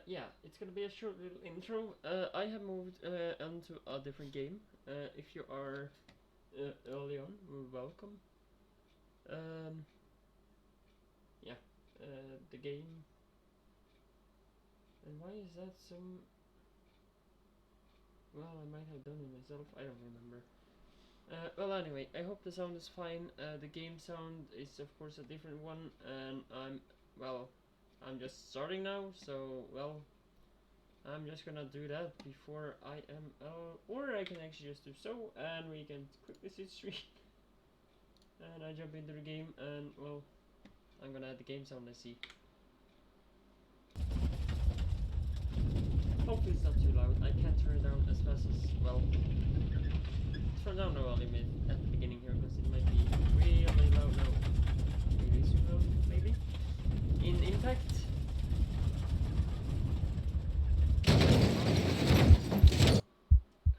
Yeah, it's gonna be a short little intro. I have moved onto a different game. If you are early on, welcome. Um, yeah, the game. And why is that so? Well, I might have done it myself. I don't remember. Well, anyway, I hope the sound is fine. The game sound is, of course, a different one, and I'm just starting now, so I'm just gonna do that before I am, or I can actually just do so, and we can quickly switch screen, and I jump into the game, and I'm gonna add the game sound. I see. Hopefully it's not too loud. I can't turn it down as fast as turn down the volume at the beginning here because it might be really loud now. Maybe too loud, maybe. In Impact.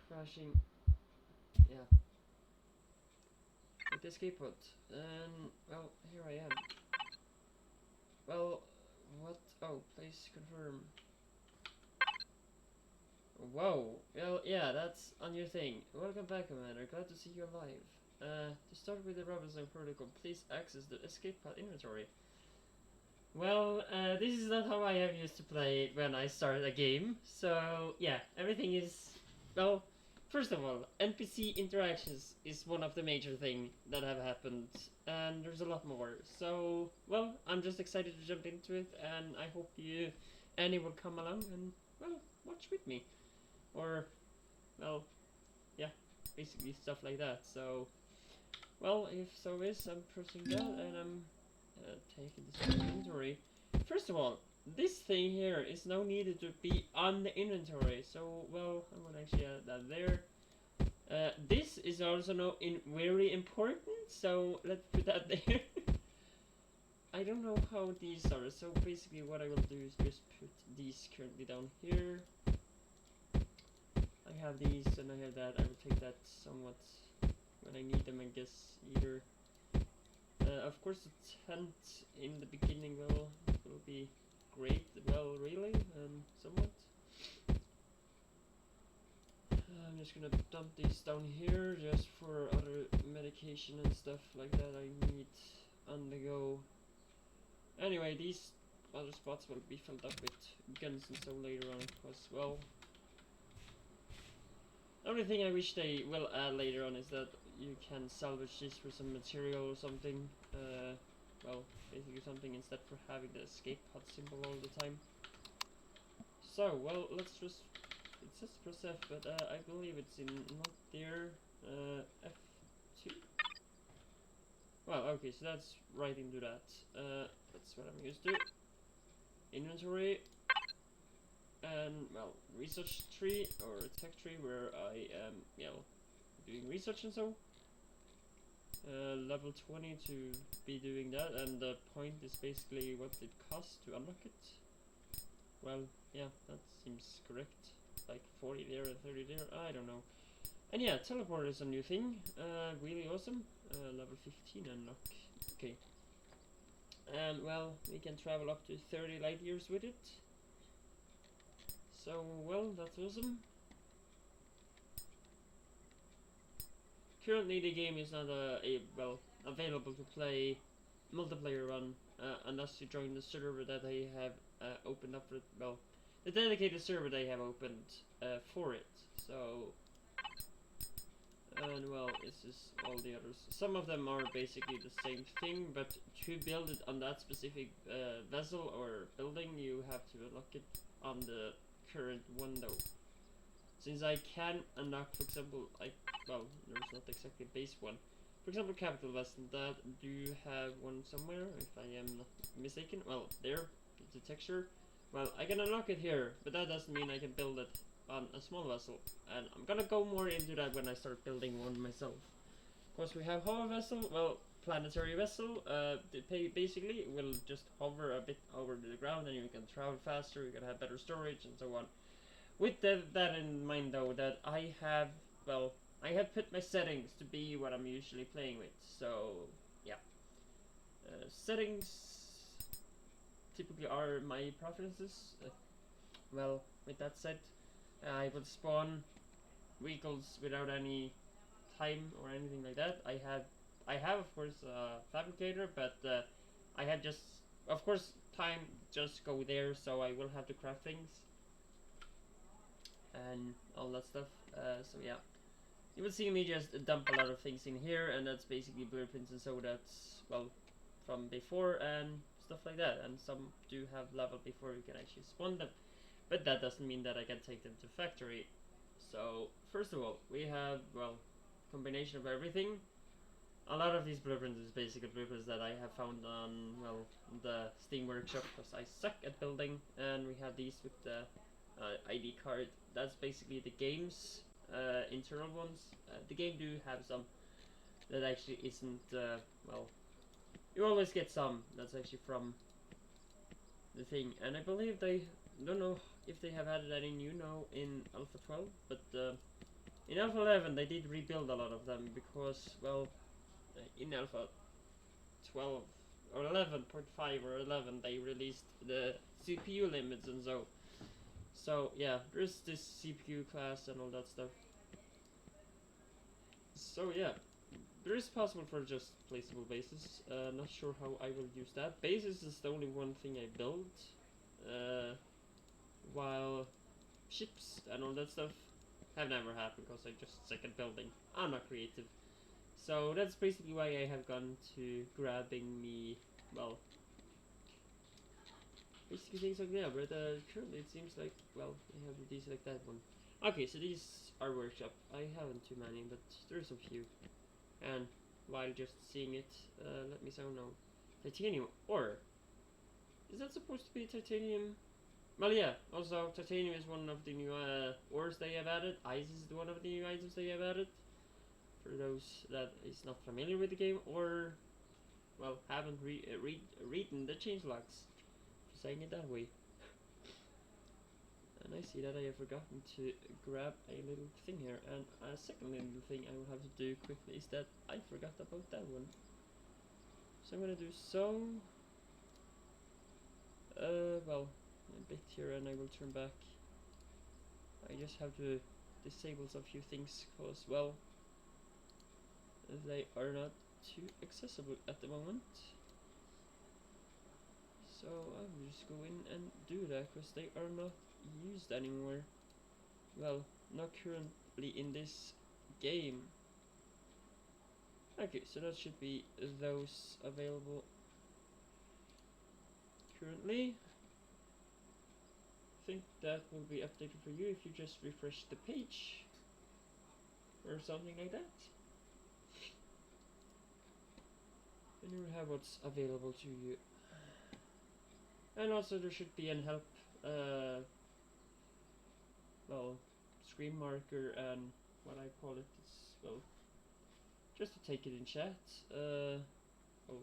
Crashing. Yeah. With the escape pod. And here I am. Well, what? Oh, please confirm. Whoa. Well, yeah, that's on your thing. Welcome back, Commander. Glad to see you alive. To start with the Robinson Protocol, please access the escape pod inventory. Well, this is not how I have used to play it when I started a game. So, yeah, everything is, well, first of all, NPC interactions is one of the major things that have happened, and there's a lot more. So, I'm just excited to jump into it, and I hope Annie will come along and, watch with me. Or, yeah, basically stuff like that. So, if so is, I'm pressing that, and I'm taking this inventory. First of all, this thing here is now needed to be on the inventory. So, I'm gonna actually add that there. This is also now very important, so let's put that there. I don't know how these are, so basically what I will do is just put these currently down here. I have these and I have that. I will take that somewhat when I need them, I guess, either. Of course, the tent in the beginning will be great. Really, somewhat. I'm just gonna dump these down here just for other medication and stuff like that I need on the go. Anyway, these other spots will be filled up with guns and so later on, because, the only thing I wish they will add later on is that you can salvage this for some material or something. Basically something instead for having the escape pod symbol all the time. So, let's just, it says press F, but I believe it's not there, F2? Okay, so that's right into that. That's what I'm used to. Inventory, and, research tree, or tech tree, where I am, doing research and so. Level 20 to be doing that, and the point is basically what it costs to unlock it. That seems correct. Like 40 there and 30 there, I don't know. And yeah, teleport is a new thing, really awesome. Level 15 unlock. Okay. And we can travel up to 30 light years with it. So, that's awesome. Currently the game is not available to play multiplayer on unless you join the server that they have opened up for the dedicated server they have opened for it. So, and this is all the others. Some of them are basically the same thing, but to build it on that specific vessel or building, you have to unlock it on the current one though. Since I can unlock, for example, there's not exactly a base one. For example, capital vessel, that do have one somewhere, if I am not mistaken. There, the texture. I can unlock it here, but that doesn't mean I can build it on a small vessel. And I'm gonna go more into that when I start building one myself. Of course, we have hover vessel, planetary vessel. Basically, will just hover a bit over the ground, and you can travel faster, you can have better storage, and so on. With that in mind, though, that I have put my settings to be what I'm usually playing with. So, yeah. Settings. typically are my preferences. Well, with that said, I would spawn vehicles without any time or anything like that. I have of course a fabricator, but I have just, of course, time just go there, so I will have to craft things and all that stuff. So yeah, you will see me just dump a lot of things in here, and that's basically blueprints, and so that's, well, from before and stuff like that. And some do have level before you can actually spawn them, but that doesn't mean that I can take them to factory. So first of all, we have, well, combination of everything. A lot of these blueprints is basically blueprints that I have found on, well, the Steam Workshop, because I suck at building. And we have these with the ID card. That's basically the game's internal ones. The game do have some that actually isn't, well, you always get some that's actually from the thing. And I believe they, don't know if they have added any new now in Alpha 12, but in Alpha 11 they did rebuild a lot of them, because, well, in Alpha 12 or 11.5 or 11 they released the CPU limits, and so yeah, there's this CPU class and all that stuff. So yeah, there is possible for just placeable bases. Not sure how I will use that. Bases is the only one thing I built, while ships and all that stuff have never happened, because I just suck at building. I'm not creative. So that's basically why I have gone to grabbing me, well, basically things like that, but currently it seems like, well, I have these like that one. Okay, so these are workshop. I haven't too many, but there's a few. And while just seeing it, let me know. Titanium ore. Is that supposed to be titanium? Well, yeah, also titanium is one of the new ores they have added. Ice is one of the new items they have added. For those that is not familiar with the game, or, well, haven't reading the changelogs, saying it that way. And I see that I have forgotten to grab a little thing here, and a second little thing I will have to do quickly is that I forgot about that one. So I'm gonna do so, well, a bit here, and I will turn back. I just have to disable a few things, cause, well, they are not too accessible at the moment. So I will just go in and do that, because they are not used anymore. Well, not currently in this game. Okay, so that should be those available currently. I think that will be updated for you if you just refresh the page or something like that. And you will have what's available to you. And also there should be an help, well, screen marker, and what I call it is, well, just to take it in chat. Oh,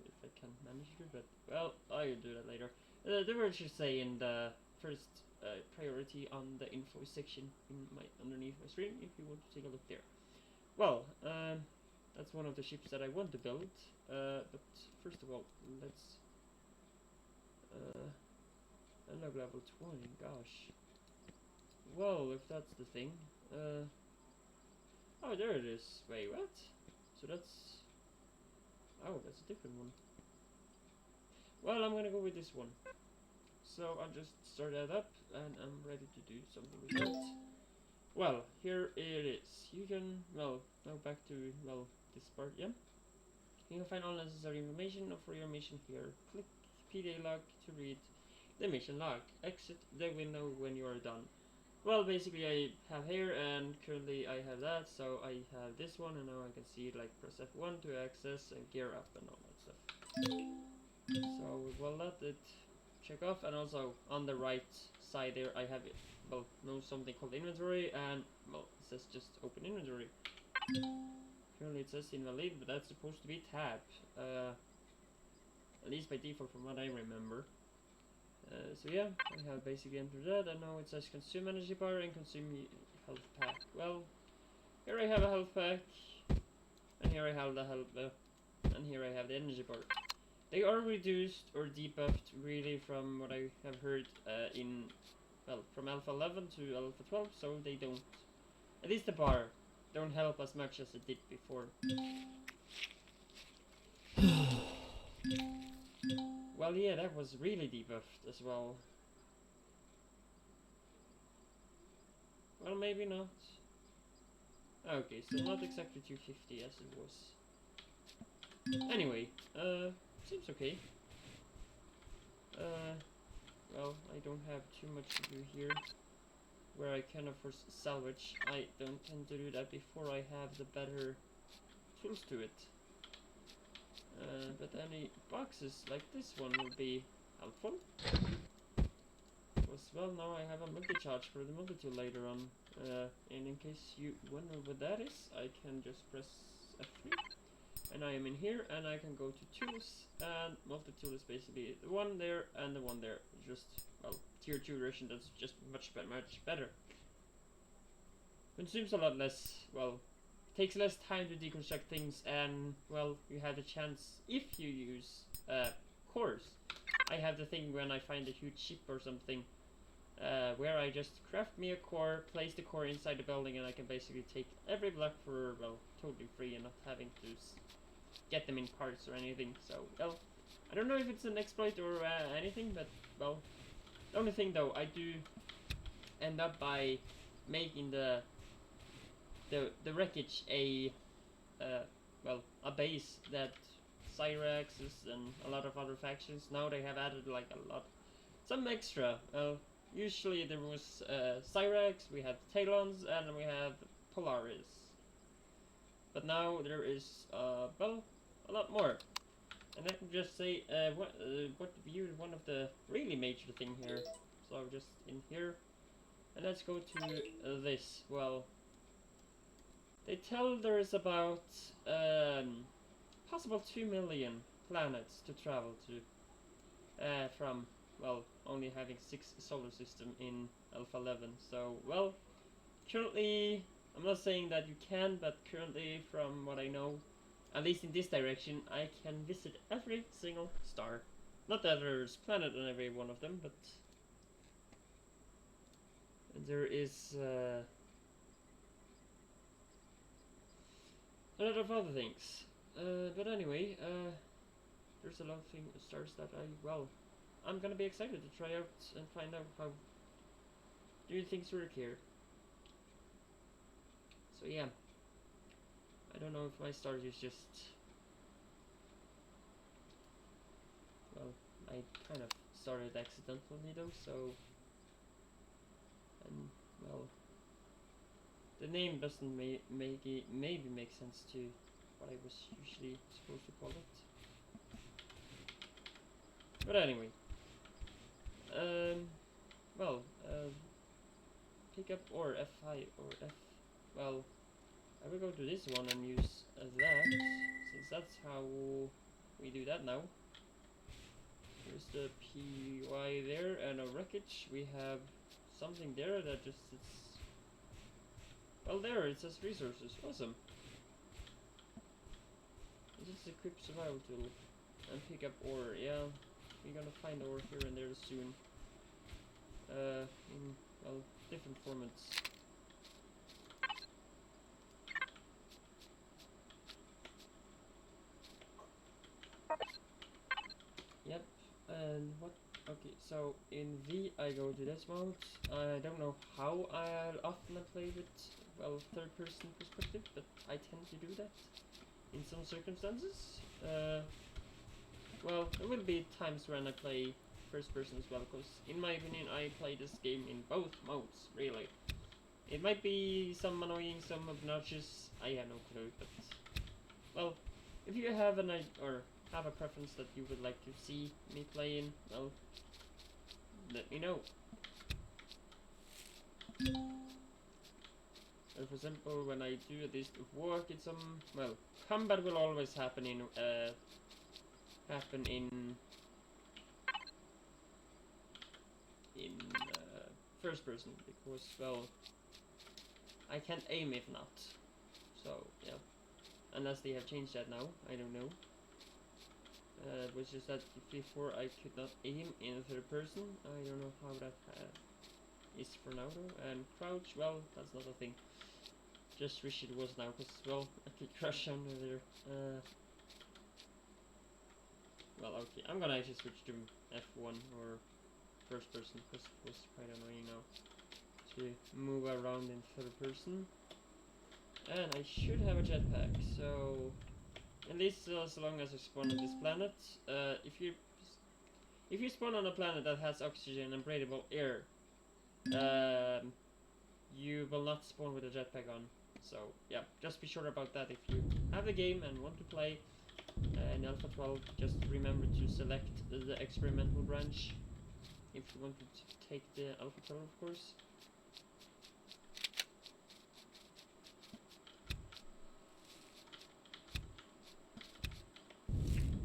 if I can manage to, but, well, I'll do that later. They were just saying the first priority on the info section in underneath my screen, if you want to take a look there. Well, that's one of the ships that I want to build, but first of all, let's unlock level 20, gosh. Well, if that's the thing, oh, there it is. Wait, what? So that's, oh, that's a different one. Well, I'm gonna go with this one. So I'll just start that up, and I'm ready to do something with that. Well, here it is. You can, well, go back to, well, this part, yeah. You can find all necessary information for your mission here. Click PDA log to read the mission log. Exit the window when you are done. Well, basically I have here, and currently I have that, so I have this one, and now I can see, like, press F1 to access and gear up and all that stuff. So, well, let it check off, and also on the right side there I have it, well, something called inventory, and, well, it says just open inventory. Currently it says invalid, but that's supposed to be tab, at least by default from what I remember. So yeah, I have basically entered that, and now it says consume energy bar and consume health pack. Well, here I have a health pack, and here I have the health, and here I have the energy bar. They are reduced or debuffed really from what I have heard from Alpha 11 to Alpha 12, so they don't, at least the bar, don't help as much as it did before. Well, yeah, that was really debuffed as well. Well, maybe not. Okay, so not exactly 250 as it was. Anyway, seems okay. Well, I don't have too much to do here. Where I can of course salvage, I don't tend to do that before I have the better tools to it. But any boxes like this one will be helpful. Because, well, now I have a multi-charge for the multi-tool later on. And in case you wonder what that is, I can just press F3. And I am in here, and I can go to tools, and multi-tool is basically the one there and the one there. Just, well, tier 2 version that's just much better. Consumes a lot less, well, takes less time to deconstruct things, and, well, you have the chance, if you use cores. I have the thing when I find a huge ship or something, where I just craft me a core, place the core inside the building, and I can basically take every block for, well, totally free and not having to get them in parts or anything. So, well, I don't know if it's an exploit or anything, but, well, the only thing though, I do end up by making the wreckage a base that Cyraxes and a lot of other factions, now they have added like some extra. Usually there was Cyrax, we had Talons, and we have Polaris. But now there is well, a lot more. And I can just say what view one of the really major thing here. So just in here, and let's go to this. Well, they tell there is about possible 2 million planets to travel to from, well, only having 6 solar system in Alpha 11. So, well, currently, I'm not saying that you can, but currently, from what I know, at least in this direction, I can visit every single star. Not that there's planet on every one of them, but there is a lot of other things. But anyway, there's a lot of stars that I'm gonna be excited to try out and find out how do things work here. So yeah, I don't know if my stars is just, well, I kind of started accidentally though, so, and well, the name doesn't maybe make sense to what I was usually supposed to call it. But anyway, well, pick up or F5 or F, well, I will go to this one and use that, since that's how we do that now. Here's the PY there, and a wreckage. We have something there that just sits, well, there it says resources. Awesome. This is equip survival tool and pick up ore. Yeah, we're gonna find ore here and there soon. In, well, different formats. Yep. And what? Okay, so in V I go to this mode. I don't know how I'll often play with, well, third-person perspective, but I tend to do that in some circumstances. Well, there will be times when I play first person as well, because in my opinion I play this game in both modes, really. It might be some annoying, some obnoxious, I have no clue, but, well, if you have an idea, or have a preference that you would like to see me play in, well, let me know. For example, when I do this work, it's some, well, combat will always happen in first person, because, well, I can't aim if not. So yeah, unless they have changed that now, I don't know. Was just that before I could not aim in third person. I don't know how that is for now though. And crouch, well, that's not a thing. Just wish it was now, because, well, I could crash under there. Well, okay, I'm gonna actually switch to F1 or first person, because it was quite annoying now to move around in third person. And I should have a jetpack, so at least as long as I spawn on this planet. If you spawn on a planet that has oxygen and breathable air, you will not spawn with a jetpack on. So yeah, just be sure about that. If you have the game and want to play in Alpha 12, just remember to select the experimental branch if you want to take the Alpha 12, of course.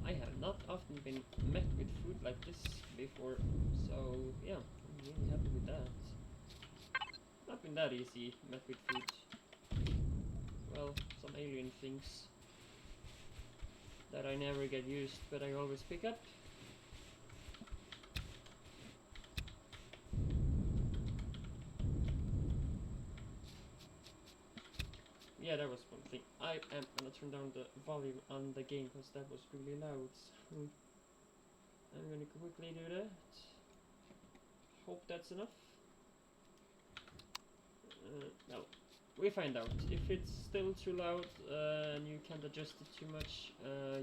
I have not often been met with food like this before, so yeah, I'm really happy with that. Not been that easy met with food. Well, some alien things that I never get used, but I always pick up. Yeah, that was one thing. I am gonna turn down the volume on the game because that was really loud. So I'm gonna quickly do that. Hope that's enough. Well, we find out. If it's still too loud and you can't adjust it too much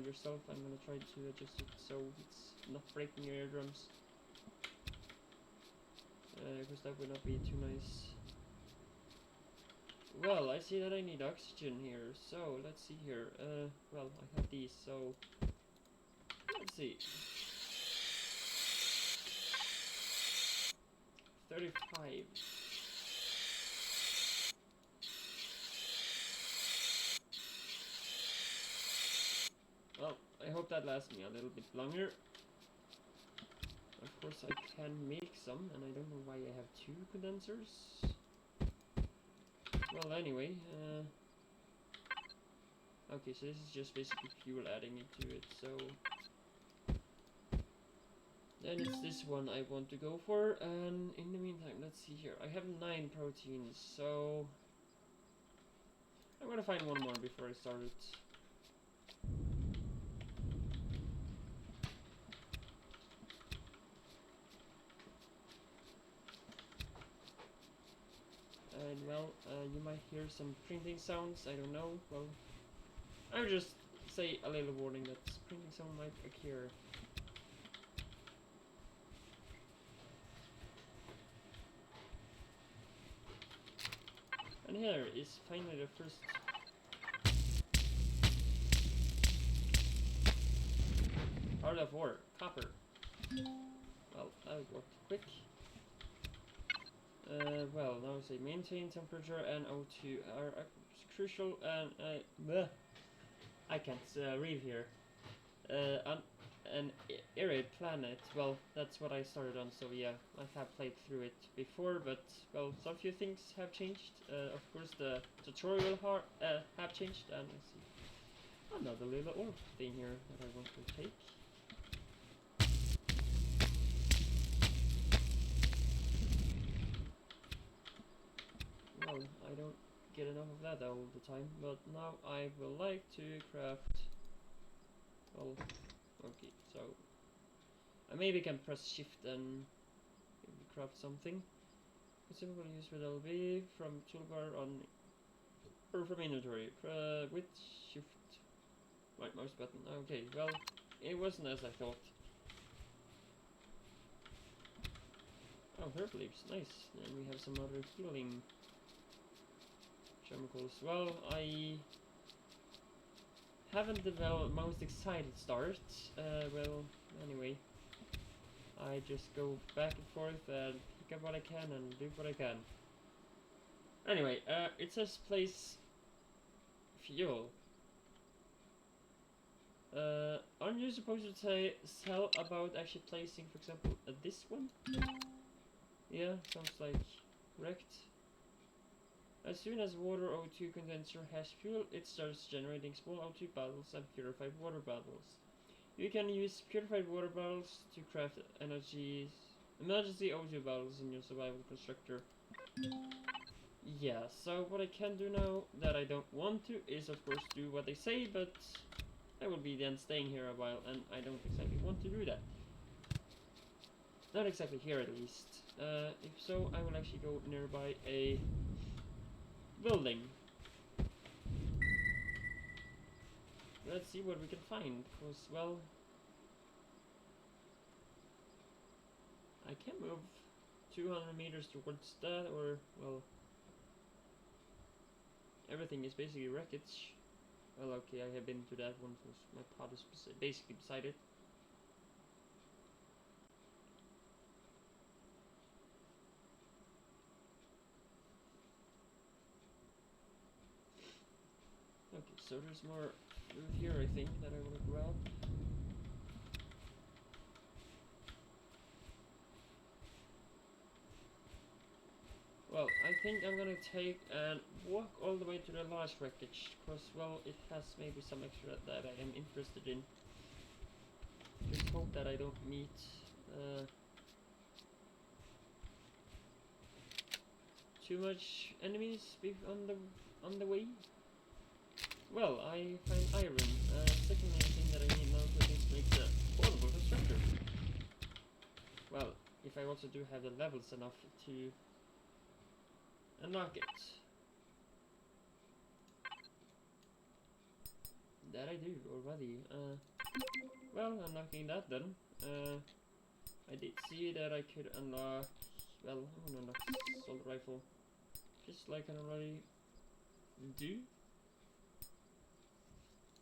yourself, I'm gonna try to adjust it so it's not breaking your eardrums. Because that would not be too nice. Well, I see that I need oxygen here, so let's see here. Well, I have these, so let's see. 35. Well, I hope that lasts me a little bit longer. Of course, I can make some, and I don't know why I have 2 condensers. Well, anyway, okay, so this is just basically fuel adding into it, so then it's this one I want to go for, and in the meantime, let's see here. I have 9 proteins, so I'm gonna find one more before I start it. And well, you might hear some printing sounds, I don't know. Well, I'll just say a little warning that printing sound might occur. And here is finally the first part of ore, copper. Well, that worked quick. Well, now say maintain temperature and O2 are crucial, and I can't read here. On an arid planet, well, that's what I started on, so yeah, I have played through it before, but, well, some few things have changed. Of course, the tutorial have changed, and I see another little orb thing here that I want to take. Well, I don't get enough of that all the time, but now I will like to craft. Well, okay, so I maybe can press shift and craft something. Consumable use with LB from toolbar on or from inventory with shift right mouse button. Okay, well, it wasn't as I thought. Oh, herb leaves, nice. And we have some other healing chemicals. Well, I haven't the most excited start. Well, anyway, I just go back and forth and pick up what I can and do what I can. Anyway, it says place fuel. Aren't you supposed to say sell about actually placing, for example, this one? Yeah, sounds like correct. As soon as water O2 condenser has fuel, it starts generating small O2 bottles and purified water bottles. You can use purified water bottles to craft emergency O2 bottles in your survival constructor. Yeah, so what I can do now that I don't want to is of course do what they say, but I will be then staying here a while and I don't exactly want to do that. Not exactly here at least. If so, I will actually go nearby a building. Let's see what we can find, because, well, I can move 200 meters towards that, or, well, everything is basically wreckage. Well, okay, I have been to that one, because my pod is basically beside it. Okay, so there's more food here, I think, that I want to grab. Well, I think I'm gonna take and walk all the way to the last wreckage, because, well, it has maybe some extra that I am interested in. Just hope that I don't meet too much enemies on the way. Well, I find iron. Second main thing that I need now to make the portable constructor. Well, if I also do have the levels enough to unlock it. That I do already. Well, unlocking that then. I did see that I could unlock. Well, I'm gonna unlock assault rifle, just like I already do.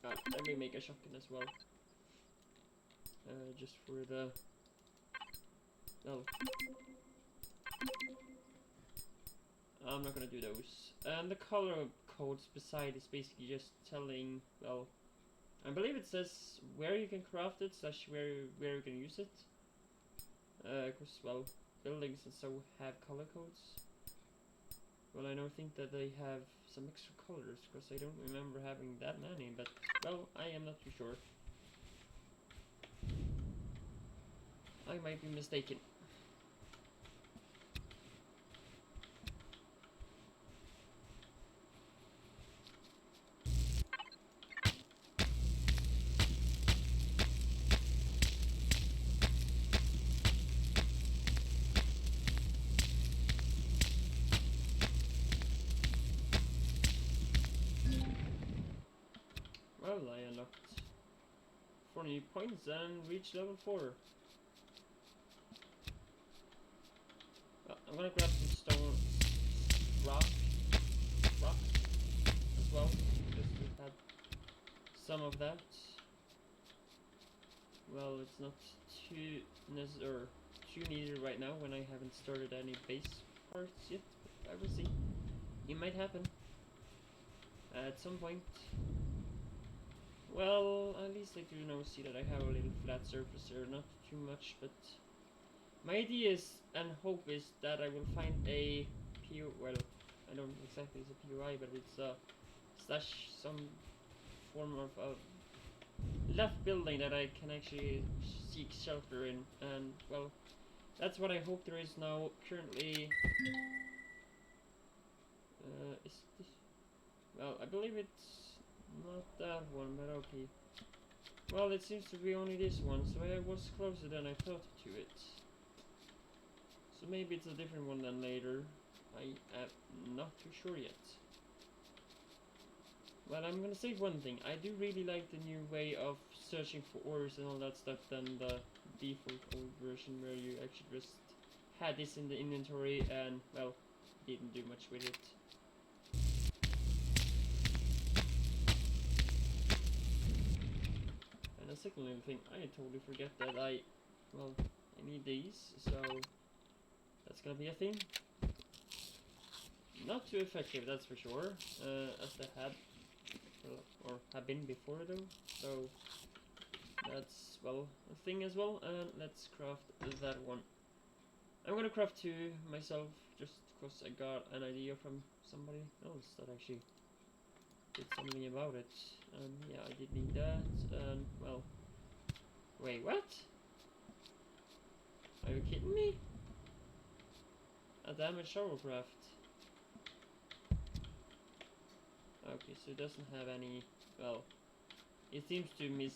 I may make a shotgun as well. Just for the. Well, I'm not gonna do those. And the color codes beside is basically just telling. Well, I believe it says where you can craft it slash where you can use it. Cause well, buildings and so have color codes. Well, I don't think that they have some extra colors, because I don't remember having that many, but, well, I am not too sure. I might be mistaken. Well, I unlocked 4 new points and reached level 4. Well, I'm gonna grab some stone, rock as well, because we had some of that. Well, it's not too needed right now when I haven't started any base parts yet, but I will see. It might happen at some point. Well, at least I do now see that I have a little flat surface here, not too much, but my idea is and hope is that I will find a well, I don't exactly it's a POI, but it's a slash some form of left building that I can actually seek shelter in, and well, that's what I hope there is now currently. Is this? Well, I believe it's not that one, but okay. Well, it seems to be only this one, so I was closer than I thought to it. So maybe it's a different one than later. I am not too sure yet. Well, I'm gonna say one thing. I do really like the new way of searching for ores and all that stuff than the default old version where you actually just had this in the inventory and, well, didn't do much with it. And the second little thing, I totally forget that I need these, so that's gonna be a thing. Not too effective, that's for sure, as they had, or have been before though, so that's, well, a thing as well, and let's craft that one. I'm gonna craft 2 myself, just because I got an idea from somebody else that actually did something about it, and yeah, I did need that, and well, Wait, what? Are you kidding me? A damaged hovercraft. Okay, so it doesn't have any... Well, it seems to miss...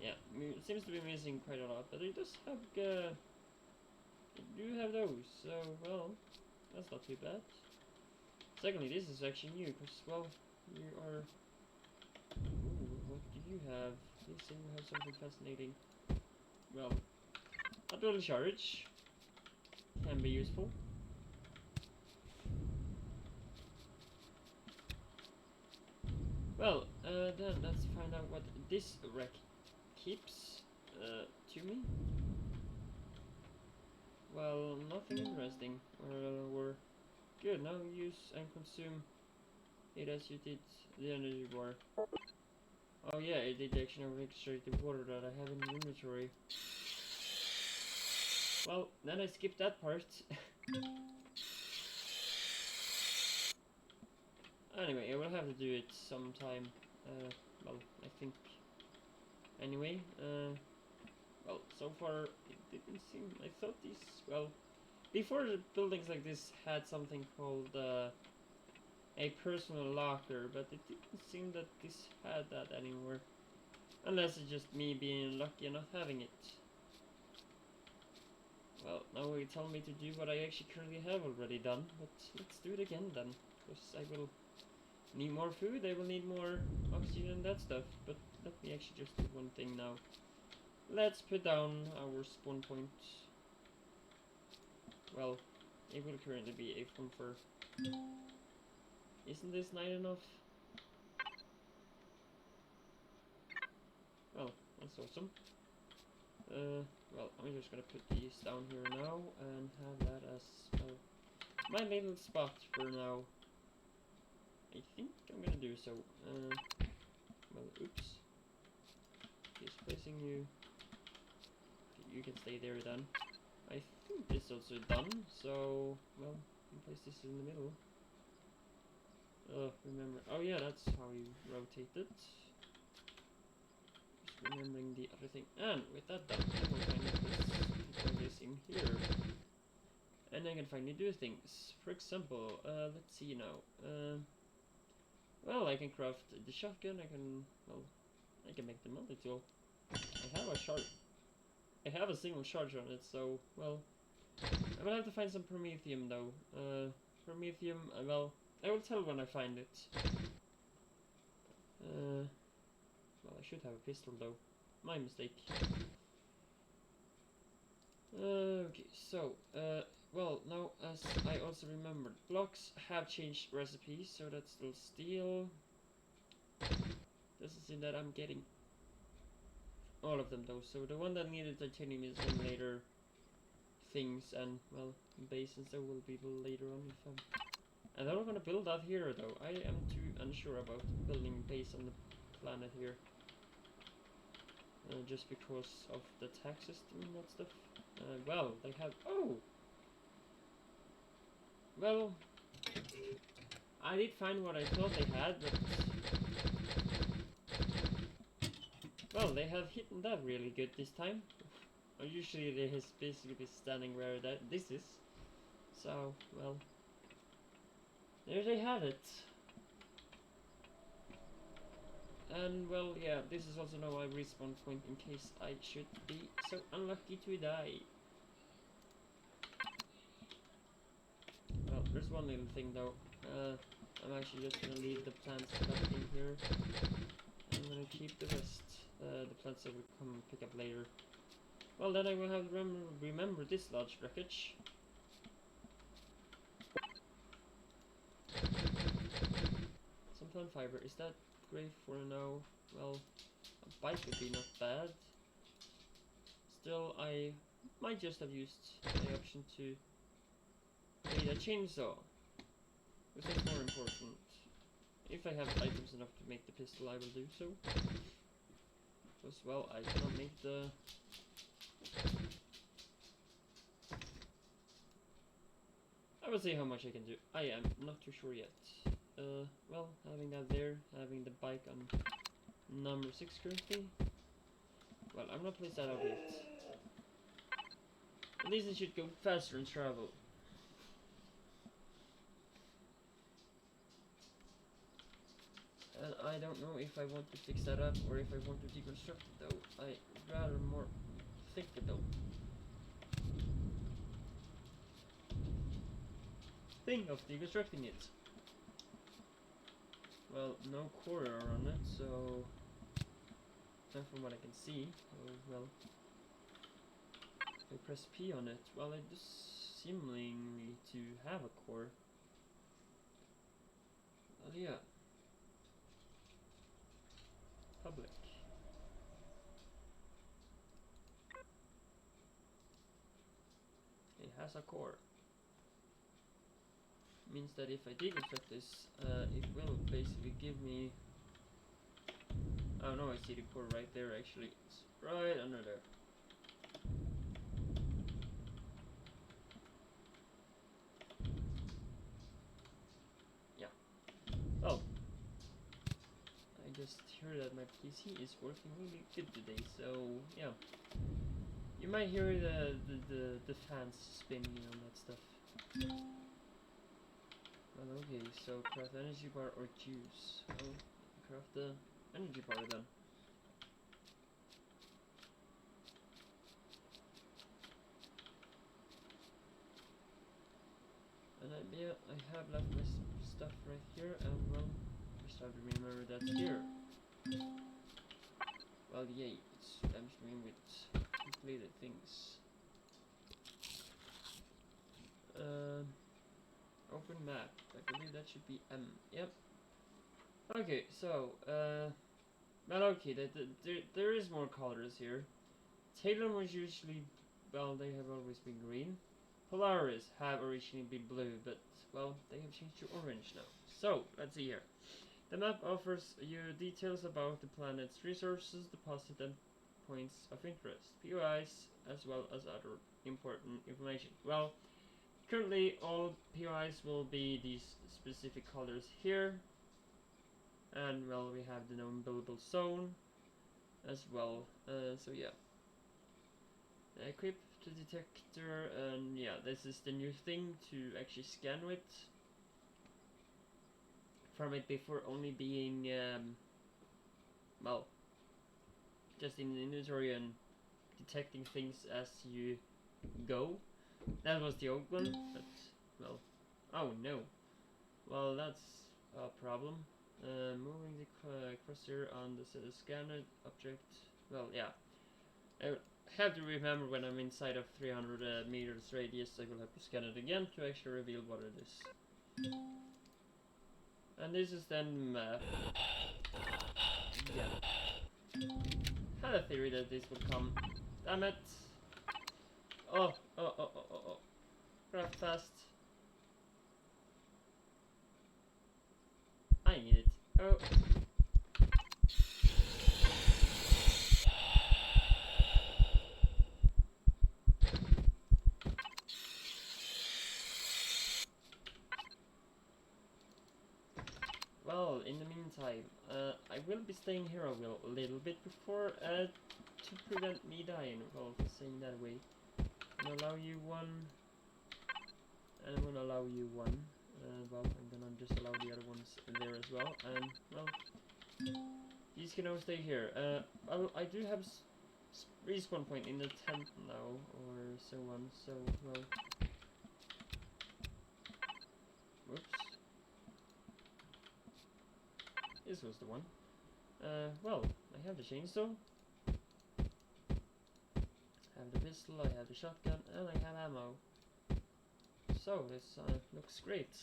Yeah, it seems to be missing quite a lot, but it does have... It do have those, so, well, that's not too bad. Secondly, this is actually new, because, well, you are... Ooh, what do you have? Please say you have something fascinating. Well, a dual charge can be useful. Well, then let's find out what this wreck keeps to me. Well, nothing interesting. We're good. Now use and consume it as you did the energy bar. Oh yeah, it did actually extract the water that I have in the inventory. Well, then I skipped that part. Anyway, I will have to do it sometime. Well, I think. Anyway, well, so far it didn't seem. I thought these. Well, before the buildings like this had something called a personal locker, but it didn't seem that this had that anymore. Unless it's just me being lucky and not having it. Well, now you tell me to do what I actually currently have already done, but let's do it again then. Because I will need more food, I will need more oxygen and that stuff, but let me actually just do one thing now. Let's put down our spawn point. Well, it will currently be a front for... Isn't this night enough? Well, that's awesome. Well, I'm just gonna put these down here now and have that as my little spot for now. I think I'm gonna do so. Well, oops. Just placing you. You can stay there then. I think this is also done, so, well, you can place this in the middle. Remember. Oh yeah, that's how you rotate it. Remembering the other thing. And with that done, I will find this in here. And I can finally do things. For example, let's see now. Well, I can craft the shotgun, I can make the multi-tool. I have a charge. I have a single charge on it, so, well, I will have to find some promethium though. Promethium, well, I will tell when I find it. Well, I should have a pistol though. My mistake. Okay, so, well, now as I also remembered, blocks have changed recipes, so that's still steel. Doesn't seem that I'm getting all of them though, so the one that needed titanium is in later things, and, well, base and so will be later on if I'm... And I'm not gonna build that here though. I am too unsure about building base on the planet here. Just because of the tax system and that stuff. Well, they have... Oh! Well, I did find what I thought they had, but... Well, they have hidden that really good this time. Usually they has basically standing where this is. So, well... There they have it. And, well, yeah, this is also now my respawn point in case I should be so unlucky to die. Well, there's one little thing though. I'm actually just gonna leave the plants left in here. I'm gonna keep the rest. The plants that will come and pick up later. Well, then I will have to remember this large wreckage. Some plant fiber. Is that great for now? Well, a bike would be not bad. Still, I might just have used my option to create a chainsaw, which is more important. If I have items enough to make the pistol, I will do so. Because, well, I cannot make the... I will see how much I can do. I am not too sure yet. Well, having that there, having the bike on number 6 currently. Well, I'm not placed that up yet. At least it should go faster in travel. And I don't know if I want to fix that up or if I want to deconstruct it though. I'd rather more think it though. Think of deconstructing it. Well, no corridor on it, so not from what I can see. Oh, well, if I press P on it, well, it does seemingly to have a core. Well, yeah. Public. It has a core. Means that if I deconstruct this, it will basically give me. Oh no, I see the core right there. Actually, it's right under there. Yeah. Oh, I just heard that my PC is working really good today. So yeah, you might hear the fans spinning on that stuff. Well, okay, so craft energy bar or juice. Oh, craft the energy bar then. And yeah, I have left my stuff right here, and well, I start to remember that's here. Well, yay, it's I'm streaming with completed things. Open map. I believe that should be M. Yep. Okay, so well, okay, there is more colors here. Talon was usually, well, they have always been green. Polaris have originally been blue, but well, they have changed to orange now. So let's see here. The map offers you details about the planet's resources, deposit, and points of interest, POIs, as well as other important information. Well, currently all POIs will be these specific colors here, and well, we have the known buildable zone as well. So yeah, equip the detector, and yeah, this is the new thing to actually scan with. From it before only being well, just in the inventory and detecting things as you go. That was the old one, but well, oh no, well that's a problem. Moving the cursor on the scanner object. Well, yeah, I have to remember when I'm inside of 300 meters radius, I will have to scan it again to actually reveal what it is. And this is then map. Yeah. Had a theory that this would come. Damn it! Oh. Craft fast. I need it. Oh. Well, in the meantime, I will be staying here a little bit before, to prevent me dying, well, saying that way. I'm gonna allow you one, and I'm gonna allow you one. Well, I'm gonna just allow the other ones in there as well, and, well, these can all stay here. Well, I do have respawn point in the tent now, or so on, so, well, whoops. This was the one. Well, I have the chainsaw, I have the pistol, I have the shotgun, and I have ammo. So, this looks great.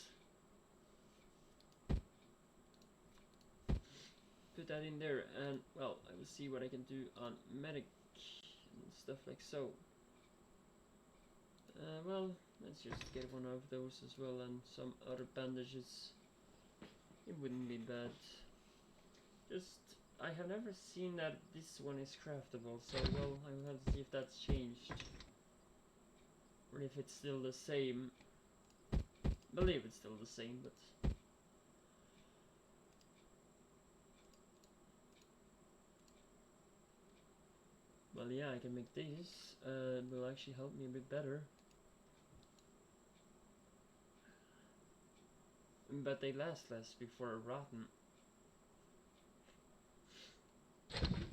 Put that in there, and, well, I will see what I can do on medic and stuff like so. Well, let's just get one of those as well, and some other bandages. It wouldn't be bad. Just, I have never seen that this one is craftable, so well, I will have to see if that's changed. Or if it's still the same. I believe it's still the same, but... Well, yeah, I can make these. It will actually help me a bit better. But they last less before rotten.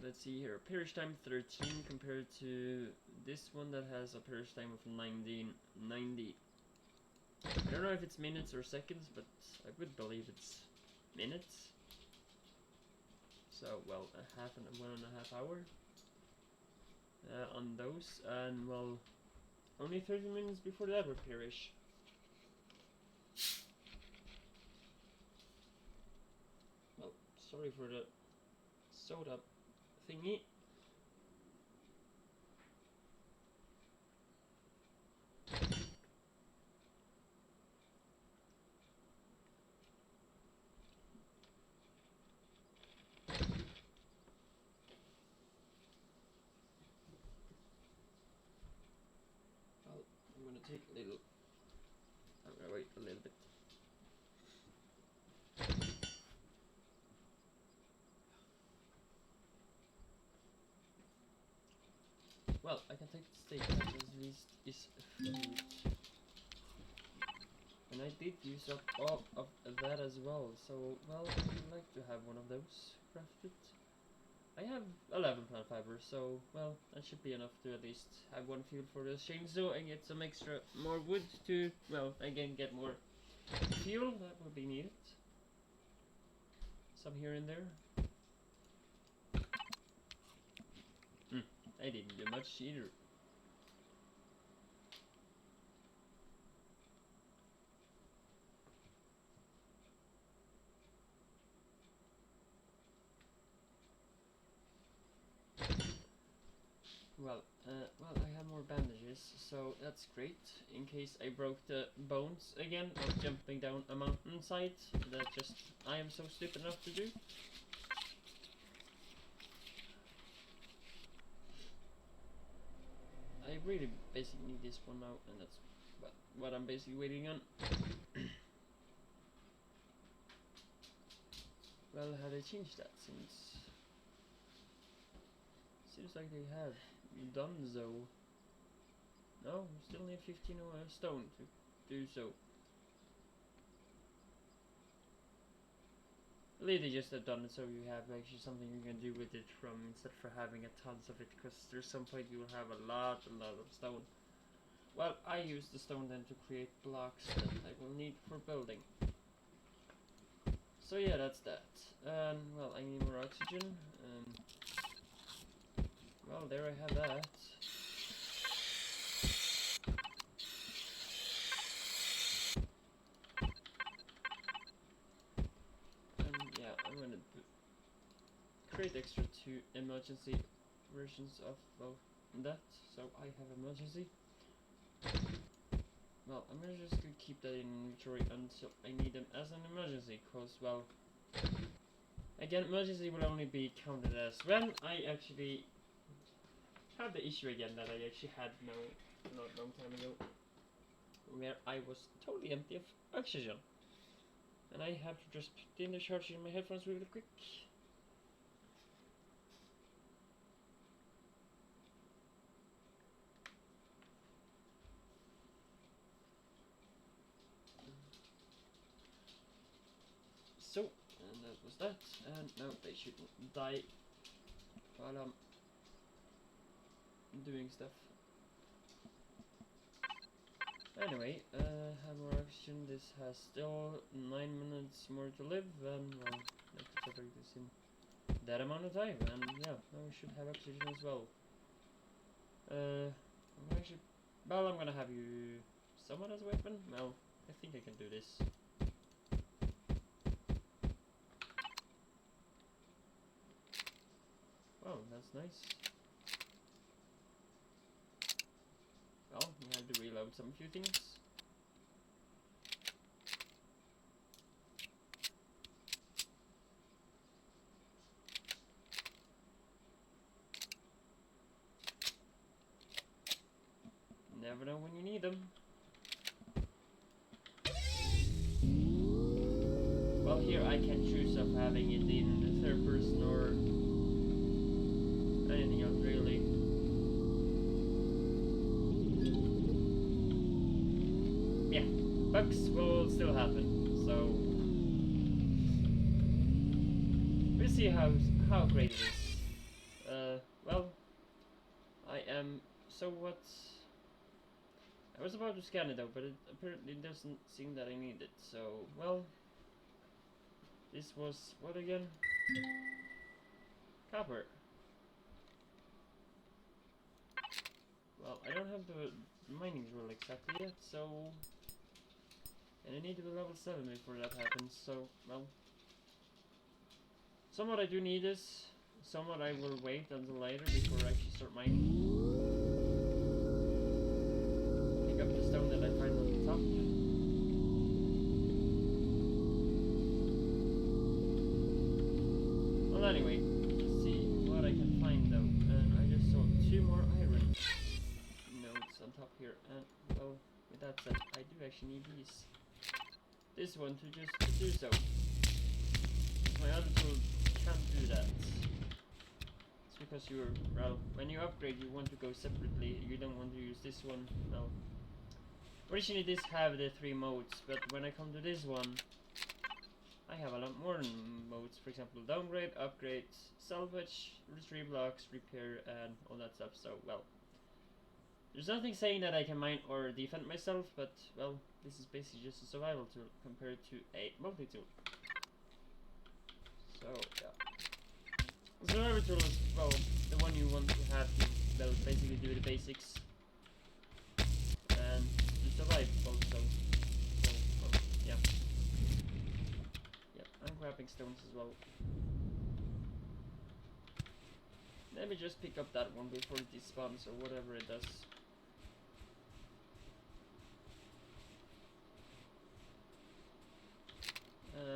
Let's see here. Perish time 13 compared to this one that has a perish time of 1990. I don't know if it's minutes or seconds, but I would believe it's minutes. So, well, a half and 1.5 hours on those, and well, only 30 minutes before that would perish. Well, sorry for the soda thingy. Well, I'm gonna take a little. I'm gonna wait a little bit. Well, I can take the steak, that at least is food. And I did use up all of that as well, so, well, I would like to have one of those crafted. I have 11 plant fiber, so, well, that should be enough to at least have one fuel for the chainsaw and get some extra more wood to, well, again, get more fuel. That would be needed. Some here and there. I didn't do much either. Well, I have more bandages, so that's great. In case I broke the bones again of jumping down a mountainside that just I am so stupid enough to do. I really basically need this one now, and that's what I'm basically waiting on. Well, have they changed that since? Seems like they have done so. No, we still need 15 stone to do so. I believe they just have done it so you have actually something you can do with it from instead for having a tons of it, because there's some point you will have a lot of stone. Well, I use the stone then to create blocks that I will need for building. So yeah, that's that. Well, I need more oxygen. Well, there I have that. Yeah, I'm gonna create extra 2 emergency versions of that, so I have emergency. Well, I'm just gonna keep that in inventory until I need them as an emergency, cause, well, again, emergency will only be counted as when I actually have the issue again that I actually had not a long time ago, where I was totally empty of oxygen. And I have to just put in the charge in my headphones really quick. So, and that was that, and now they shouldn't die while I'm doing stuff. Anyway, have more oxygen. This has still 9 minutes more to live, and well, I have to separate this in that amount of time, and yeah, now we should have oxygen as well. I'm gonna have you someone as a weapon? Well, I think I can do this. Oh, that's nice. Well, we have to reload some few things. Never know when you need them. Well, here I can choose of having it in the third person or anything else really. bugs will still happen, so we'll see how great it is. Well, I am somewhat. I was about to scan it though, but it apparently doesn't seem that I need it. So, well, this was what again? Copper. Well, I don't have the mining rule exactly yet, so. And I need to be level 7 before that happens, so, well. Somewhat I do need this, somewhat I will wait until later before I actually start mining. Pick up the stone that I find on the top. Well, anyway, let's see what I can find though. And I just saw 2 more iron nodes on top here, and, well, with that said, I do actually need these. This one to just do so. My other tool can't do that. It's because you're, well, when you upgrade you want to go separately, you don't want to use this one. Well, originally this have the 3 modes, but when I come to this one, I have a lot more modes. For example, downgrade, upgrade, salvage, retrieve blocks, repair, and all that stuff. So, well, there's nothing saying that I can mine or defend myself, but, well, this is basically just a survival tool compared to a multi-tool. So, yeah. The survival tool is, well, the one you want to have to, well, basically do the basics. And to survive also. So, well, yeah. Yeah, I'm grabbing stones as well. Let me just pick up that one before it despawns or whatever it does.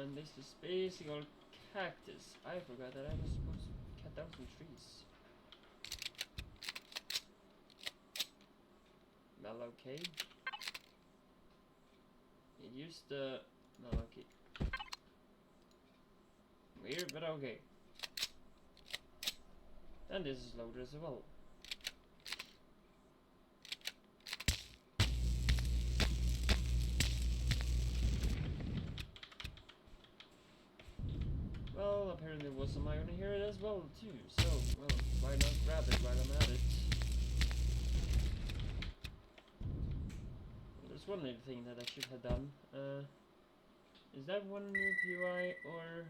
And this is basic old cactus. I forgot that I was supposed to cut down some trees. Well, okay. It used the... well, okay. Weird, but okay. And this is loaded as well. Well, apparently there was some iron here as well too, so, well, why not grab it while I'm at it? Well, there's one little thing that I should have done. Is that one new POI, or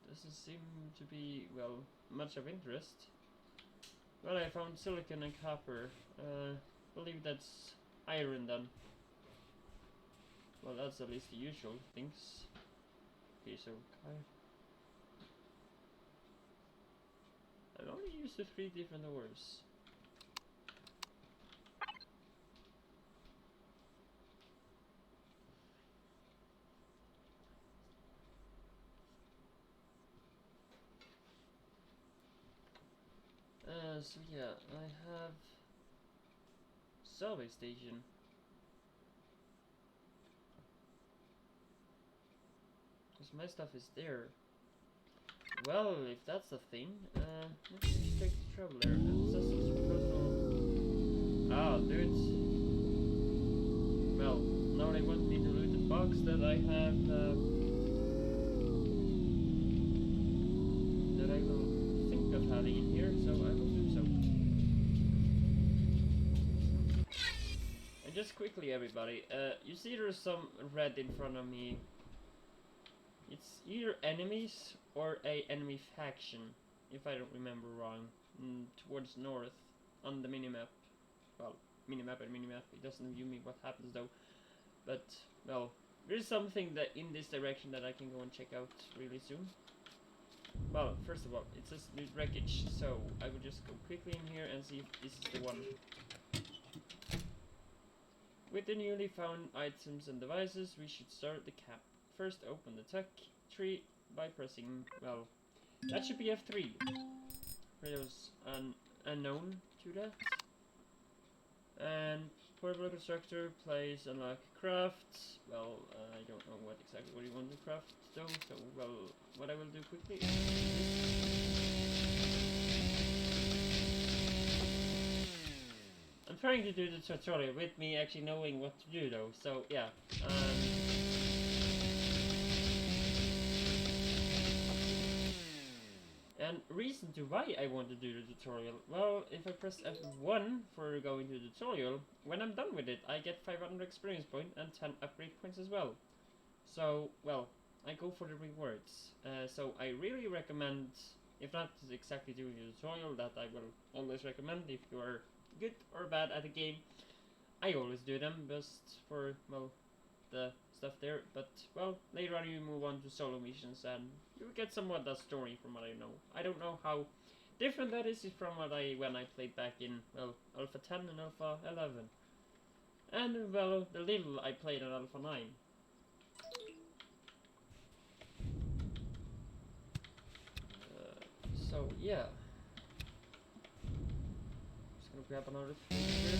doesn't seem to be, well, much of interest? Well, I found silicon and copper. Believe that's iron then. Well, that's at least the usual things. Okay, so I've only used the 3 different ores. So yeah, I have survey station. Because my stuff is there. Well, if that's a thing, let's just take the traveler and Cecil's personal. Ah, dudes. Well, now they want me to loot the box that I have, that I will think of having in here, so I will do so. And just quickly, everybody, you see there's some red in front of me. It's either enemies or a enemy faction, if I don't remember wrong, towards north on the minimap. Well, minimap and minimap, it doesn't view me what happens though. But, well, there's something that in this direction that I can go and check out really soon. Well, first of all, it says new wreckage, so I will just go quickly in here and see if this is the one. With the newly found items and devices, we should start the cap. First, open the tuck tree by pressing, well, that should be F3. For those unknown to that. And portable constructor, place, unlock, craft. Well, I don't know what exactly what you want to craft though, so, well, what I will do quickly is I'm trying to do the tutorial with me actually knowing what to do though, so yeah. And reason to why I want to do the tutorial, well, if I press F1 for going to the tutorial, when I'm done with it, I get 500 experience points and 10 upgrade points as well. So, well, I go for the rewards. So I really recommend, if not exactly doing the tutorial, that I will always recommend if you are good or bad at a game. I always do them just for, well, the stuff there, but well, later on you move on to solo missions and you get somewhat that story from what I know. I don't know how different that is from what when I played back in, well, Alpha 10 and Alpha 11. And well, the little I played on Alpha 9. So yeah. Just gonna grab another food here.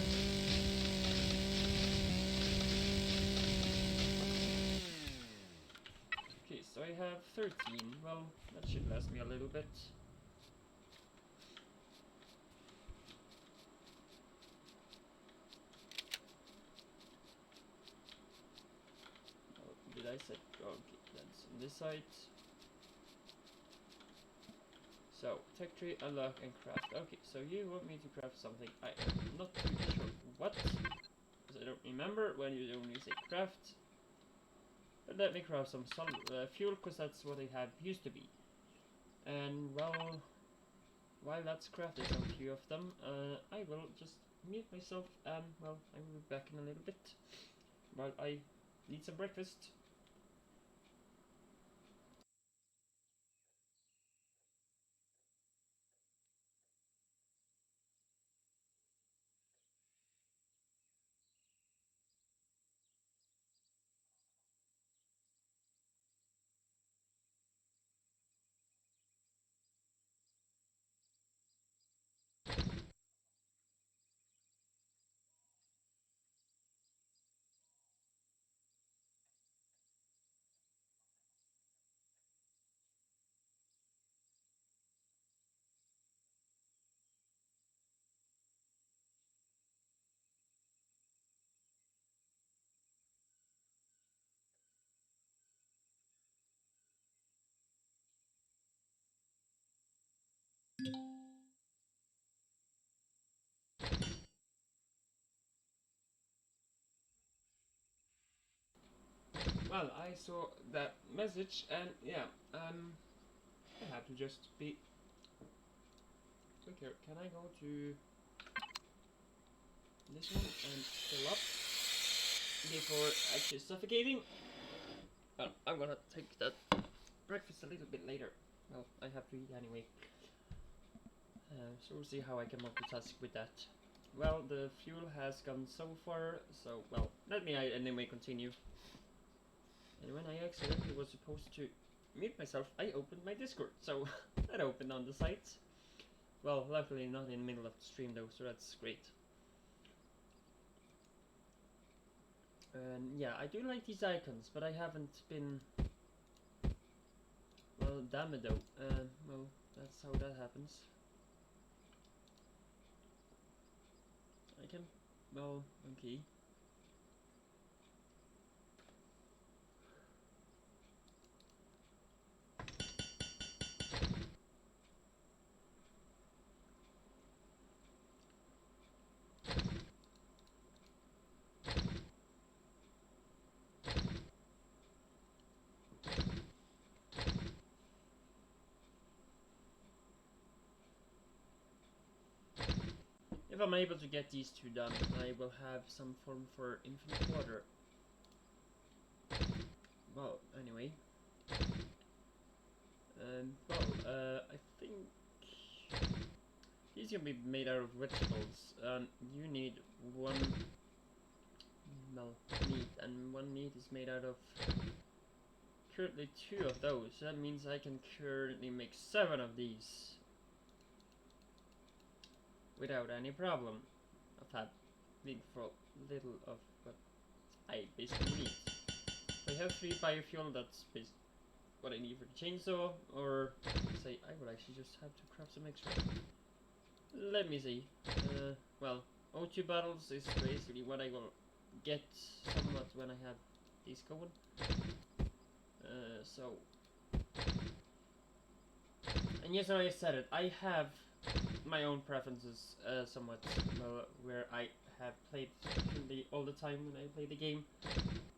Okay, so I have 13. Well, that should last me a little bit. Oh, did I say? Okay, that's on this side. So, tech tree, unlock, and craft. Okay, so you want me to craft something. I am not too sure what, because I don't remember when you only say craft. But let me craft some fuel, because that's what I have used to be. And well, while that's crafted some few of them, I will just mute myself and well, I will be back in a little bit while I need some breakfast. Well, I saw that message and yeah, I have to just be quick here. Can I go to this one and fill up before actually suffocating? Well, I'm gonna take that breakfast a little bit later. Well, I have to eat anyway. So we'll see how I can multitask with that. Well, the fuel has gone so far, so well, let me anyway continue. And when I accidentally was supposed to mute myself, I opened my Discord, so that opened on the site. Well, luckily not in the middle of the stream though, so that's great. And yeah, I do like these icons, but I haven't been, well, damn it though. Well, that's how that happens. I can, well, okay. If I'm able to get these two done, I will have some form for infinite water. Well, anyway. I think these can be made out of vegetables. You need one, well, meat, and one meat is made out of currently 2 of those. That means I can currently make 7 of these without any problem. I've had for little of what I basically need. So I have 3 biofuel, that's basically what I need for the chainsaw, or say I will actually just have to craft some extra. Let me see. Well, O2 battles is basically what I will get somewhat when I have these going. So, and yes, I said it. I have my own preferences, somewhat, where I have played all the time when I play the game,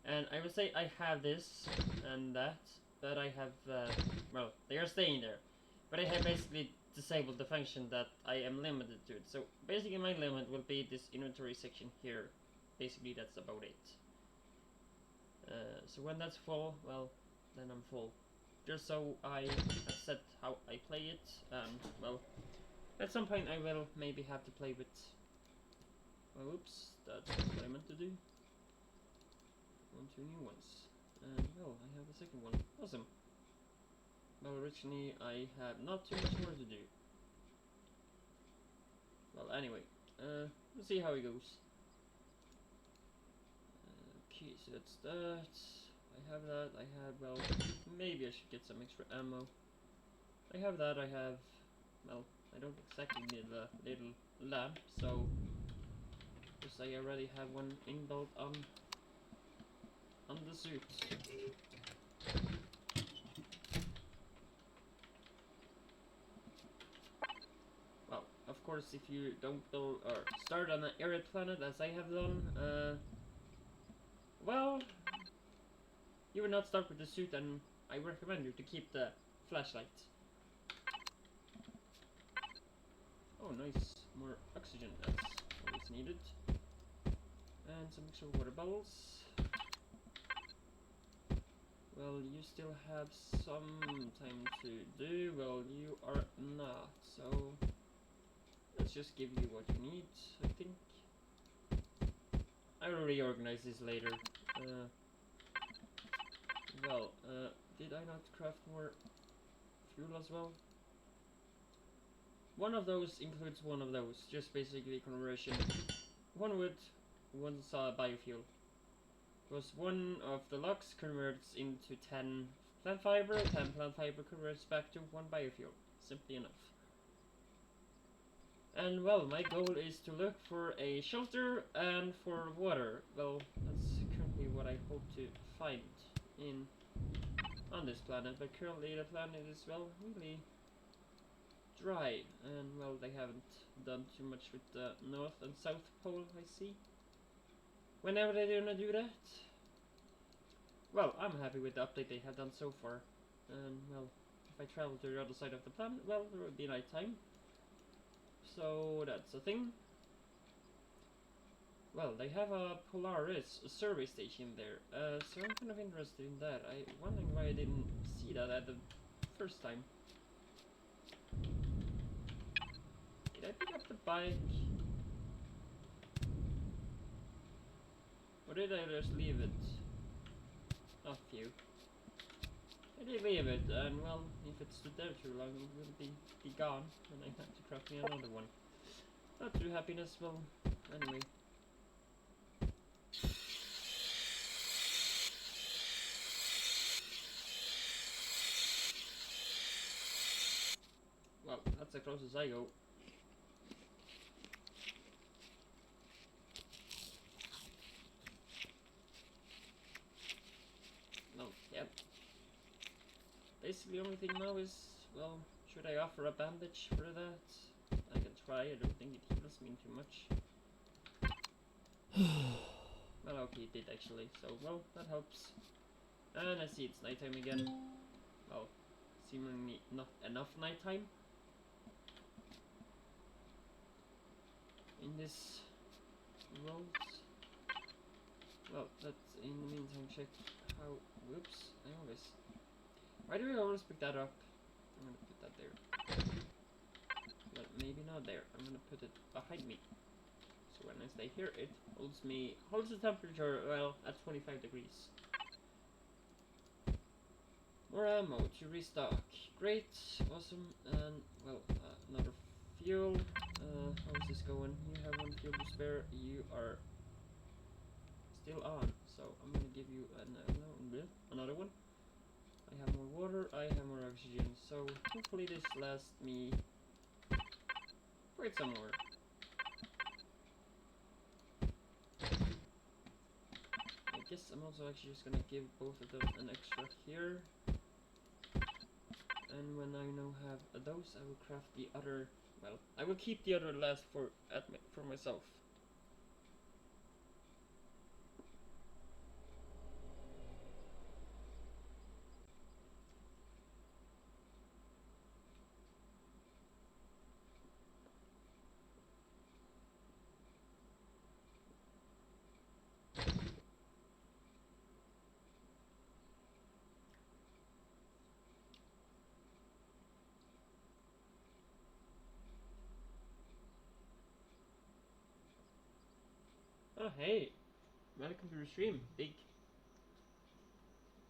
and I would say I have this and that, but I have, well, they are staying there, but I have basically disabled the function that I am limited to it. So basically my limit will be this inventory section here. Basically that's about it. So when that's full, well, then I'm full. Just so I have set how I play it, and well, at some point I will maybe have to play with... Oh, oops, that's not what I meant to do. 2 new ones. And well, I have a second one. Awesome. Well, originally I have not too much more to do. Well, anyway, let's see how it goes. Okay, so that's that. I have that. I have, well, maybe I should get some extra ammo. I have that. I have, well, I don't exactly need a little lamp, so because I already have one inbuilt on the suit. Well, of course, if you don't build or start on an arid planet as I have done, well, you would not start with the suit, and I recommend you to keep the flashlight. Oh, nice. More oxygen. That's always needed. And some extra water bottles. Well, you still have some time to do. Well, you are not. So, let's just give you what you need, I think. I will reorganize this later. Well, did I not craft more fuel as well? One of those includes one of those, just basically conversion. One wood, one biofuel. Because one of the logs converts into 10 plant fiber, 10 plant fiber converts back to 1 biofuel. Simply enough. And well, my goal is to look for a shelter and for water. Well, that's currently what I hope to find on this planet, but currently the planet is, well, really dry, and well, they haven't done too much with the North and South Pole, I see. Whenever they're gonna do that, well, I'm happy with the update they have done so far. And well, if I travel to the other side of the planet, well, there will be night time. So that's a thing. Well, they have a Polaris survey station there, so I'm kind of interested in that. I'm wondering why I didn't see that at the first time. Did I pick up the bike? Or did I just leave it? Oh, phew. I did leave it, and well, if it stood there too long, it will be gone, and I have to craft me another one. Not too happiness, well, anyway. Well, that's as close as I go. No, yep. Basically, the only thing now is, well, should I offer a bandage for that? I can try, I don't think it heals me too much. Well, okay, it did actually, so, well, that helps. And I see it's nighttime again. Well, seemingly not enough nighttime in this world. Well, let's in the meantime check how. Whoops! I always. Why do I always pick that up? I'm gonna put that there. But maybe not there. I'm gonna put it behind me. So when I stay here, it holds the temperature, well, at 25 degrees. More ammo to restock. Great, awesome, and well, another fuel. How is this going? You have 1 fuel to spare. You are still on, so I'm gonna give you another one. I have more water. I have more oxygen. So hopefully this lasts me quite some more. guess I'm also actually just gonna give both of them an extra here. And when I now have those, I will craft the other. Well, I will keep the other last for myself. Oh hey, welcome to the stream, Big.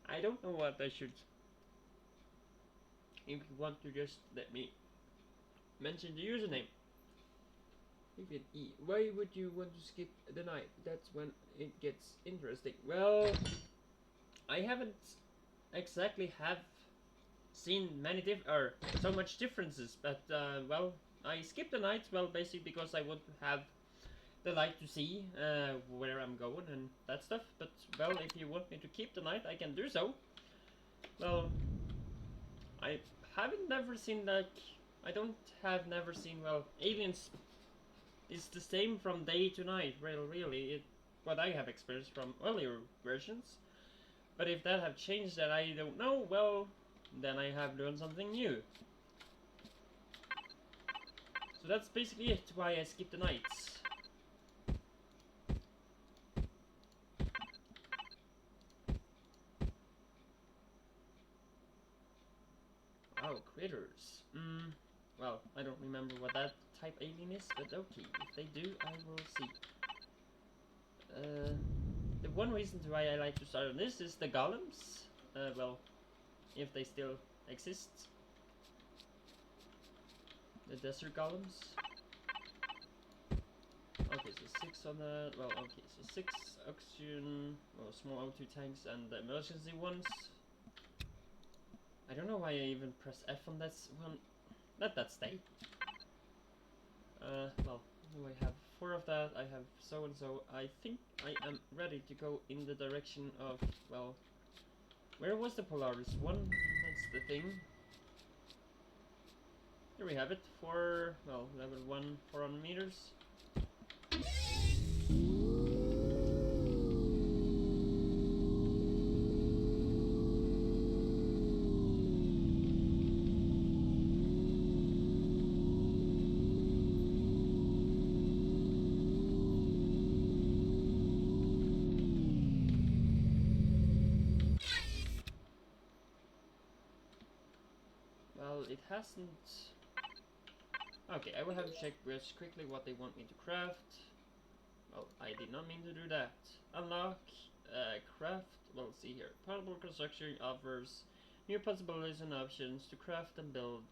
I don't know what I should. If you want to just let me mention the username. You can E. Why would you want to skip the night? That's when it gets interesting. Well, I haven't exactly have seen many or so much differences, but well, I skipped the night. Well, basically because I want to have the light to see where I'm going and that stuff. But well, if you want me to keep the night, I can do so. Well, I haven't never seen like I don't have never seen well aliens. It's the same from day to night. Really, what I have experienced from earlier versions. But if that have changed that I don't know, well, then I have learned something new. So that's basically it, why I skip the nights. Wow, critters. Well, I don't remember what that type alien is, but okay, if they do, I will see. The one reason why I like to start on this is the golems. Well, if they still exist. The desert golems. Okay, so 6 on that. Well, okay, so 6 oxygen, well, small O2 tanks, and the emergency ones. I don't know why I even press F on this one. Let that stay. Well, I have 4 of that. I have so and so. I think I am ready to go in the direction of, well, where was the Polaris one? That's the thing. Here we have it. 4, well, level 1, 400 meters. Well, it hasn't. Okay, I will have to check just quickly what they want me to craft. Well, I did not mean to do that. Unlock, craft, well, let's see here. Portable construction offers new possibilities and options to craft and build.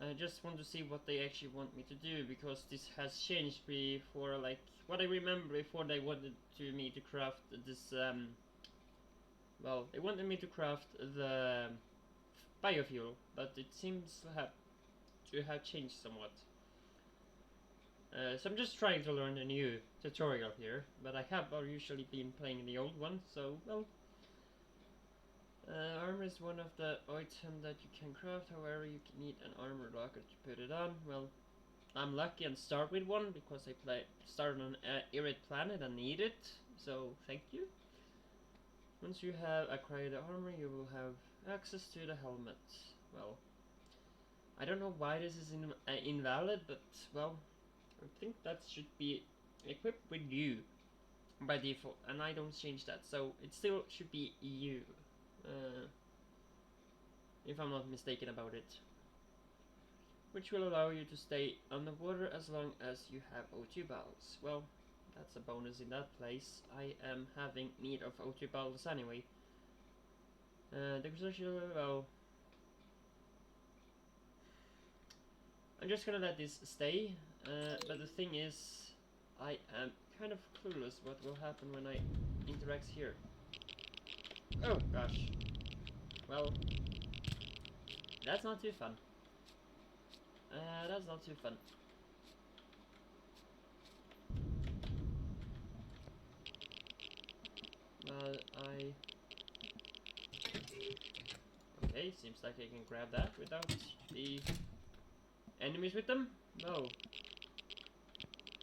I just want to see what they actually want me to do, because this has changed before, like, what I remember before they wanted me to craft this, well, they wanted me to craft the biofuel, but it seems to have changed somewhat. So I'm just trying to learn a new tutorial here, but I have usually been playing the old one, so, well. Armor is one of the items that you can craft, however you need an armor locker to put it on. Well, I'm lucky and start with one, because I started on an arid planet and need it, so thank you. Once you have acquired the armor, you will have access to the helmet. Well, I don't know why this is invalid, but, well, I think that should be equipped with you by default, and I don't change that, so it still should be you, if I'm not mistaken about it, which will allow you to stay underwater as long as you have O2 bottles. Well, that's a bonus in that place. I am having need of O2 bottles anyway. The construction, well, I'm just gonna let this stay, but the thing is, I am kind of clueless what will happen when I interact here. Oh gosh. Well, that's not too fun. That's not too fun. I... Okay, seems like I can grab that without the enemies with them? No.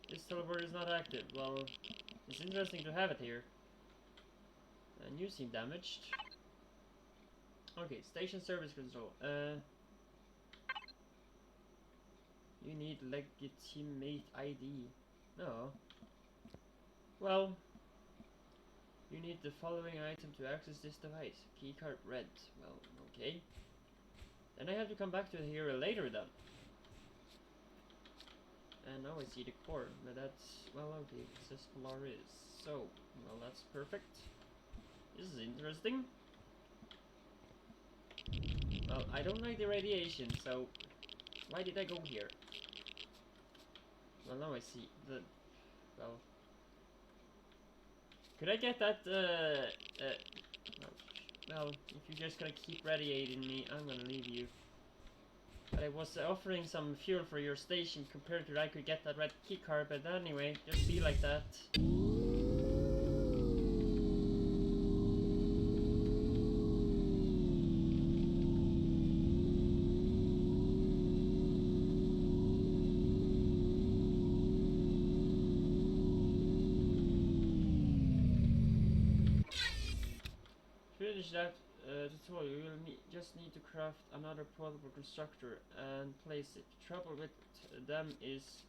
This teleport is not active. Well, it's interesting to have it here. And you seem damaged. Okay, station service control. You need legitimate ID. No. Well, you need the following item to access this device. Keycard red. Well, okay. Then I have to come back to here later then. And now I see the core, but that's, well, okay, it says Polaris. So, well, that's perfect. This is interesting. Well, I don't like the radiation, so why did I go here? Well, now I see the, well, could I get that, well, if you're just gonna keep radiating me, I'm gonna leave you. But I was offering some fuel for your station compared to I could get that red key card, but anyway, just be like that. Finish that tutorial, you will just need to craft another portable constructor and place it. Trouble with them is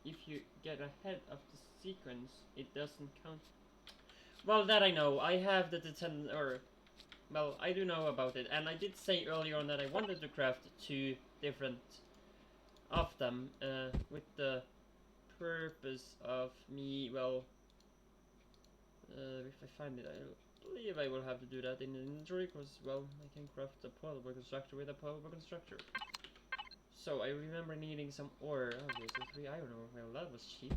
if you get ahead of the sequence, it doesn't count. Well, that I know. I have the well, I do know about it, and I did say earlier on that I wanted to craft 2 different of them with the purpose of me, well, if I find it, I believe I will have to do that in the inventory, because, well, I can craft a portable constructor with a portable constructor. So, I remember needing some ore. Okay, so 3 iron ore. Well, that was cheap.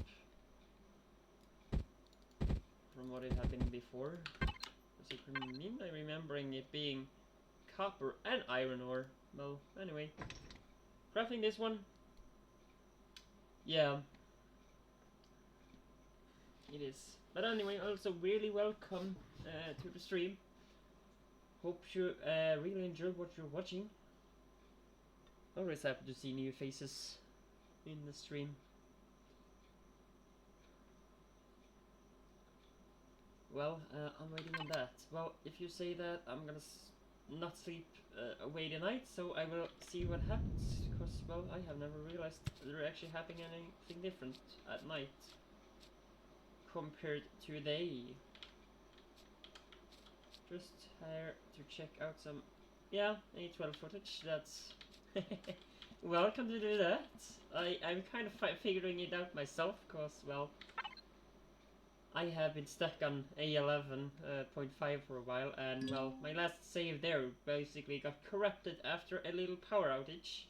From what it had been before. I remembering it being copper and iron ore. Well, anyway. Crafting this one. Yeah. It is. But anyway, also really welcome to the stream. Hope you really enjoyed what you're watching. Always happy to see new faces in the stream. Well, I'm waiting on that. Well, if you say that, I'm gonna not sleep away tonight, so I will see what happens. Because, well, I have never realized there actually happening anything different at night compared to day. Just here to check out some, yeah, A12 footage. That's welcome to do that. I'm kind of figuring it out myself, cause, well, I have been stuck on A11.5 for a while, and, well, my last save there basically got corrupted after a little power outage.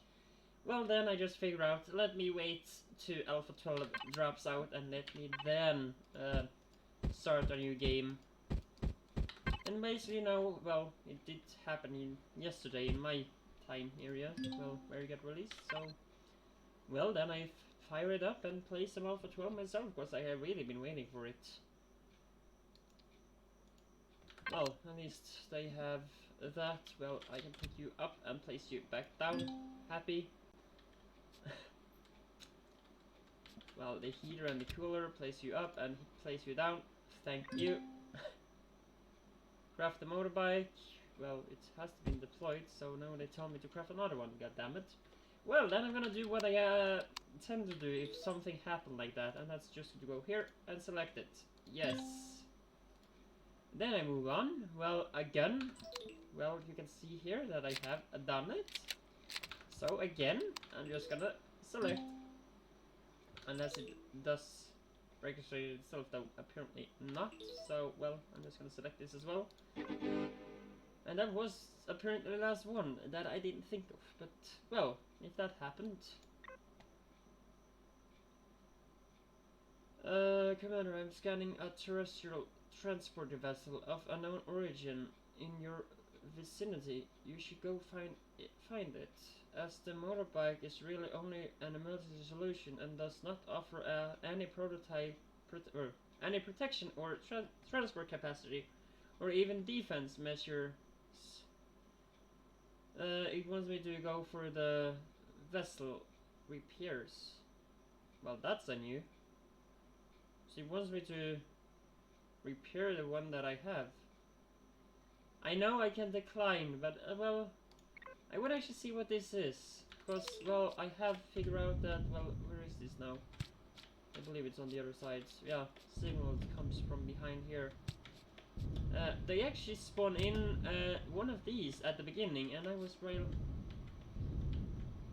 Well, then I just figured out, let me wait till Alpha 12 drops out, and let me then start a new game. And basically now, well, it did happen yesterday in my time area, well, where it got released, so, well, then I fire it up and play some Alpha 12 myself, because I have really been waiting for it. Well, at least they have that. Well, I can put you up and place you back down. Happy. Well, the heater and the cooler place you up and place you down. Thank you. Craft the motorbike. Well, it has been deployed, so now they tell me to craft another one. God damn it. Well, then I'm gonna do what I tend to do if something happened like that, and that's just to go here and select it. Yes. Then I move on. Well, again. Well, you can see here that I have done it. So again, I'm just gonna select. Unless it does register itself, though apparently not. So, well, I'm just gonna select this as well. And that was apparently the last one that I didn't think of. But, well, if that happened... Commander, I'm scanning a terrestrial transport vessel of unknown origin in your vicinity. You should go find it, as the motorbike is really only an emergency solution and does not offer any prototype or any protection or transport capacity. or even defense measures. It wants me to go for the vessel repairs. Well, that's a new. So it wants me to repair the one that I have. I know I can decline, but well, I would actually see what this is. Because, well, I have figured out that, well, where is this now? I believe it's on the other side. Yeah, signal comes from behind here. They actually spawn in one of these at the beginning, and I was real...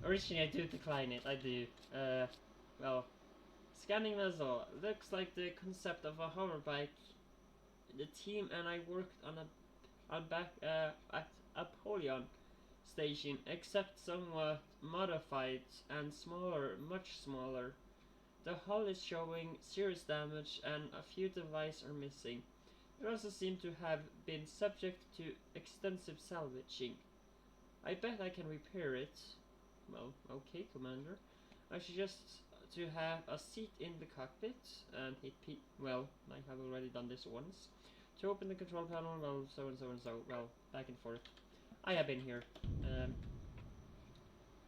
Originally I do decline it, I do. Well, scanning vessel. Looks like the concept of a hoverbike. The team and I worked on at Apollyon station, except somewhat modified and smaller, much smaller. The hull is showing serious damage and a few devices are missing. It also seems to have been subject to extensive salvaging. I bet I can repair it. Well, okay, Commander. I suggest to have a seat in the cockpit and hit P. Well, I have already done this once. To open the control panel, well, so and so and so. Well, back and forth. I have been here.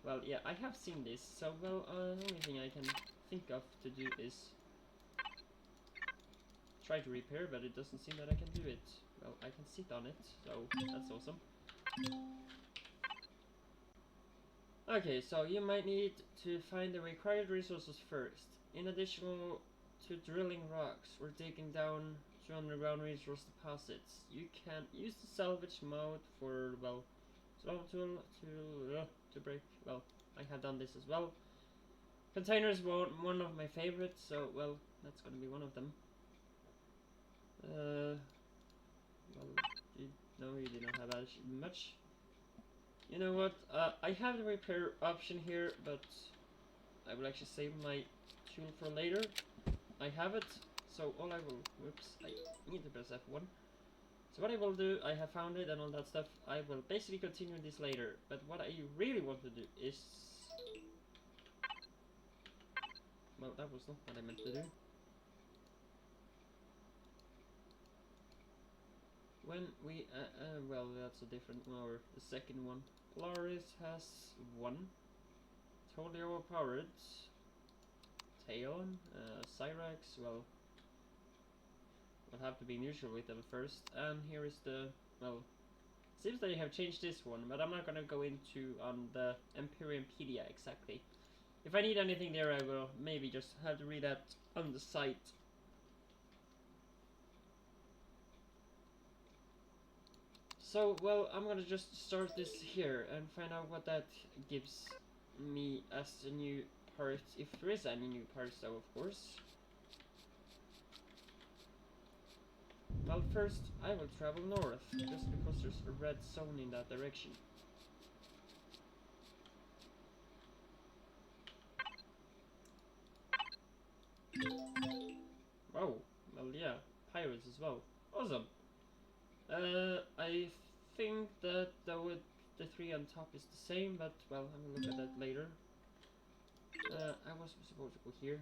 Well, yeah, I have seen this. So, well, the only thing I can think of to do is try to repair, but it doesn't seem that I can do it. Well, I can sit on it, so that's awesome. Okay, so you might need to find the required resources first. In addition to drilling rocks or digging down to underground resource deposits, you can use the salvage mode for, well, slow tool to break. Well, I have done this as well. Containers were one of my favorites, so, well, that's gonna be one of them. Well, no, you did not have much. You know what, I have the repair option here, but I will actually save my tool for later. I have it, so all I will, whoops, I need to press F1. So what I will do, I have found it and all that stuff, I will basically continue this later, but what I really want to do is... Well, that was not what I meant to do. When we, well, that's a different one, or the second one. Polaris has one. Totally overpowered. Taeon, Cyrax, well, will have to be neutral with them first. And here is the, well, seems they have changed this one, but I'm not gonna go into on the Empyrionpedia exactly. If I need anything there, I will maybe just have to read that on the site. So, well, I'm gonna just start this here and find out what that gives me as a new part, if there is any new parts though, of course. Well, first, I will travel north, just because there's a red zone in that direction. Oh, well, yeah, pirates as well. Awesome. I think that the three on top is the same, but, well, I'm gonna look at that later. I was supposed to go here.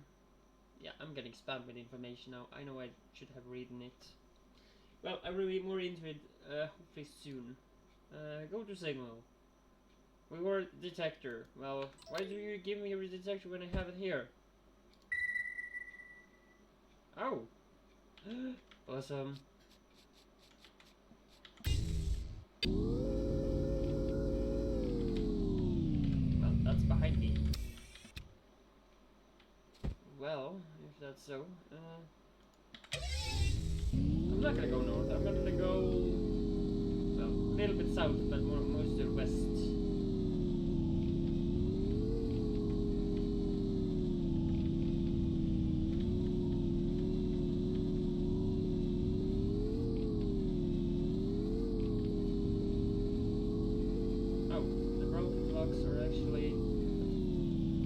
Yeah, I'm getting spammed with information now. I know I should have written it. Well, I will be more into it, hopefully soon. Go to signal. Reward detector. Well, why do you give me a detector when I have it here? Oh! Awesome. Well, that's behind me. Well, if that's so, I'm not gonna go north, I'm gonna go, well, a little bit south, but most to the west. Oh, the broken blocks are actually...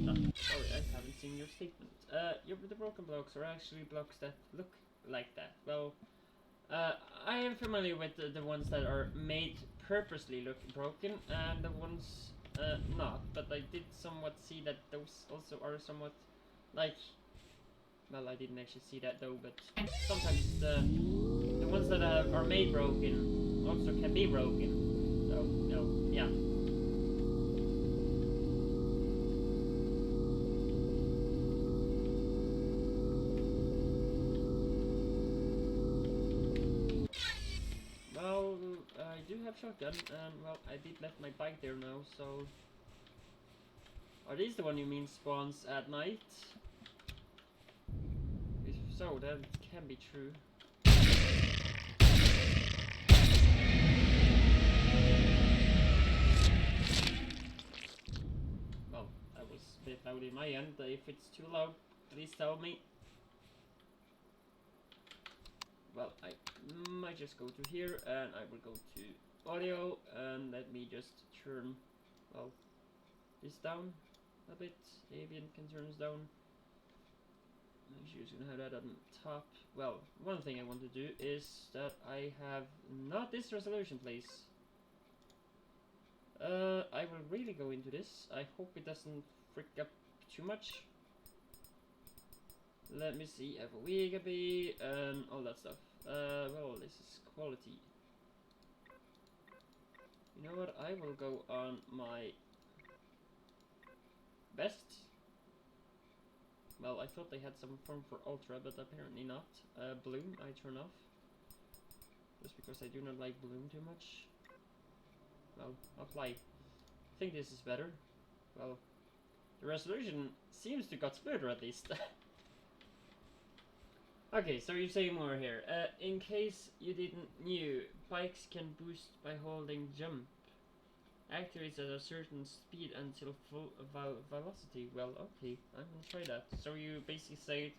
No, sorry, I haven't seen your statement. The broken blocks are actually blocks that look like that. Well, I am familiar with the ones that are made purposely look broken, and the ones not. But I did somewhat see that those also are somewhat like... Well, I didn't actually see that though, but sometimes the the ones that are made broken also can be broken. So, no, yeah. Well, I do have shotgun, and well, I did left my bike there now, so... Are these the one you mean spawns at night? If so, that can be true. Well, that was a bit loud in my end. If it's too loud, please tell me. Well, I might just go to here, and I will go to audio, and let me just turn, well, this down a bit. Ambient can turn this down. I'm just gonna have that on top. Well, one thing I want to do is that I have not this resolution, please. I will really go into this. I hope it doesn't freak up too much. Let me see, FOV and all that stuff. Well, this is quality. You know what? I will go on my best. Well, I thought they had some form for ultra, but apparently not. Bloom, I turn off. Just because I do not like bloom too much. Well, apply. I think this is better. Well, the resolution seems to got smoother at least. Okay, so you say more here. In case you didn't knew, bikes can boost by holding jump. Activates at a certain speed until full velocity. Well, okay, I'm gonna try that. So you basically say,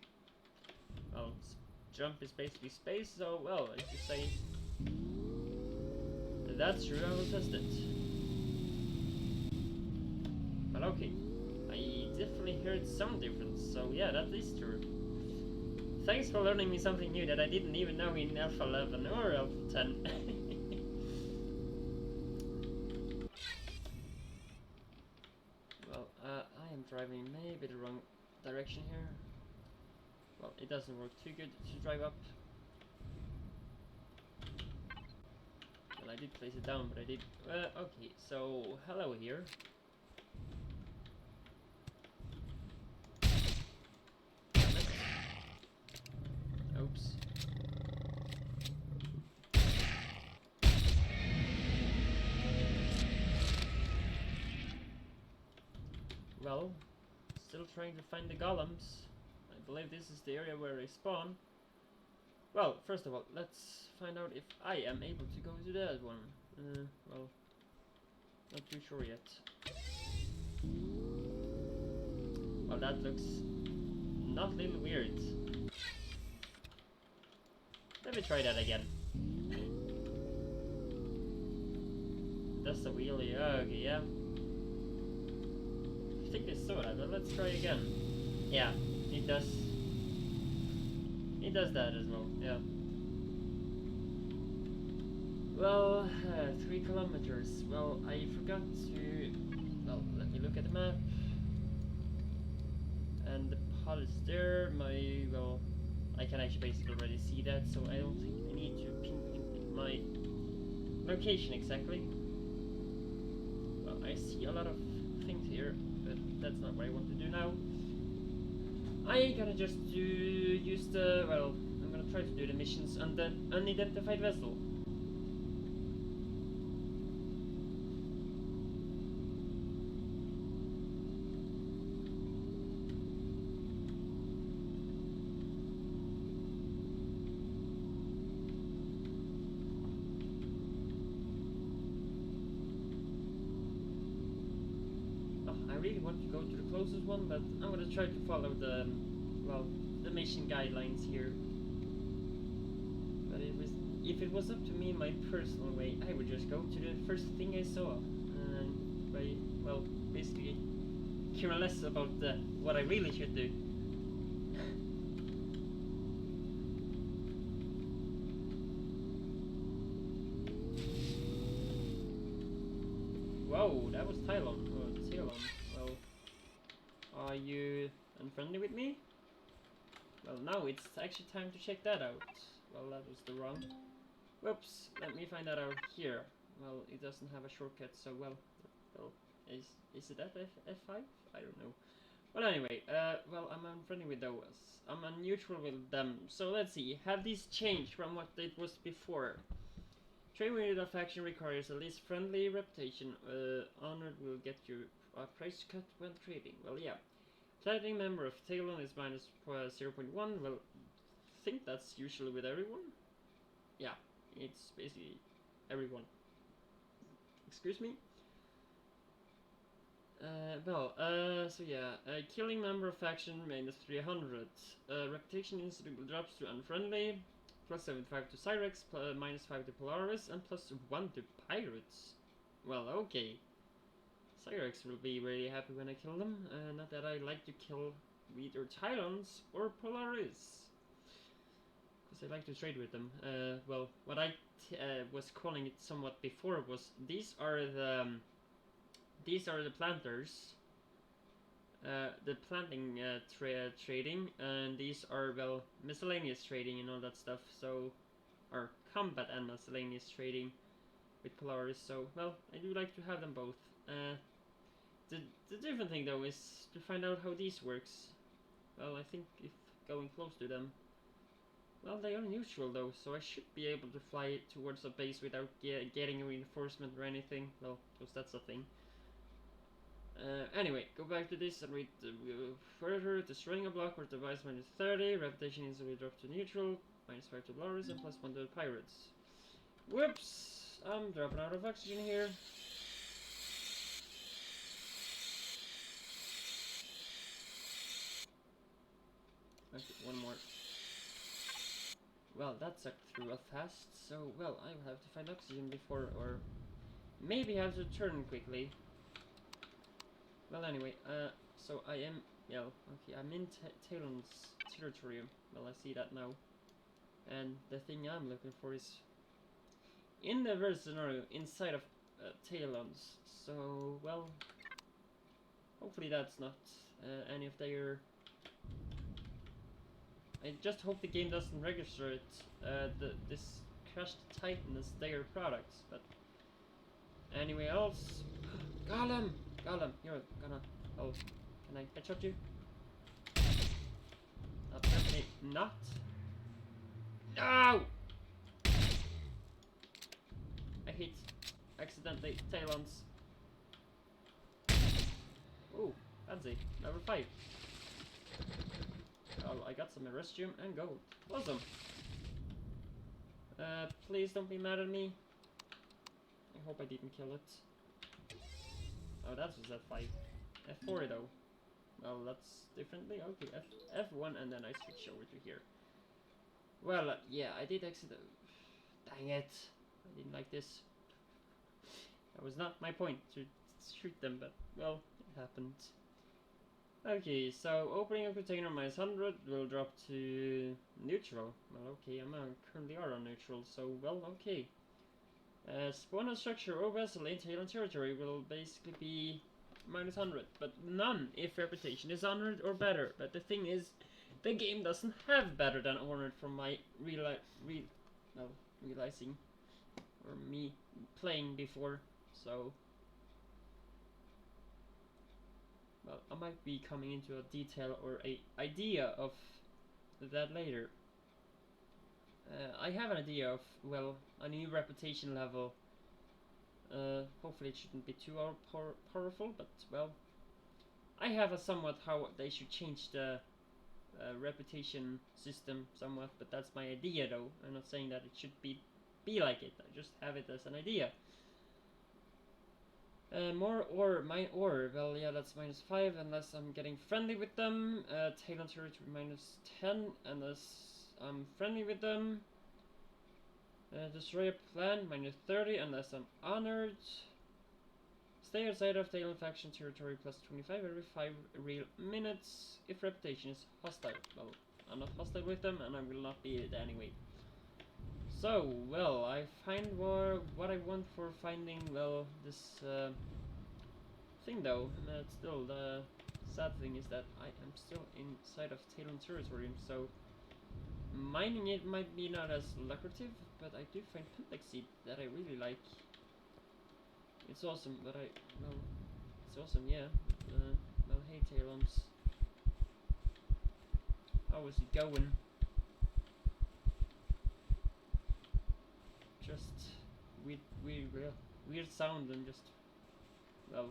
well, jump is basically space, so, well, if you say that's true, I will test it. But okay, I definitely heard some difference, so yeah, that is true. Thanks for learning me something new that I didn't even know in Alpha 11 or Alpha 10. Well, I am driving maybe the wrong direction here. Well, it doesn't work too good to drive up. Well, I did place it down, but I did... okay, so, hello here. Oops. Well, still trying to find the golems. I believe this is the area where they spawn. Well, first of all, let's find out if I am able to go to that one. Well, not too sure yet. Well, that looks not a little weird. Let me try that again. That's the wheelie. Okay, yeah. I think I saw that, but let's try again. Yeah, it does. It does that as well, yeah. Well, 3 kilometers. Well, I forgot to... Well, let me look at the map. And the pod is there. Well, I can actually basically already see that, so I don't think I need to pinpoint my location exactly. Well, I see a lot of things here, but that's not what I want to do now. I gotta just use the, well, I'm gonna try to do the missions on the unidentified vessel. I really want to go to the closest one, but I'm gonna try to follow the, well, the mission guidelines here. But if it was up to me, my personal way, I would just go to the first thing I saw, and by, well, basically care less about what I really should do. Whoa, that was Tylon, or Tylon. Well, are you unfriendly with me? Well, now it's actually time to check that out. Well, that was the wrong. Whoops, let me find that out here. Well, it doesn't have a shortcut, so well, is it at F5? I don't know. Well, anyway, well, I'm unfriendly with those. I'm neutral with them. So let's see, have these changed from what it was before? Trade with a faction requires at least friendly reputation. Honored will get you a price cut when trading. Well, yeah. Platinum member of Talon is minus 0.1. Well, I think that's usually with everyone. Yeah, it's basically everyone. Excuse me? So yeah, killing member of faction minus 300. Reputation instantly drops to unfriendly, plus 75 to Cyrex, minus 5 to Polaris, and plus 1 to Pirates. Well, okay. Cyrex will be really happy when I kill them. Not that I like to kill either Tylons or Polaris, because I like to trade with them. Well, what I was calling it somewhat before was these are the planters. The planting trading, and these are, well, miscellaneous trading and all that stuff, so, or combat and miscellaneous trading with Polaris, so, well, I do like to have them both. The different thing though is to find out how these works. Well, I think if going close to them, well, they are neutral though, so I should be able to fly towards a base without getting a reinforcement or anything, well, because that's a thing. Anyway, go back to this and read further. Destroying a block or device minus 30. Reputation instantly dropped to neutral. Minus 5 to Polaris and plus 1 to the Pirates. Whoops! I'm dropping out of oxygen here. Okay, one more. Well, that sucked through real fast, so, well, I will have to find oxygen before, or maybe have to turn quickly. Well, anyway, so I am, yeah, okay, I'm in Talon's territory. Well, I see that now. And the thing I'm looking for is in the reverse scenario inside of Talon's. So, well, hopefully that's not any of their. I just hope the game doesn't register it. This crashed Titan is their products, but anyway else. Golem, you're gonna. Oh, can I headshot you? Apparently not. No! I hit accidentally Talons. Ooh, fancy. Level 5. Oh, I got some Iristium and gold. Awesome. Please don't be mad at me. I hope I didn't kill it. Oh, that was F5. F4 though. Well, that's differently. Okay, F1 and then I switch over to here. Well, yeah, I did accident. Dang it. I didn't like this. That was not my point to shoot them, but, well, it happened. Okay, so opening a container minus 100 will drop to neutral. Well, okay, I'm currently are on neutral, so, well, okay. Spawn a structure or vessel in Talon territory will basically be minus 100, but none if reputation is honored or better. But the thing is, the game doesn't have better than honored from my realizing, or me playing before, so. Well, I might be coming into a detail or a idea of that later. I have an idea of, well, a new reputation level. Hopefully it shouldn't be too powerful, but, well, I have a somewhat how they should change the reputation system somewhat, but that's my idea though. I'm not saying that it should be like it, I just have it as an idea. More ore, my ore, well, yeah, that's minus 5 unless I'm getting friendly with them. Talon territory minus 10 unless I'm friendly with them. Destroy a plant minus 30 unless I'm honored. Stay outside of Talon faction territory plus 25 every 5 real minutes if reputation is hostile. Well, I'm not hostile with them and I will not be it anyway. So, well, I find what I want for finding, well, this thing though. Still, the sad thing is that I am still inside of Talon territory, so Mining it might be not as lucrative, but I do find Pentexite that I really like. It's awesome, but well, it's awesome, yeah. Well, hey Talons. How is it going? Just weird sound and just, well,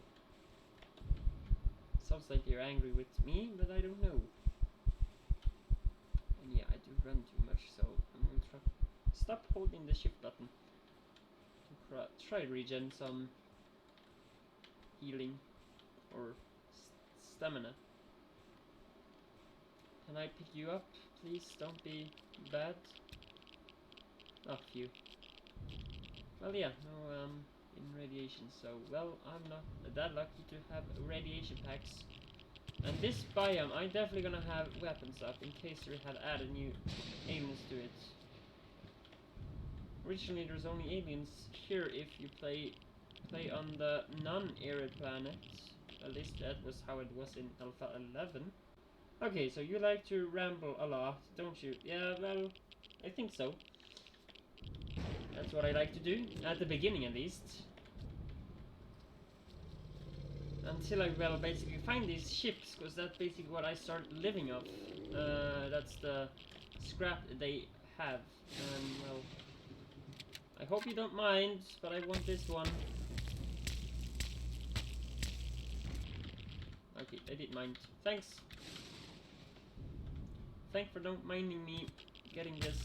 sounds like you're angry with me, but I don't know. And yeah, I do run too much, so I'm gonna stop holding the shift button to try regen some healing or stamina. Can I pick you up, please? Don't be bad. Oh, phew. Well, yeah, no, in radiation, so, well, I'm not that lucky to have radiation packs. And this biome, I'm definitely gonna have weapons up in case we had added new aliens to it. Originally, there's only aliens here if you play on the non-arid planet. At least that was how it was in Alpha 11. Okay, so you like to ramble a lot, don't you? Yeah, well, I think so. That's what I like to do, at the beginning at least. Until I, well, basically find these ships, because that's basically what I start living off. That's the scrap they have. Well, I hope you don't mind, but I want this one. Okay, I did mind. Thanks. Thanks for not minding me getting this.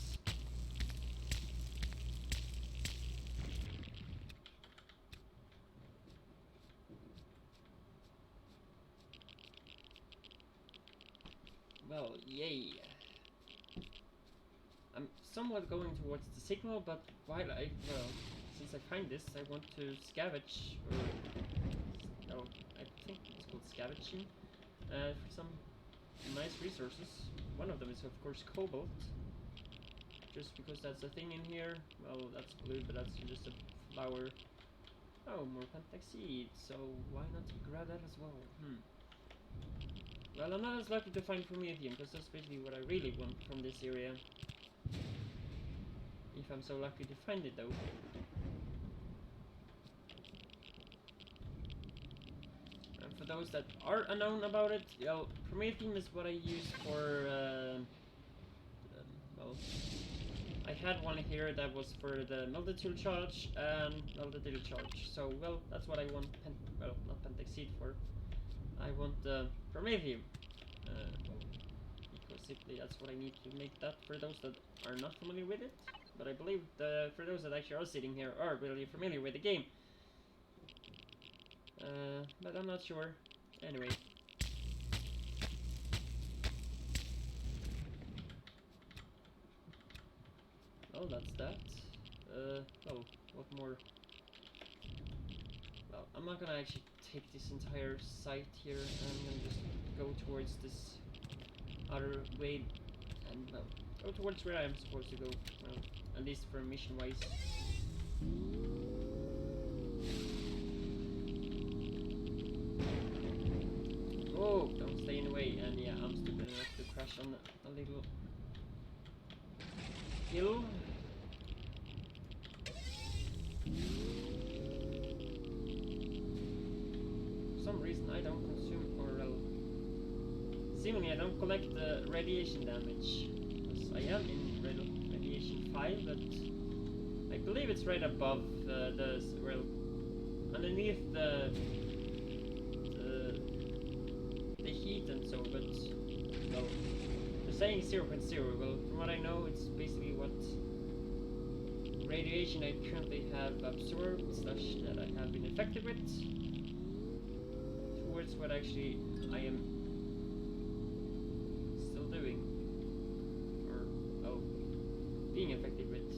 Well, yay. I'm somewhat going towards the signal, but while well, since I find this, I want to scavenge, or, oh, I think it's called scavenging, for some nice resources. One of them is, of course, cobalt. Just because that's a thing in here. Well, that's blue, but that's just a flower. Oh, more pentexite, so why not grab that as well? Well, I'm not as lucky to find promethium, because that's basically what I really want from this area. If I'm so lucky to find it, though. And for those that are unknown about it, well, promethium is what I use for, well, I had one here that was for the multi-tool charge and multi-tool charge. So, well, that's what I want, well, not pentexite for. I want promethium. Well, because simply that's what I need to make that for those that are not familiar with it. But I believe for those that actually are sitting here are really familiar with the game. But I'm not sure. Anyway. Well, that's that. Oh, what more? Well, I'm not gonna actually take this entire site here. I'm gonna just go towards this other way and, well, go towards where I'm supposed to go. Well, at least for mission-wise. Oh, don't stay in the way. And yeah, I'm stupid enough to crash on a little hill. For some reason I don't consume, or seemingly I don't collect the radiation damage. Because I am in radiation 5, but I believe it's right above well, underneath the heat and so, but, well, they're saying 0.0, well, from what I know, it's basically what radiation I currently have absorbed, slash that I have been infected with, towards what actually I am still doing, or, oh, being affected with.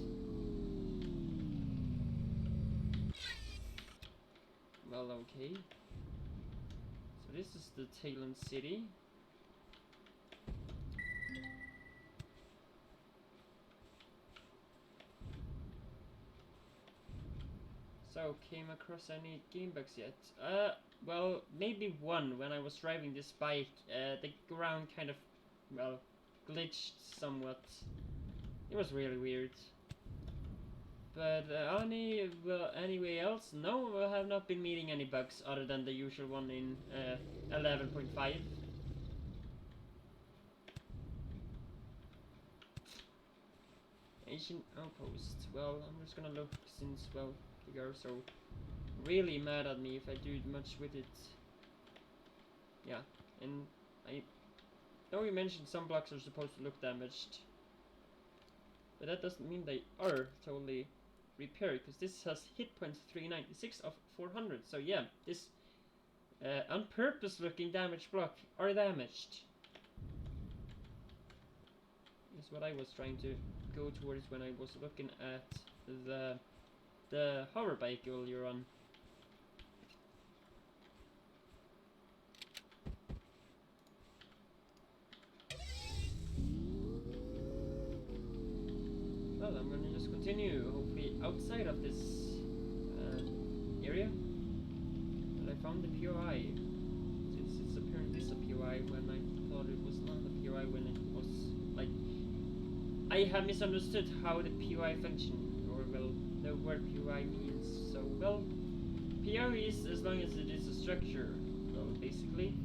Well, okay. So this is the Talon City. So, came across any game bugs yet? Well, maybe one when I was driving this bike. The ground kind of, well, glitched somewhat. It was really weird. But anyway else, no, I have not been meeting any bugs other than the usual one in 11.5. Ancient outpost. Well, I'm just gonna look since, well, you are so really mad at me if I do much with it. Yeah, and I know you mentioned some blocks are supposed to look damaged, but that doesn't mean they are totally repaired, because this has hit points 396 of 400. So yeah, this on purpose looking damaged block are damaged. Is what I was trying to go towards when I was looking at the hover bike earlier on. Well, I'm gonna just continue, hopefully outside of this area. But I found the POI. It's apparently a POI when I thought it was not a POI when it was like... I have misunderstood how the POI functioned, or well, the word POI means. So, well, POI is as long as it is a structure, well, basically.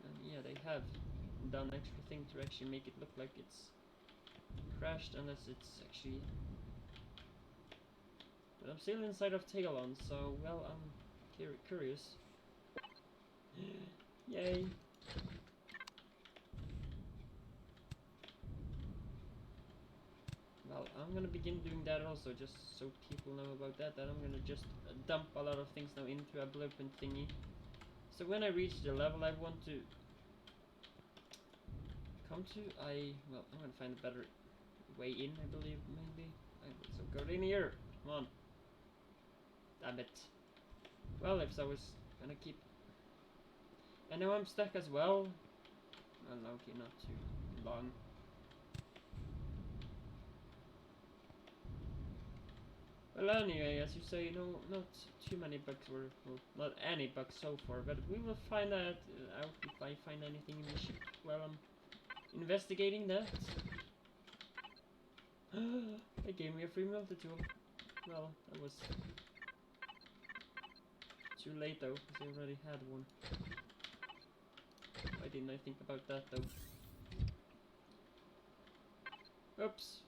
And yeah, they have done extra thing to actually make it look like it's crashed, unless it's actually... But I'm still inside of Tailon, so, well, I'm curious. Yay! Well, I'm gonna begin doing that also, just so people know about that, I'm gonna just dump a lot of things now into a blueprint thingy. So when I reach the level I want to come to, well, I'm gonna find a better way in, I believe, maybe. So go in here, come on. Damn it. Well, if I was gonna keep... I know I'm stuck as well. Well, okay, not too long. Well, anyway, as you say, no, not too many bugs were, well, not any bugs so far, but we will find out if I find anything in the ship while I'm investigating that. They gave me a free multi-tool. Well, that was too late though, because I already had one. Why didn't I think about that though? Oops.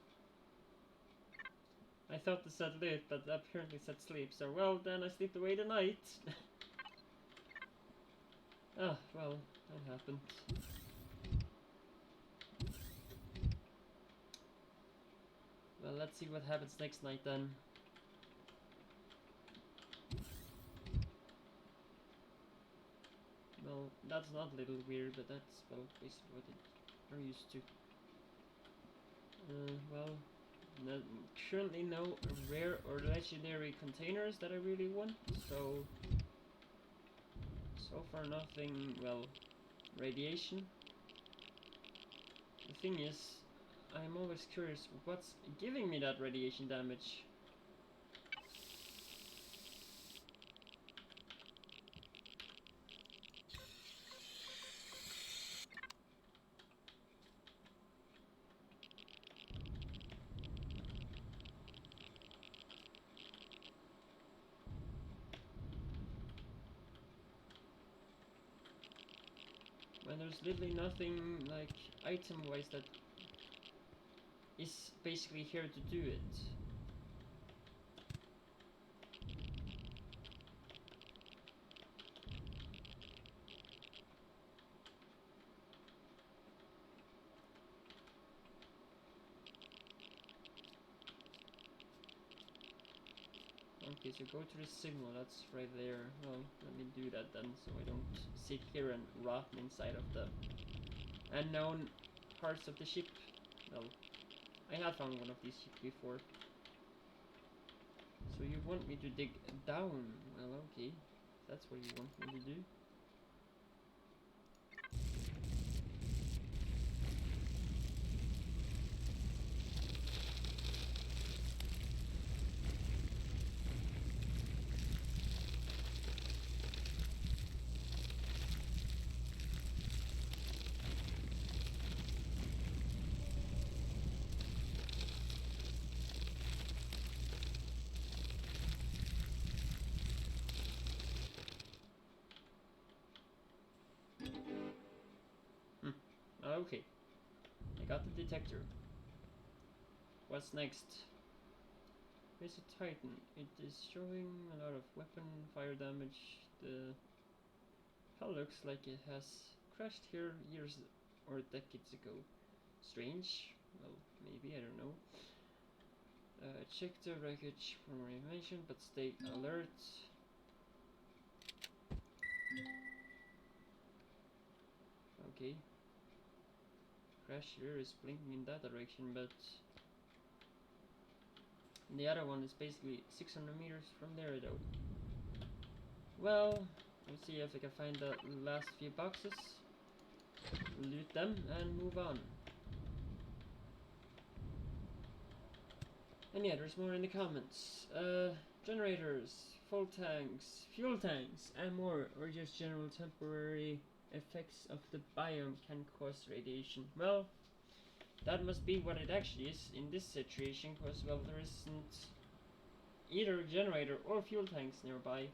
I thought it said lit, but apparently it said sleep, so well, then I sleep away the night. Ah, well, that happened. Well, let's see what happens next night then. Well, that's not a little weird, but that's, well, basically what we're used to. Well, currently no rare or legendary containers that I really want, so far nothing, well, radiation. The thing is, I'm always curious what's giving me that radiation damage. When there's literally nothing, like, item-wise that is basically here to do it. Okay, so go to the signal, that's right there. Well, let me do that then, so I don't sit here and rot inside of the unknown parts of the ship. Well, I have found one of these ships before. So you want me to dig down? Well, okay, that's what you want me to do. Okay, I got the detector. What's next? Here's a Titan. It is showing a lot of weapon fire damage. The hull looks like it has crashed here years or decades ago. Strange. Well, maybe, I don't know. Check the wreckage for more information, but stay alert. Okay. Crash here is blinking in that direction, but the other one is basically 600 meters from there though. Well, let's see if I can find the last few boxes, loot them, and move on. And yeah, there's more in the comments. Generators, full tanks, fuel tanks, and more, or just general temporary effects of the biome can cause radiation. Well, that must be what it actually is in this situation, because, well, there isn't either a generator or fuel tanks nearby.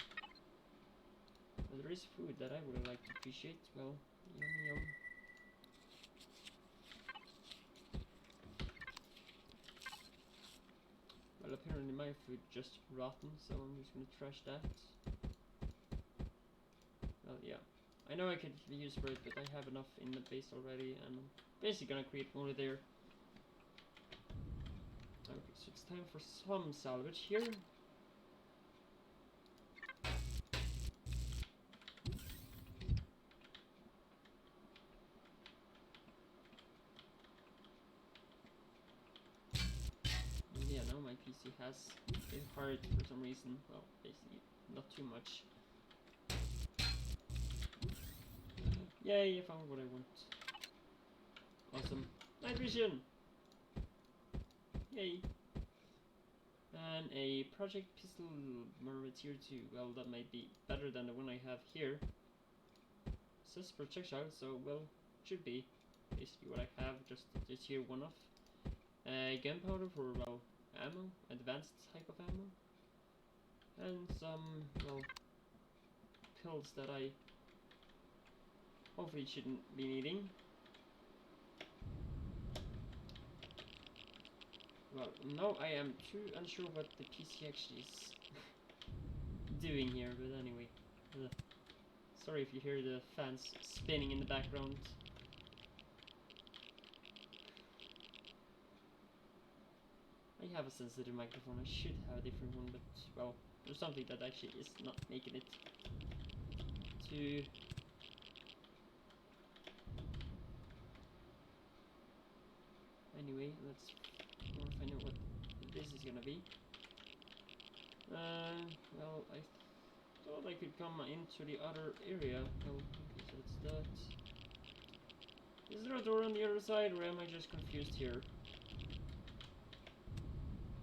But there is food that I would like to appreciate. Well, yum yum. Well, apparently my food just rotten, so I'm just gonna trash that. Well, yeah. I know I could use for it, but I have enough in the base already, and I'm basically gonna create more there. Okay, so it's time for some salvage here. And yeah, now my PC has been hard for some reason. Well, basically, not too much. Yay, I found what I want. Awesome. Night vision! Yay! And a project pistol Murmur tier 2. Well, that might be better than the one I have here. It says projectile, so, well, should be basically what I have, just the tier 1 off. Gunpowder for, well, ammo, advanced type of ammo. And some, well, pills that I hopefully shouldn't be needing. Well, no, I am too unsure what the PC actually is doing here, but anyway. Sorry if you hear the fans spinning in the background. I have a sensitive microphone, I should have a different one, but, well, there's something that actually is not making it to... Anyway, let's find out what this is gonna be. Well, I thought I could come into the other area. Oh, okay, so it's that. Is there a door on the other side, or am I just confused here?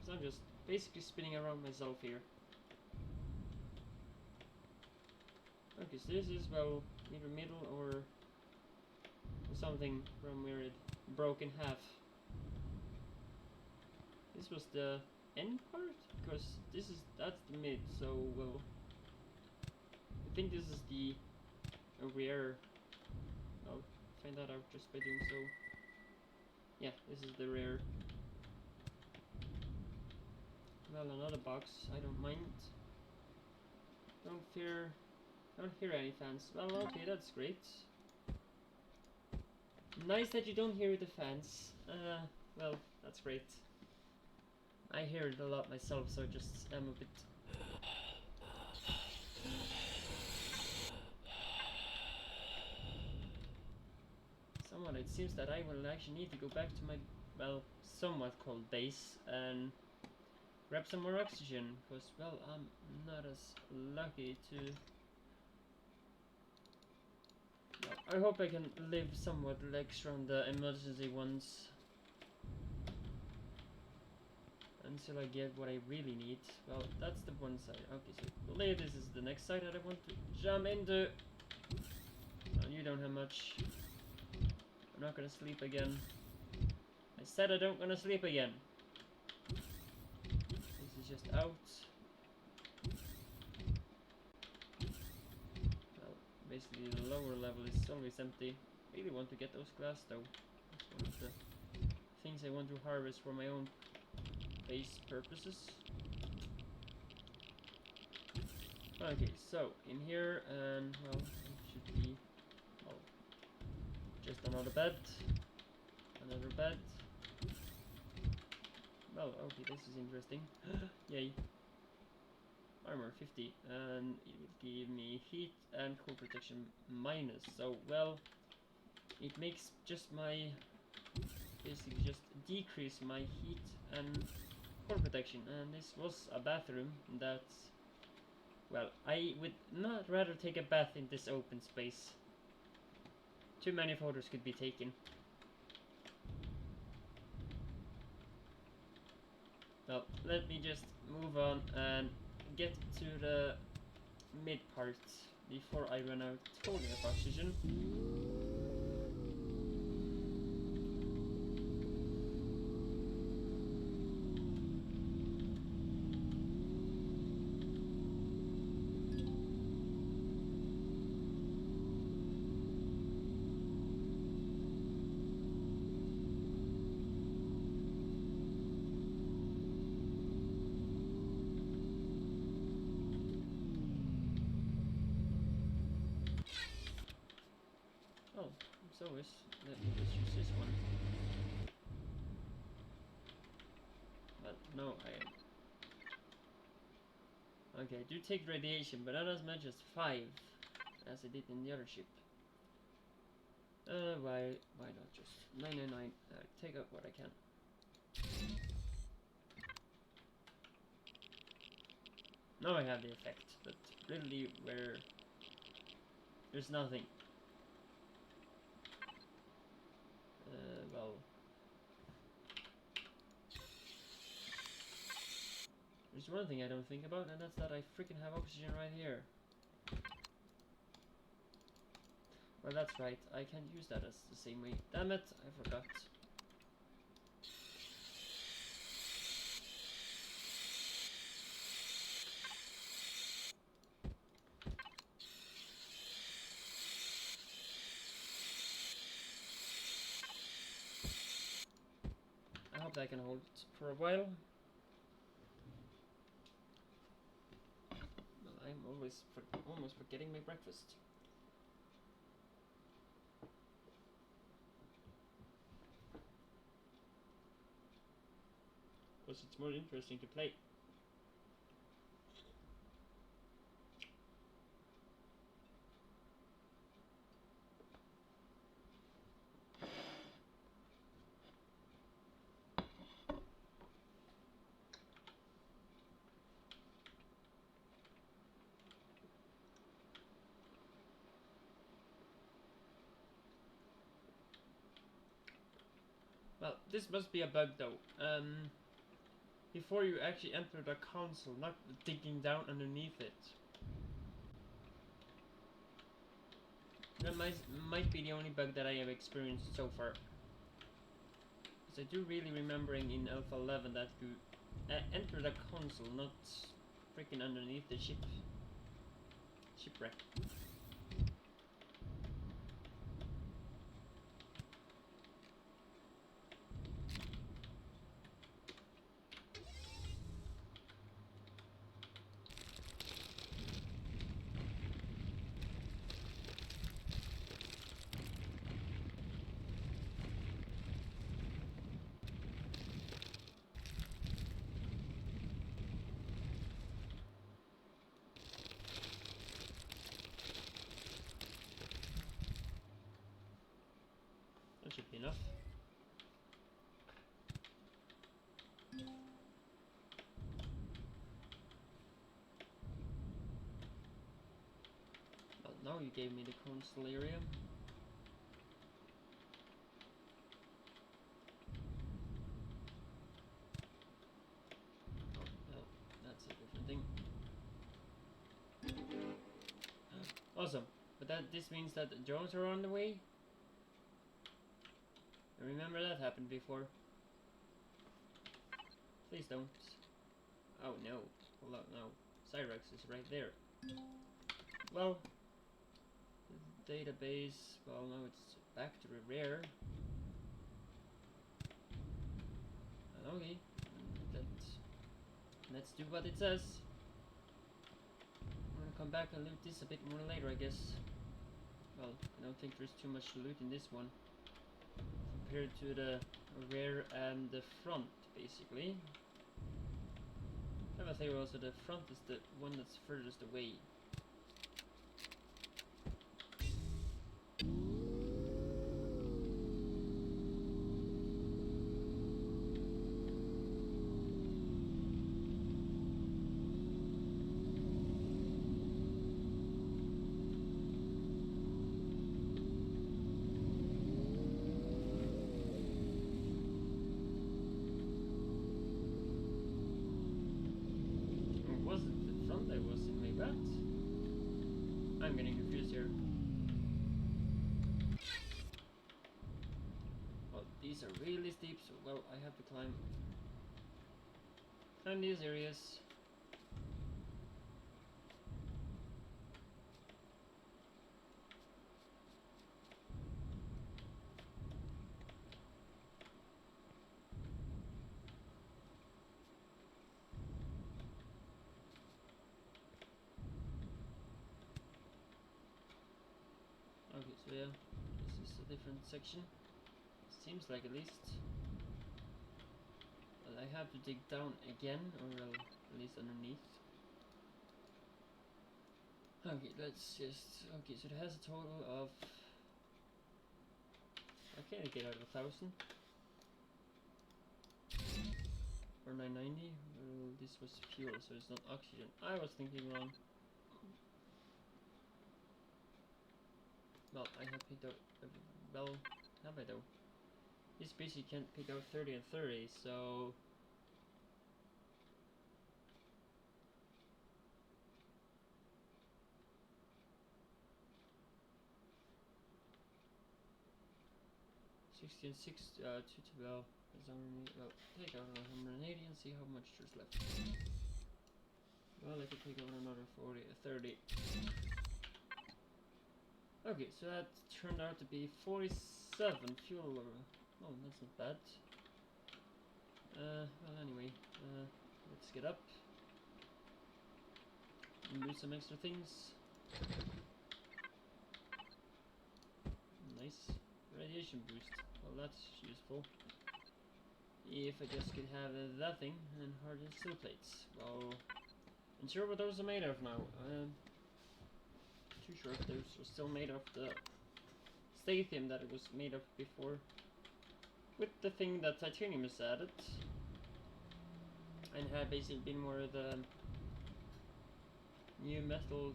Because I'm just basically spinning around myself here. Okay, so this is, well, either middle or something from where it broke in half. This was the end part? Because that's the mid, so, well, I think this is the rear. I'll find that out just by doing so. Yeah, this is the rear. Well, another box, I don't mind. Don't hear any fans. Well, okay, that's great. Nice that you don't hear the fans. Well, that's great. I hear it a lot myself, so just I'm a bit... Somewhat, it seems that I will actually need to go back to my, well, somewhat cold base and grab some more oxygen, because, well, I'm not as lucky to... Well, I hope I can live somewhat extra on the emergency ones until I get what I really need. Well, that's the one side. Okay, so this is the next side that I want to jump into. Well, you don't have much. I'm not gonna sleep again. I said I don't gonna sleep again. This is just out. Well, basically the lower level is always empty. really want to get those glass though. That's one of the things I want to harvest for my own base purposes. Okay, so in here, and well, it should be, well, just another bed, another bed. Well, okay, this is interesting. Yay. Armor 50, and it will give me heat and cold protection minus. So, well, it makes just my, basically just decrease my heat and cold protection. And this was a bathroom that, well, I would not rather take a bath in this open space. Too many photos could be taken. Well, let me just move on and get to the mid part before I run out totally of oxygen. Oh, so is. Let me just use this one. But no, okay, I do take radiation, but not as much as 5 as I did in the other ship. Why not just 999? Take out what I can. Now I have the effect, but literally where there's nothing. Well, there's one thing I don't think about, and that's that I freaking have oxygen right here. Well, that's right, I can't use that as the same way. Damn it, I forgot. I hope that I can hold it for a while. Well, I'm almost forgetting my breakfast. Because it's more interesting to play. Well, this must be a bug though. Before you actually enter the console, not digging down underneath it. That might be the only bug that I have experienced so far. Because I do really remembering in Alpha 11 that you enter the console, not freaking underneath the shipwreck. That should be enough. Well, now you gave me the console area. Oh, no, that's a different thing. Awesome, but this means that the drones are on the way. I remember that happened before. Please don't. Oh no, hold on, no. Cyrex is right there. Well, the database, well no, it's back to the rear. Okay, let's do what it says. I'm gonna come back and loot this a bit more later, I guess. Well, I don't think there's too much to loot in this one compared to the rear and the front, basically. I have a theory also the front is the one that's furthest away. Or was it the front that was in my bat? I'm getting confused here. Well, these are really steep, so well, I have to climb these areas. Okay, so yeah, this is a different section. Seems like at least. Well, I have to dig down again, or at least underneath. Okay, let's just. Okay, so it has a total of. I can't get out of 1,000 or 990. Well, this was fuel, so it's not oxygen. I was thinking wrong. Well, I have picked out. Well, have I though? This species can't pick out 30 and 30, so. And 6 well, take out 180 and see how much there's left. Well, I could take out another 30. Okay, so that turned out to be 47 fuel. Oh, that's not bad. Well, anyway, let's get up and do some extra things. Nice. Radiation boost. Well, that's useful. If I just could have that thing and hardened steel plates. Well, unsure what those are made of now. Too sure if those are still made of the stathium that it was made of before. With the thing that titanium is added. And had basically been more of the new metal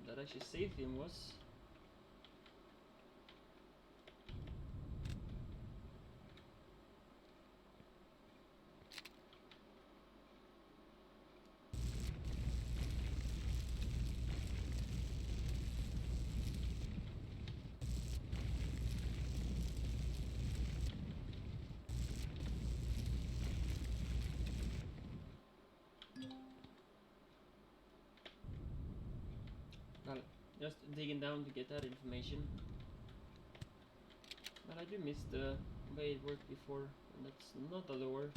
that actually stathium was. Well, just digging down to get that information. But I do miss the way it worked before, and that's not a lure.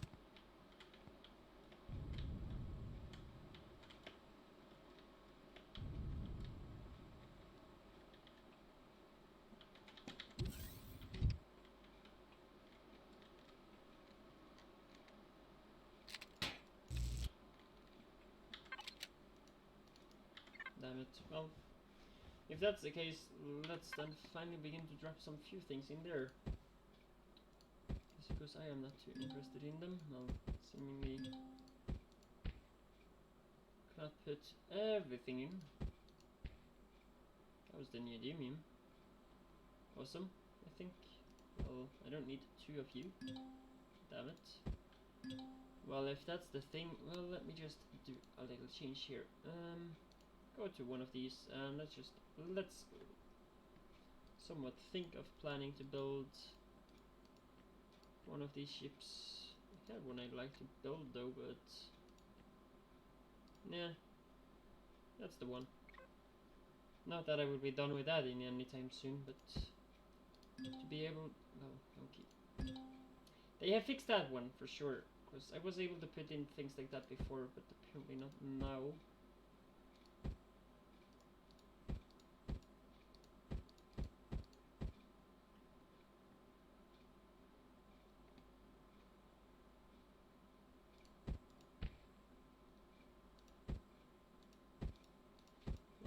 Damn it. Well, if that's the case, let's then finally begin to drop some few things in there. Just because I am not too interested in them. Well, seemingly cannot put everything in. That was the neodymium. Awesome, I think. Well, I don't need 2 of you. Damn it. Well, if that's the thing, well, let me just do a little change here. Go to one of these and let's somewhat think of planning to build one of these ships. I have one I'd like to build though, but nah, that's the one. Not that I will be done with that in any time soon, but to be able. Well, okay. They have fixed that one for sure, because I was able to put in things like that before, but apparently not now.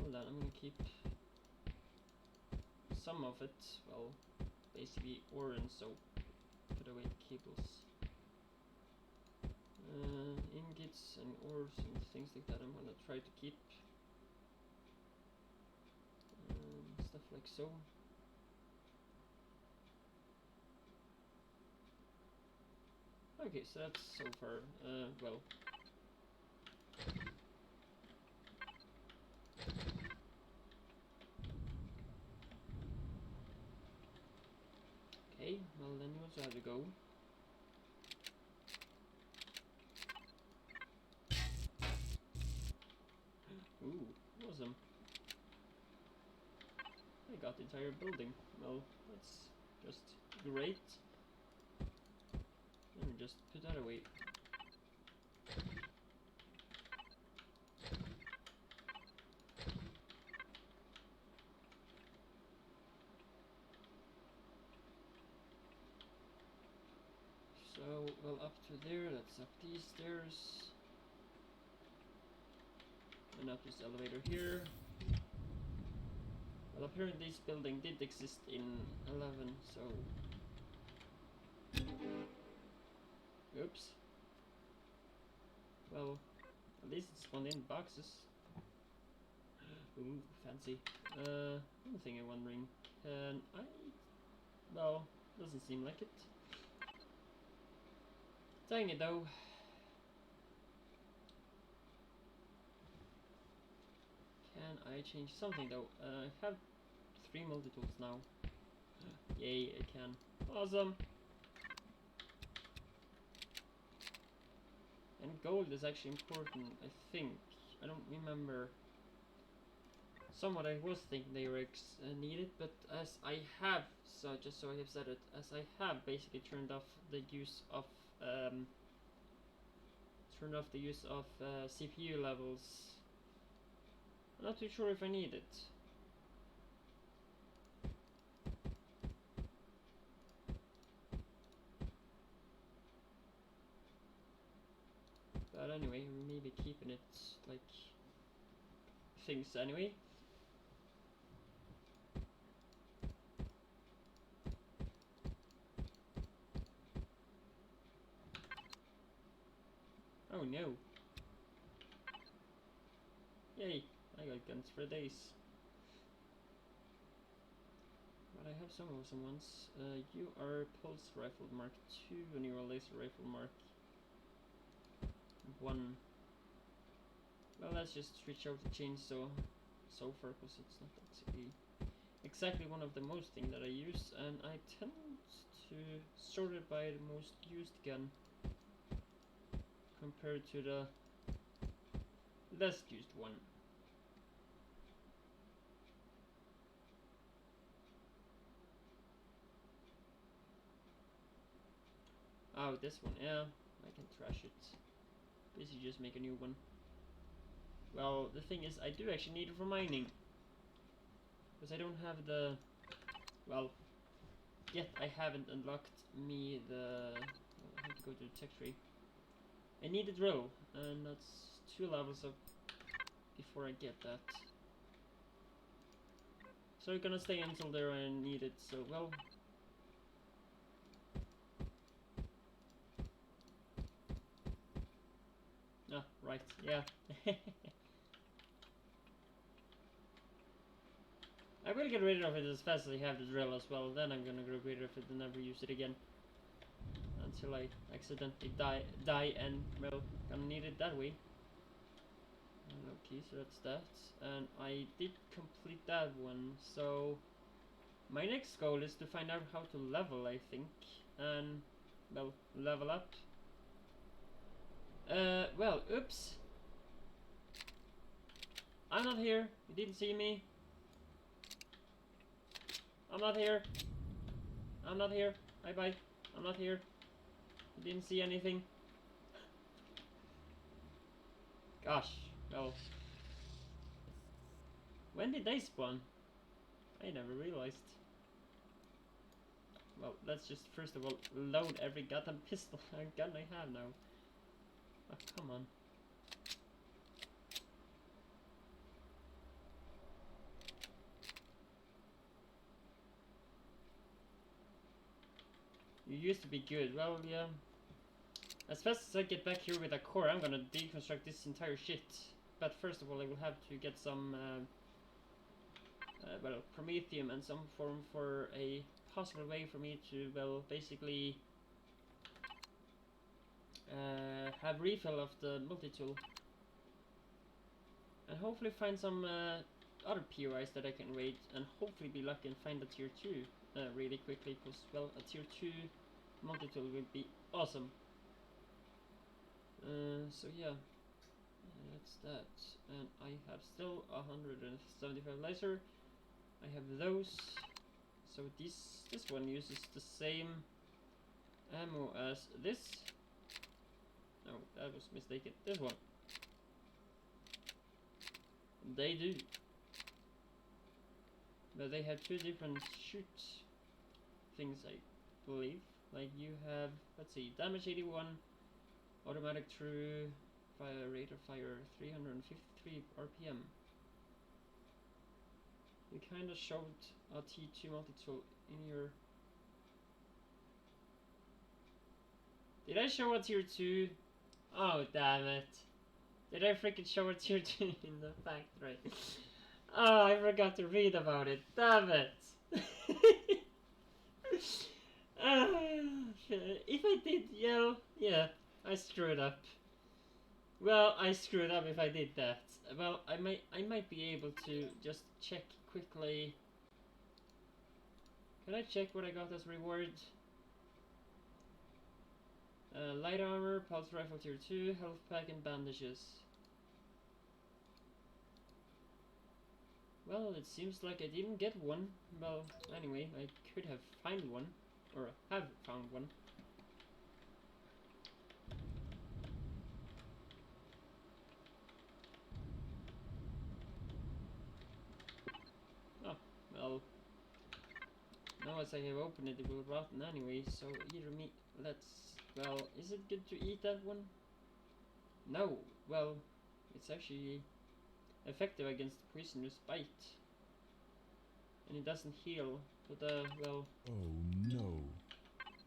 Hold on, I'm gonna keep some of it, well, basically ore and soap. Put away the cables. Ingots and ores and things like that I'm gonna try to keep. Stuff like so. Okay, so that's so far, well. Okay, well then you also have to go. Ooh, awesome. I got the entire building. Well, that's just great. Let me just put that away. So, well, up to there, that's up these stairs. And up this elevator here. Well, apparently this building did exist in 11, so... Oops. Well, at least it spawned in boxes. Ooh, fancy. One thing I'm wondering, can I... Well, doesn't seem like it. Dang it though. Can I change something though? I have 3 multi-tools now. Yay, I can. Awesome! And gold is actually important, I think. I don't remember. Somewhat I was thinking they were needed, but as I have, so just so I have said it, as I have basically turned off the use of CPU levels. I'm not too sure if I need it. But anyway, maybe keeping it like things anyway. Oh no. Yay, I got guns for days. But I have some awesome ones. You are Pulse Rifle Mark 2 and you are Laser Rifle Mark 1. Well, let's just switch out the chainsaw so far, because it's not exactly one of the most thing that I use, and I tend to sort it by the most used gun compared to the less used one. Oh, this one, yeah, I can trash it. Basically just make a new one. Well, the thing is, I do actually need it for mining. Because I don't have the... Well, yet I haven't unlocked me the... I have to go to the tech tree. I need a drill, and that's 2 levels up before I get that. So I'm gonna stay until there I need it, so well... Ah, right, yeah. I will get rid of it as fast as I have the drill as well, then I'm gonna get rid of it and never use it again. Until I accidentally die and, well, gonna need it that way. Okay, so that's that. And I did complete that one, so... My next goal is to find out how to level, I think. And, well, level up. Well, oops. I'm not here. You didn't see me. I'm not here. I'm not here. Bye bye. I'm not here. I didn't see anything. Gosh, well. When did they spawn? I never realized. Well, let's just first of all load every goddamn pistol and gun I have now. Oh, come on. You used to be good. Well, yeah. As fast as I get back here with a core, I'm gonna deconstruct this entire shit. But first of all, I will have to get some, well, Promethium and some form for a possible way for me to, well, basically have refill of the multi-tool. And hopefully find some other POIs that I can raid, and hopefully be lucky and find a tier 2 really quickly, because, well, a tier 2 multi-tool would be awesome. So yeah, that's that. And I have still 175 laser. I have those. So this one uses the same ammo as this. No, that was mistaken. This one. They do. But they have two different shoot things, I believe. Like you have, let's see, damage 81, automatic true, fire rate of fire 353 RPM. You kind of showed a T2 multi-tool in your... Did I show a tier 2? Oh, damn it. Did I freaking show a tier 2 in the factory? Oh, I forgot to read about it. Damn it. If I did yell, yeah, I screwed up. Well, I screwed up if I did that. Well, I might be able to just check quickly. Can I check what I got as reward? Light armor, pulse rifle tier 2, health pack and bandages. Well, it seems like I didn't get one. Well, anyway, I could have found one, or have found one. Oh, well, now as I have opened it, it will rotten anyway, so either me, well, is it good to eat that one? No, well, it's actually effective against poisonous bite. And it doesn't heal, but well... Oh no.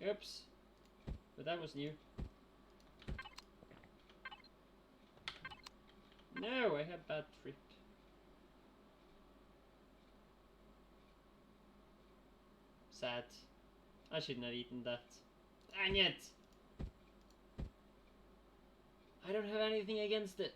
Oops. But that was new. No, I have bad trip. Sad. I shouldn't have eaten that. Dang it! I don't have anything against it.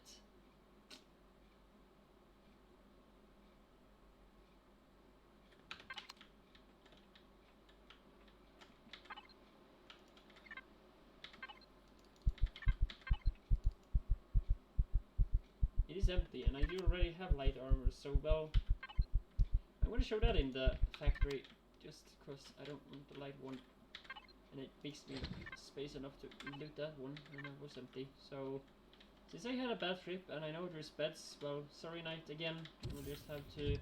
It is empty, and I do already have light armor, so well... I'm gonna show that in the factory, just because I don't want the light one. And it makes me space enough to loot that one, and it was empty. So, since I had a bad trip, and I know there's beds, well, sorry night again. We'll just have to...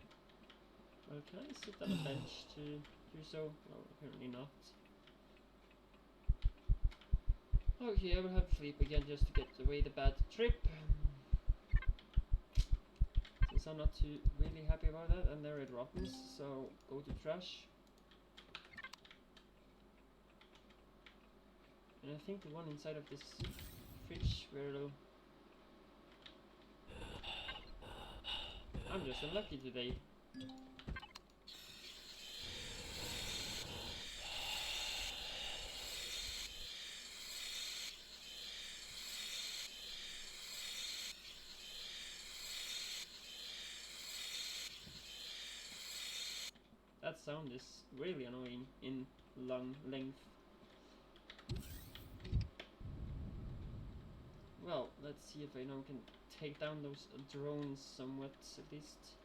Well, can I sit on a bench to do so? Well, apparently not. Okay, I will have to sleep again just to get away the bad trip. Since I'm not too really happy about that, and there it rottens, so go to trash. And I think the one inside of this fridge will... I'm just unlucky today. That sound is really annoying in long length. Well, let's see if I now can take down those drones somewhat, at least.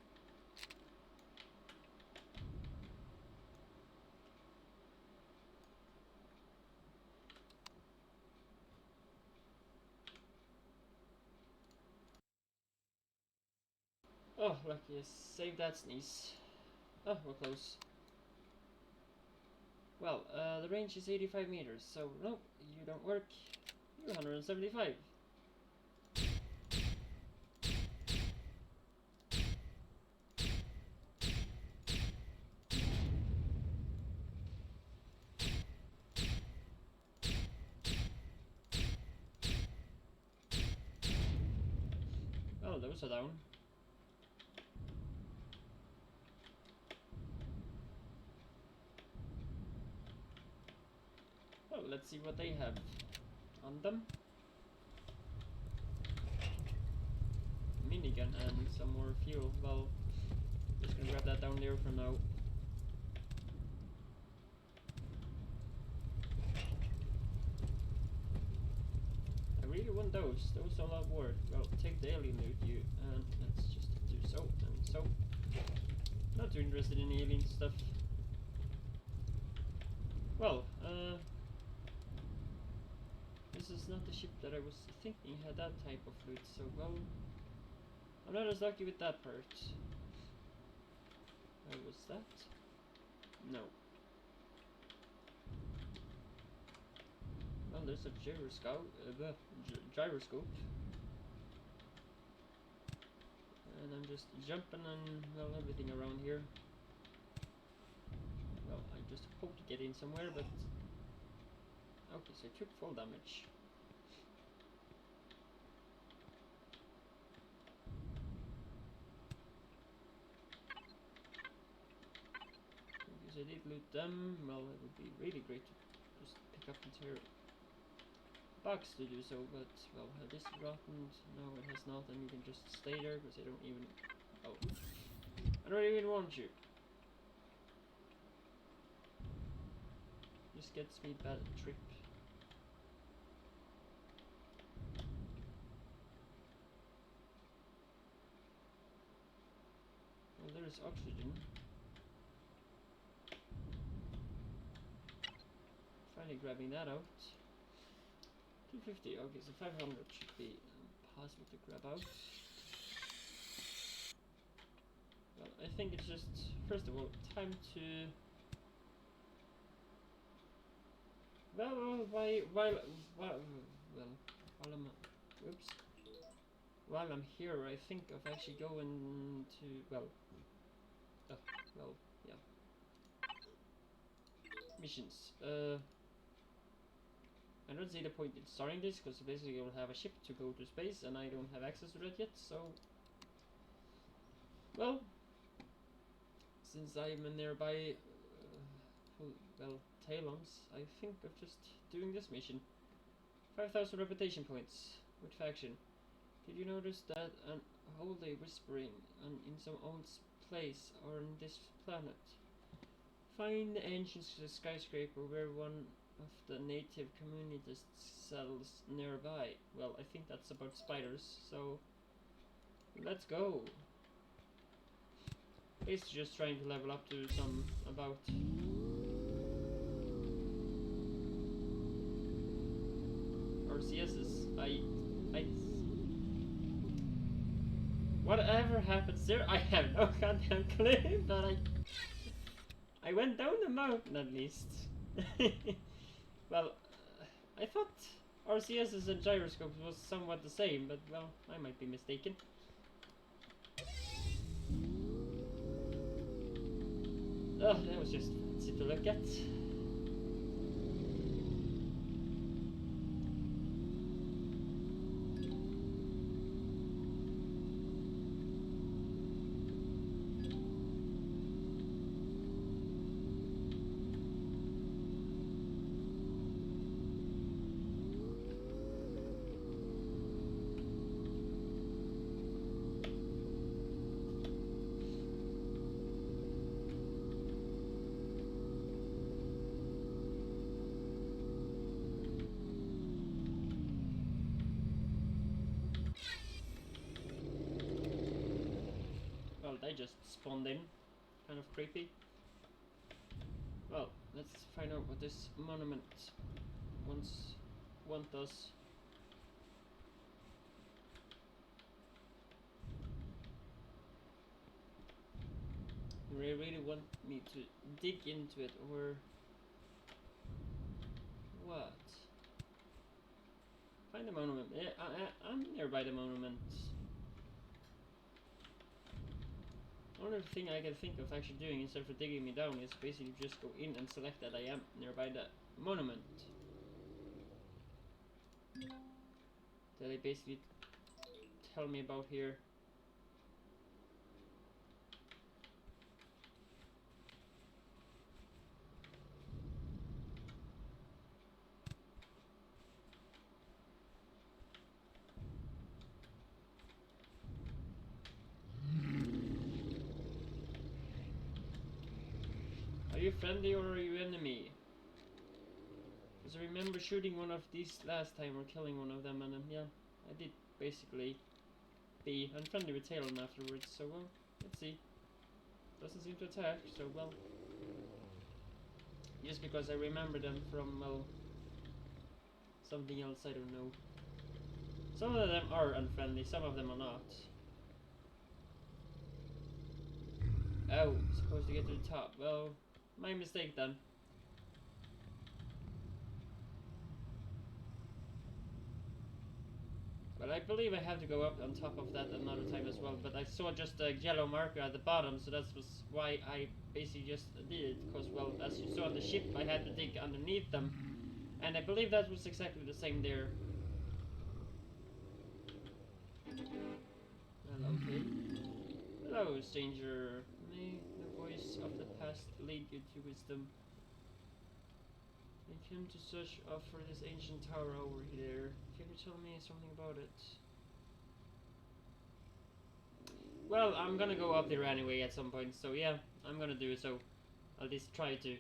Oh, lucky I saved that sneeze. Oh, we're close. Well, the range is 85 meters, so nope, you don't work. You're 175. Well, those are down. Well, let's see what they have on them. Minigun and some more fuel. Well, just gonna grab that down there for now. I really want those. Those are a lot worth. Well, take the alien loot, you, and let's just do so and so. Not too interested in alien stuff. Well, this is not the ship that I was thinking had that type of loot, so well, I'm not as lucky with that part. Where was that? No. Well, there's a gyroscope. And I'm just jumping on, well, everything around here. Well, I just hope to get in somewhere, but... Okay, so I took full damage. Because I did loot them, well, it would be really great to just pick up entire box to do so, but, well, had this rotten? No, it has not, and you can just stay there, because I don't even... Oh. I don't even want you. This gets me bad trip. Well, there's oxygen. Finally grabbing that out. 250, okay, so 500 should be possible to grab out. Well, I think it's just, first of all, time to... Well, while I'm here, I think of actually going to, well, yeah. Missions. I don't see the point in starting this, because basically you'll have a ship to go to space, and I don't have access to that yet, so... Well, since I'm a nearby, well, Talons, I think of just doing this mission. 5,000 reputation points. With faction. Did you notice that an holy whispering in some old place on this planet? Find the ancient skyscraper where one of the native communities settles nearby. Well, I think that's about spiders, so let's go. Basically just trying to level up to some about RCSs. Whatever happens there, I have no goddamn clue, but I went down the mountain at least. Well, I thought RCSs and gyroscopes was somewhat the same, but well, I might be mistaken. Oh, that was just fancy to look at. They just spawned in. Kind of creepy. Well, let's find out what this monument want us. they really want me to dig into it, or what? Find the monument. Yeah, I'm nearby the monument. Only thing I can think of actually doing instead of digging me down is basically just go in and select that I am nearby the monument. That they basically tell me about here. Are you friendly or are you enemy? Because I remember shooting one of these last time or killing one of them, and yeah, I did basically be unfriendly with Talon afterwards, so well, let's see. Doesn't seem to attack, so well. Just because I remember them from, well, something else, I don't know. Some of them are unfriendly, some of them are not. Oh, supposed to get to the top. Well, my mistake then. But I believe I have to go up on top of that another time as well. But I saw just a yellow marker at the bottom, so that was why I basically just did it. Because, well, as you saw on the ship, I had to dig underneath them. And I believe that was exactly the same there. Well, okay. Hello, stranger. May the voice of the past lead you to wisdom. I came to search for this ancient tower over there. Can you tell me something about it? Well, I'm gonna go up there anyway at some point, so yeah, I'm gonna do so. I'll just try to.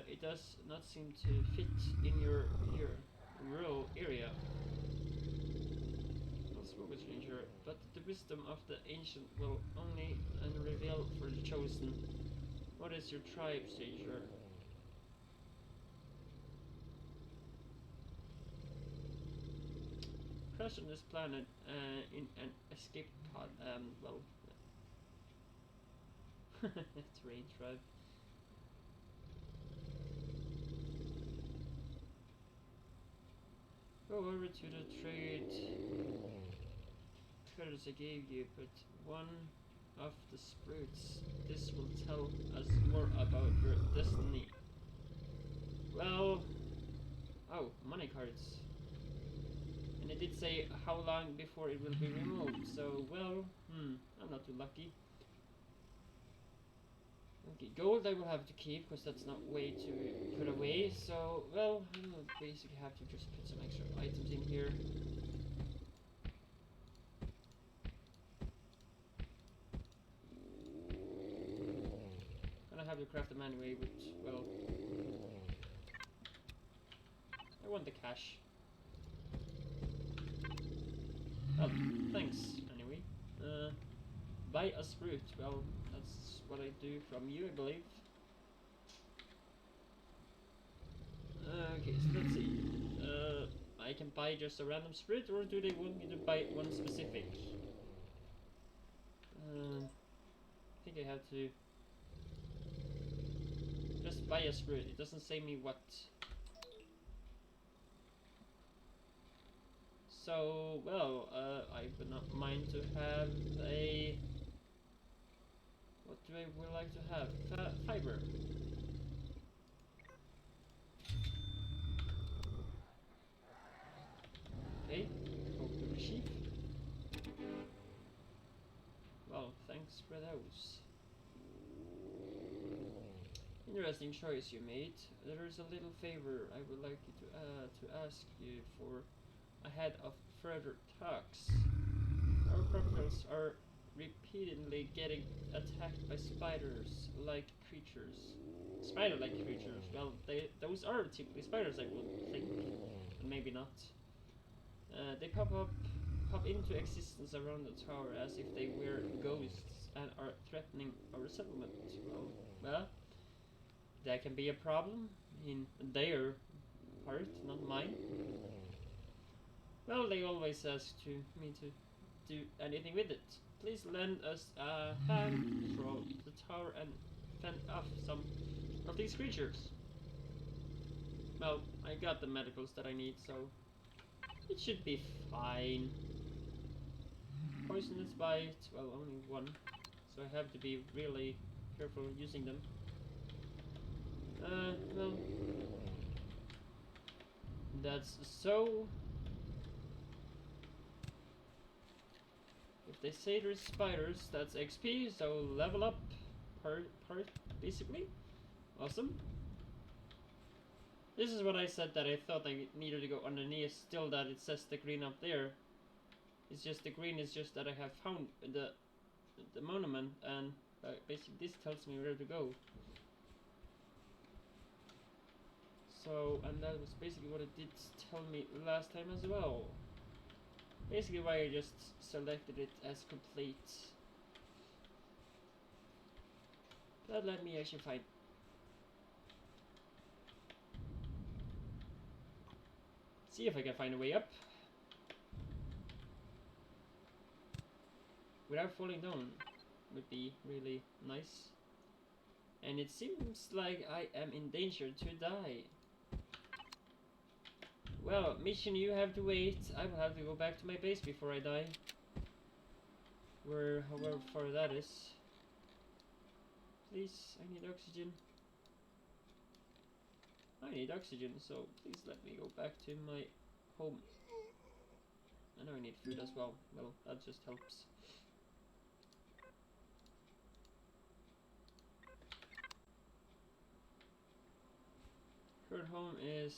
It does not seem to fit in your rural area. Not spoken stranger, but the wisdom of the ancient will only reveal for the chosen. What is your tribe, stranger? Crash on this planet in an escape pod. Well, it's rain tribe. Go over to the trade credits I gave you, but one of the spirits. This will tell us more about your destiny. Well, oh, money cards. And it did say how long before it will be removed, so, well, I'm not too lucky. Okay, gold I will have to keep, because that's not way to put away, so, well, I will basically have to just put some extra items in here. Gonna have to craft them anyway, but, well, I want the cash. Oh, thanks, anyway. Buy a fruit. Well, that's what I do from you, I believe. Okay, so let's see. I can buy just a random fruit, or do they want me to buy one specific? I think I have to just buy a fruit. It doesn't say me what. So, well, I would not mind to have a... What do I would like to have? Fiber. Okay, hope to receive. Well, thanks for those. Interesting choice you made. There is a little favor I would like you to ask you for ahead of further talks. Our crocodiles are repeatedly getting attacked by spider-like creatures. Spider-like creatures. Well, those are typically spiders, I would think, but maybe not. They pop into existence around the tower as if they were ghosts and are threatening our settlement. Well, that can be a problem in their part, not mine. Well, they always ask me to do anything with it. Please lend us a hand from the tower and fend off some of these creatures. Well, I got the medicals that I need, so it should be fine. Poisonous bite, well, only one, so I have to be really careful using them. Well, that's so. If they say there's spiders, that's XP, so level up, basically. Awesome. This is what I said that I thought I needed to go underneath, still that it says the green up there. It's just the green is just that I have found the monument, and basically this tells me where to go. So, and that was basically what it did tell me last time as well. Basically why I just selected it as complete. That let me actually find. See if I can find a way up without falling down. Would be really nice. And it seems like I am in danger to die. Well, mission, you have to wait. I will have to go back to my base before I die. However far that is. Please, I need oxygen. I need oxygen, so please let me go back to my home. I know I need food as well. Well, that just helps. Current home is...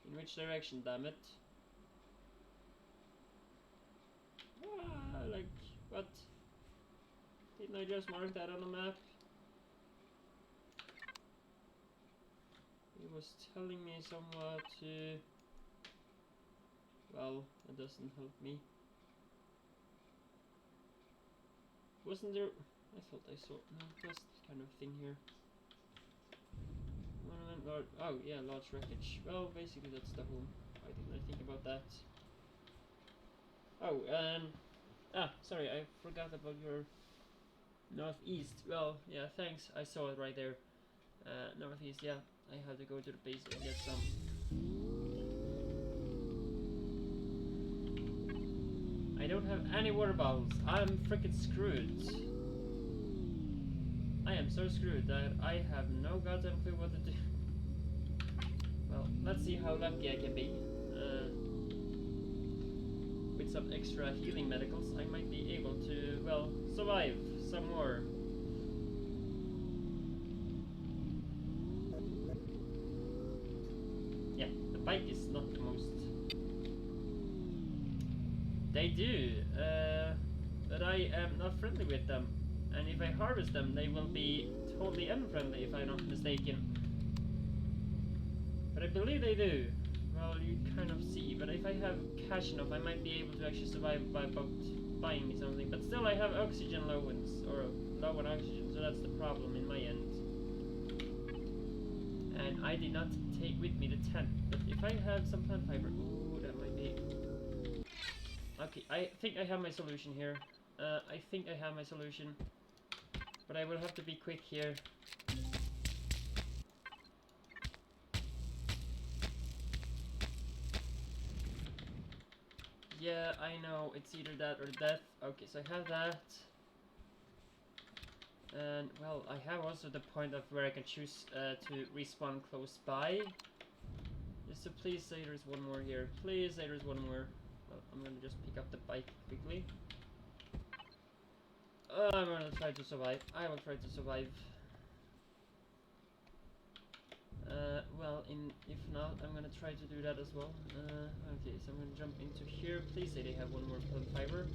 in which direction, damn it? Ah, like, what? Didn't I just mark that on the map? It was telling me somewhat to... well, that doesn't help me. Wasn't there... I thought I saw... no, that's kind of thing here. Monument, large... oh, yeah, large wreckage. Well, basically that's the home. Why didn't I think about that? Oh, sorry, I forgot about your... northeast. Well, yeah, thanks. I saw it right there. Northeast, yeah. I have to go to the base and get some. I don't have any water bottles. I'm freaking screwed. I am so screwed that I have no goddamn clue what to do. Well, let's see how lucky I can be. With some extra healing medicals, I might be able to, well, survive some more. Yeah, the bike is not the most. They do, but I am not friendly with them. And if I harvest them, they will be totally unfriendly if I'm not mistaken. But I believe they do. Well, you kind of see, but if I have cash enough, I might be able to actually survive by buying me something. But still, I have oxygen low on oxygen, so that's the problem in my end. And I did not take with me the tent, but if I had some plant fiber, ooh, that might be... okay, I think I have my solution here. I think I have my solution, but I will have to be quick here. Yeah, I know, it's either that or death. Okay, so I have that. And, well, I have also the point of where I can choose to respawn close by. Just so please say there's one more here. Please say there's one more. Well, I'm gonna just pick up the bike quickly. I'm gonna try to survive. I will try to survive. Well, if not, I'm gonna try to do that as well. Okay, so I'm gonna jump into here. Please say they have one more plant fiber.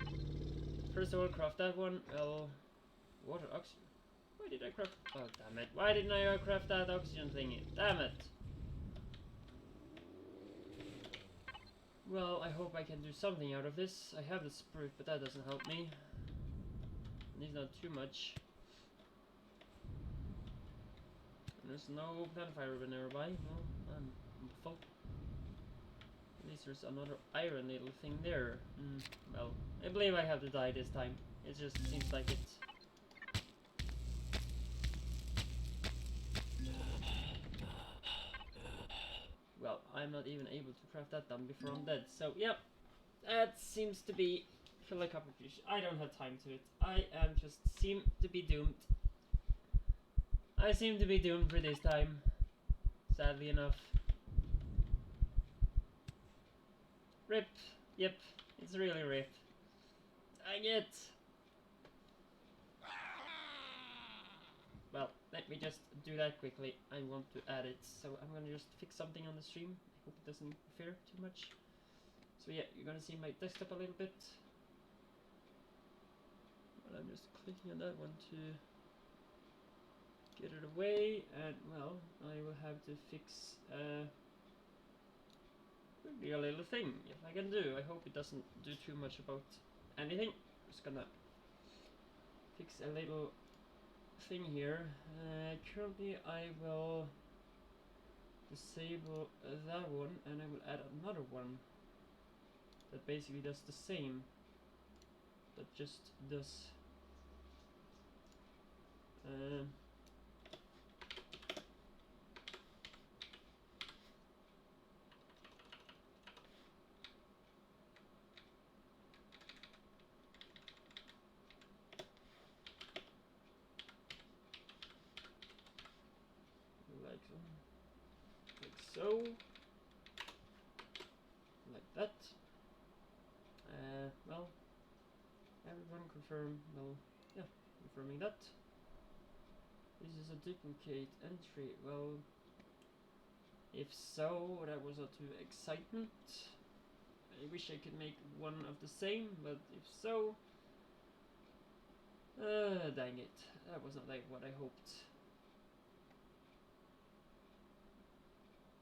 First of all, craft that one. Well, water, oxygen. Why did I craft? Oh, damn it! Why didn't I craft that oxygen thingy? Damn it! Well, I hope I can do something out of this. I have the sprue, but that doesn't help me. Needs not too much. There's no plant fiber nearby. No, I'm full. At least there's another iron little thing there. Well, I believe I have to die this time. It just seems like it. Well, I'm not even able to craft that done before I'm dead. So, yep, that seems to be fill a cup of fish. I don't have time to it. I am just seem to be doomed. I seem to be doomed for this time. Sadly enough. Rip. Yep, it's really rip. Dang it. Well, let me just do that quickly. I want to add it, so I'm gonna just fix something on the stream. I hope it doesn't interfere too much. So yeah, you're gonna see my desktop a little bit. But I'm just clicking on that one to get it away, and well, I will have to fix maybe a little thing, if I can do. I hope it doesn't do too much about anything. Just gonna fix a little thing here. Currently I will disable that one, and I will add another one that basically does the same, that just does like so, like that. Well, everyone confirm. Well, yeah, confirming that. This is a duplicate entry. Well, if so, that was not too excitement. I wish I could make one of the same, but if so, dang it, that was not like what I hoped.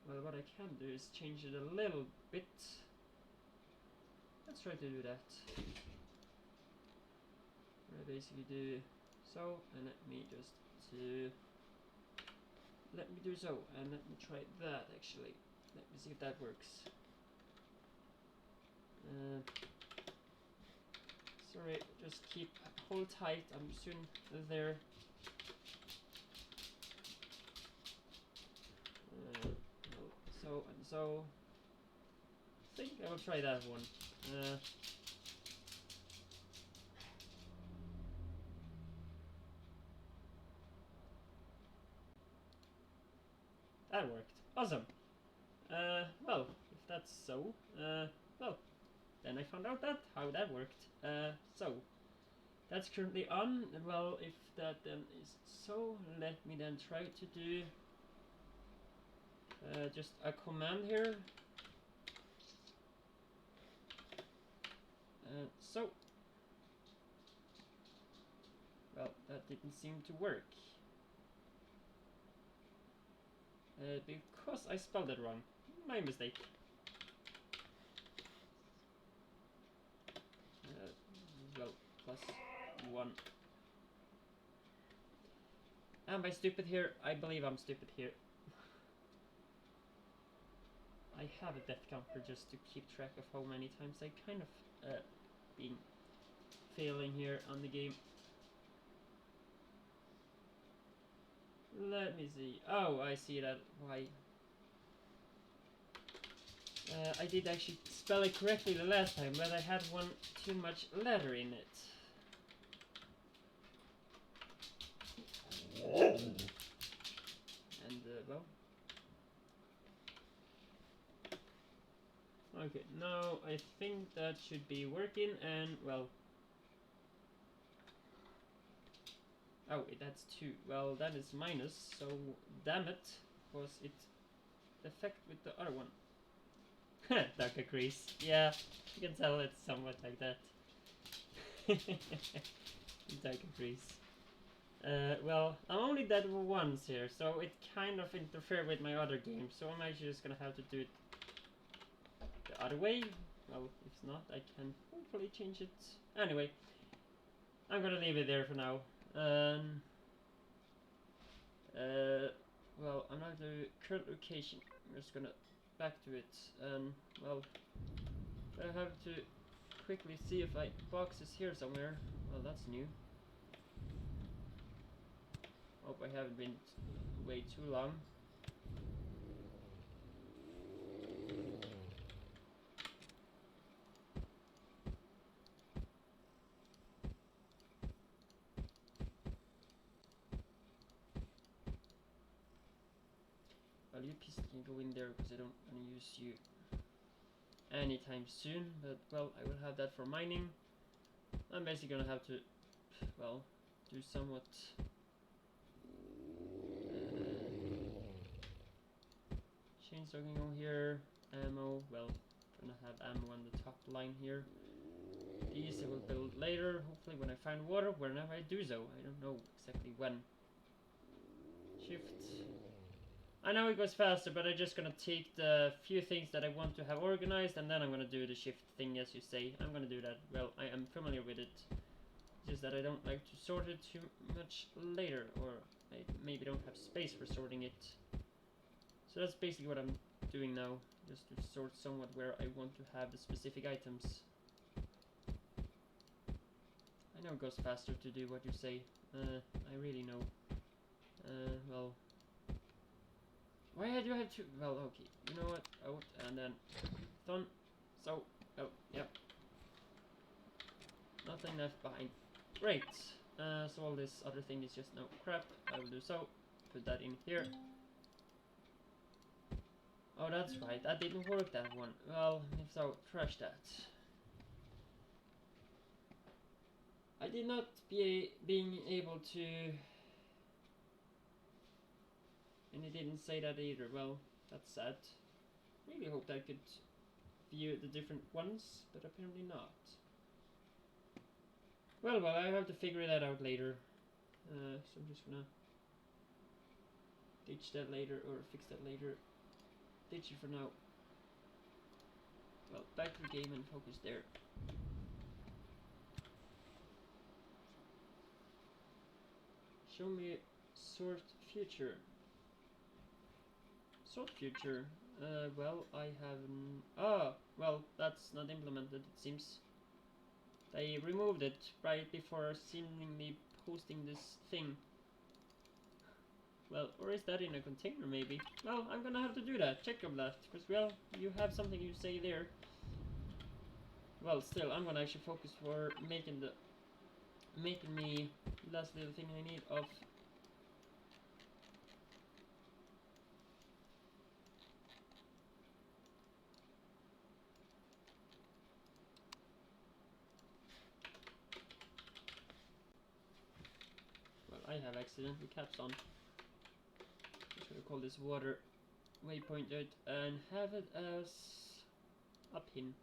Well, what I can do is change it a little bit. Let's try to do that. I basically do so, and let me do so, and let me try that actually. Let me see if that works. Sorry, just hold tight. I'm soon there. So and so. I think I will try that one. That worked. Awesome. Well, if that's so, well, then I found out how that worked. So, that's currently on. Well, if that then is so, let me then try to do just a command here. So, well, that didn't seem to work. Because I spelled it wrong. My mistake. Well, +1. Am I stupid here? I believe I'm stupid here. I have a death counter just to keep track of how many times I kind of been failing here on the game. Let me see. Oh, I see that. Why? I did actually spell it correctly the last time, but I had one too much letter in it. And, well. Okay, now I think that should be working, and, well. Oh, that's 2. Well, that is minus, so damn it, was it effect with the other one. Darker crease. Yeah, you can tell it's somewhat like that. Darker crease. Well, I'm only dead once here, so it kind of interfered with my other game, so I'm actually just gonna have to do it the other way. Well, if not, I can hopefully change it. Anyway, I'm gonna leave it there for now. Well, I'm not the current location. I'm just gonna back to it. And well, I have to quickly see if my box is here somewhere. Well, that's new. Hope I haven't been way too long. Well, you pieces can go in there because I don't want to use you anytime soon. But well, I will have that for mining. I'm basically gonna have to, well, do somewhat. Chainsaw can go here. Ammo. Well, gonna have ammo on the top line here. These I will build later. Hopefully, when I find water, whenever I do so. I don't know exactly when. Shift. I know it goes faster, but I'm just gonna take the few things that I want to have organized, and then I'm gonna do the shift thing, as you say. I'm gonna do that. Well, I am familiar with it. Just that I don't like to sort it too much later, or I maybe don't have space for sorting it. So that's basically what I'm doing now, just to sort somewhat where I want to have the specific items. I know it goes faster to do what you say. I really know. Well, why do I have to? Well, okay. You know what? Out and then done. So, oh, yep. Nothing left behind. Great. So all this other thing is just no crap. I will do so. Put that in here. Oh, that's right. That didn't work, that one. Well, if so, trash that. I did not being able to. And it didn't say that either. Well, that's sad. Really hoped I could view the different ones, but apparently not. Well, I have to figure that out later. So I'm just gonna ditch that later, or fix that later. Ditch it for now. Well, back to the game and focus there. Show me sort future. Sort future. Well, I haven't. Ah, well, that's not implemented, it seems. They removed it right before seemingly posting this thing. Well, or is that in a container maybe? Well, I'm gonna have to do that. Check of that, because well, you have something you say there. Well, still, I'm gonna actually focus for making me last little thing I need of. Well, I have accidentally caps on. I'm gonna call this water waypointed and have it as a pin.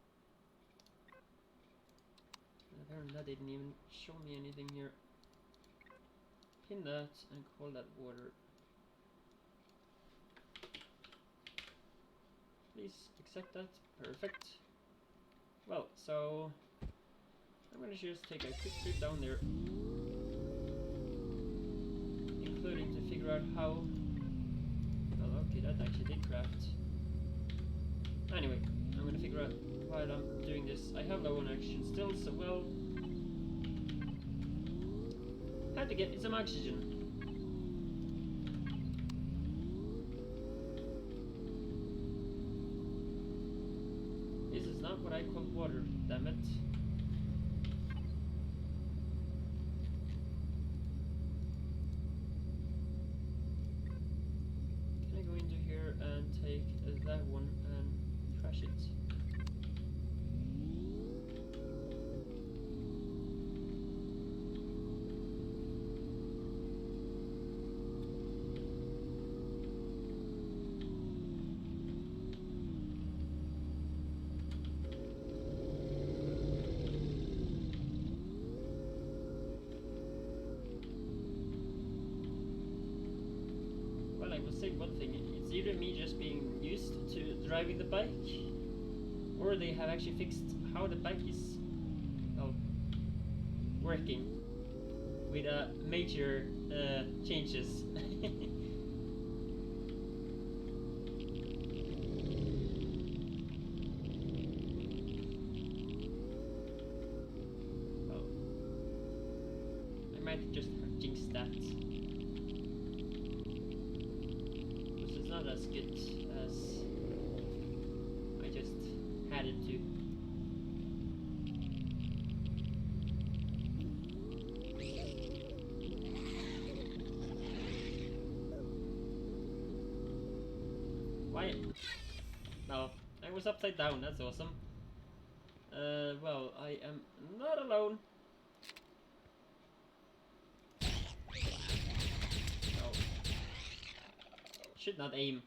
And apparently that didn't even show me anything here. Pin that and call that water. Please accept that. Perfect. Well, so I'm gonna just take a quick trip down there, including to figure out how. Well, okay, that actually did craft. Anyway, I'm gonna figure out while I'm doing this. I have low on oxygen still, so well, had to get me some oxygen. This is not what I call water, damn it. Can I go into here and take that one and trash it? I will say one thing, it's either me just being used to driving the bike, or they have actually fixed how the bike is, well, working with major changes. might just have jinxed that. Which is not as good as I just had it to. Why? No, I was upside down, that's awesome. Well, I am not alone. No. Should not aim.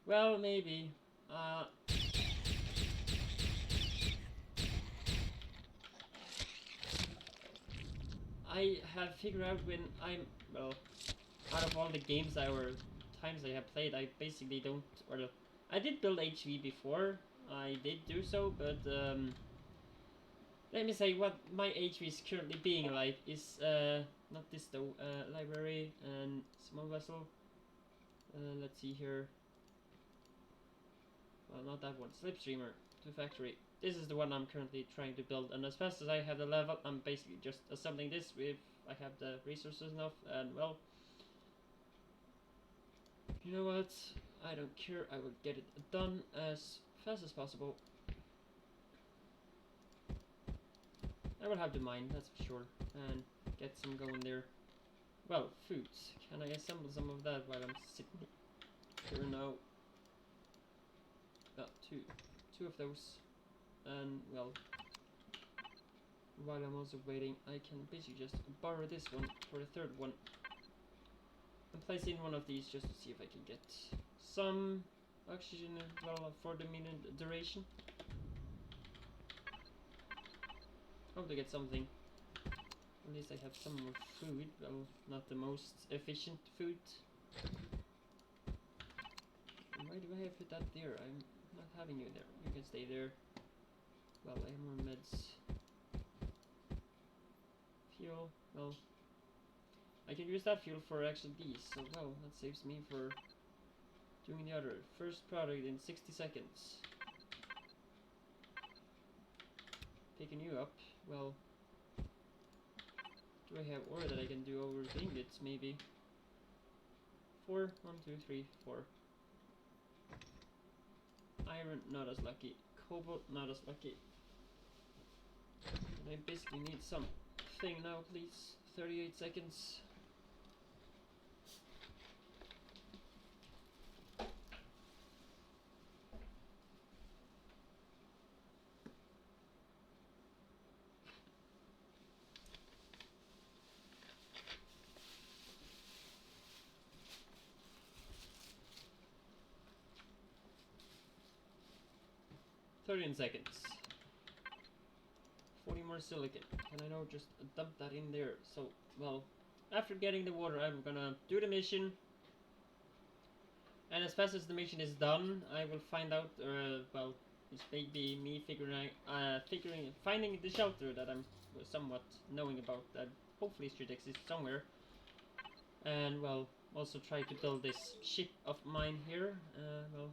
Well, maybe. I have figured out when I'm, well, out of all the games times I have played, I basically don't, or I did build HV before, I did do so, but let me say what my HV is currently being like is, not this though, library and small vessel, let's see here, well not that one, slipstreamer to factory. This is the one I'm currently trying to build, and as fast as I have the level, I'm basically just assembling this if I have the resources enough, and well, you know what, I don't care, I will get it done as fast as possible. I will have the mine, that's for sure, and get some going there. Well, foods, can I assemble some of that while I'm sitting here now? Two of those. And well, while I'm also waiting, I can basically just borrow this one for the third one and place in one of these just to see if I can get some oxygen, well, for the minute duration. Hope to get something. At least I have some more food. Well, not the most efficient food. Why do I have put that there? I'm not having you there. You can stay there. Well, I have more meds. Fuel. Well, I can use that fuel for actually these. So, well, that saves me for doing the other. First product in 60 seconds. Picking you up. Well, do I have ore that I can do over the ingots? Maybe. 4. 1, 2, 3, 4. Iron, not as lucky. Cobalt, not as lucky. And I basically need something now, please. 38 seconds. Seconds. 40 more silicon. Can I now just dump that in there? So, well, after getting the water, I'm gonna do the mission. And as fast as the mission is done, I will find out, well, it's maybe me finding the shelter that I'm somewhat knowing about, that hopefully should exist somewhere. And, well, also try to build this ship of mine here. Well,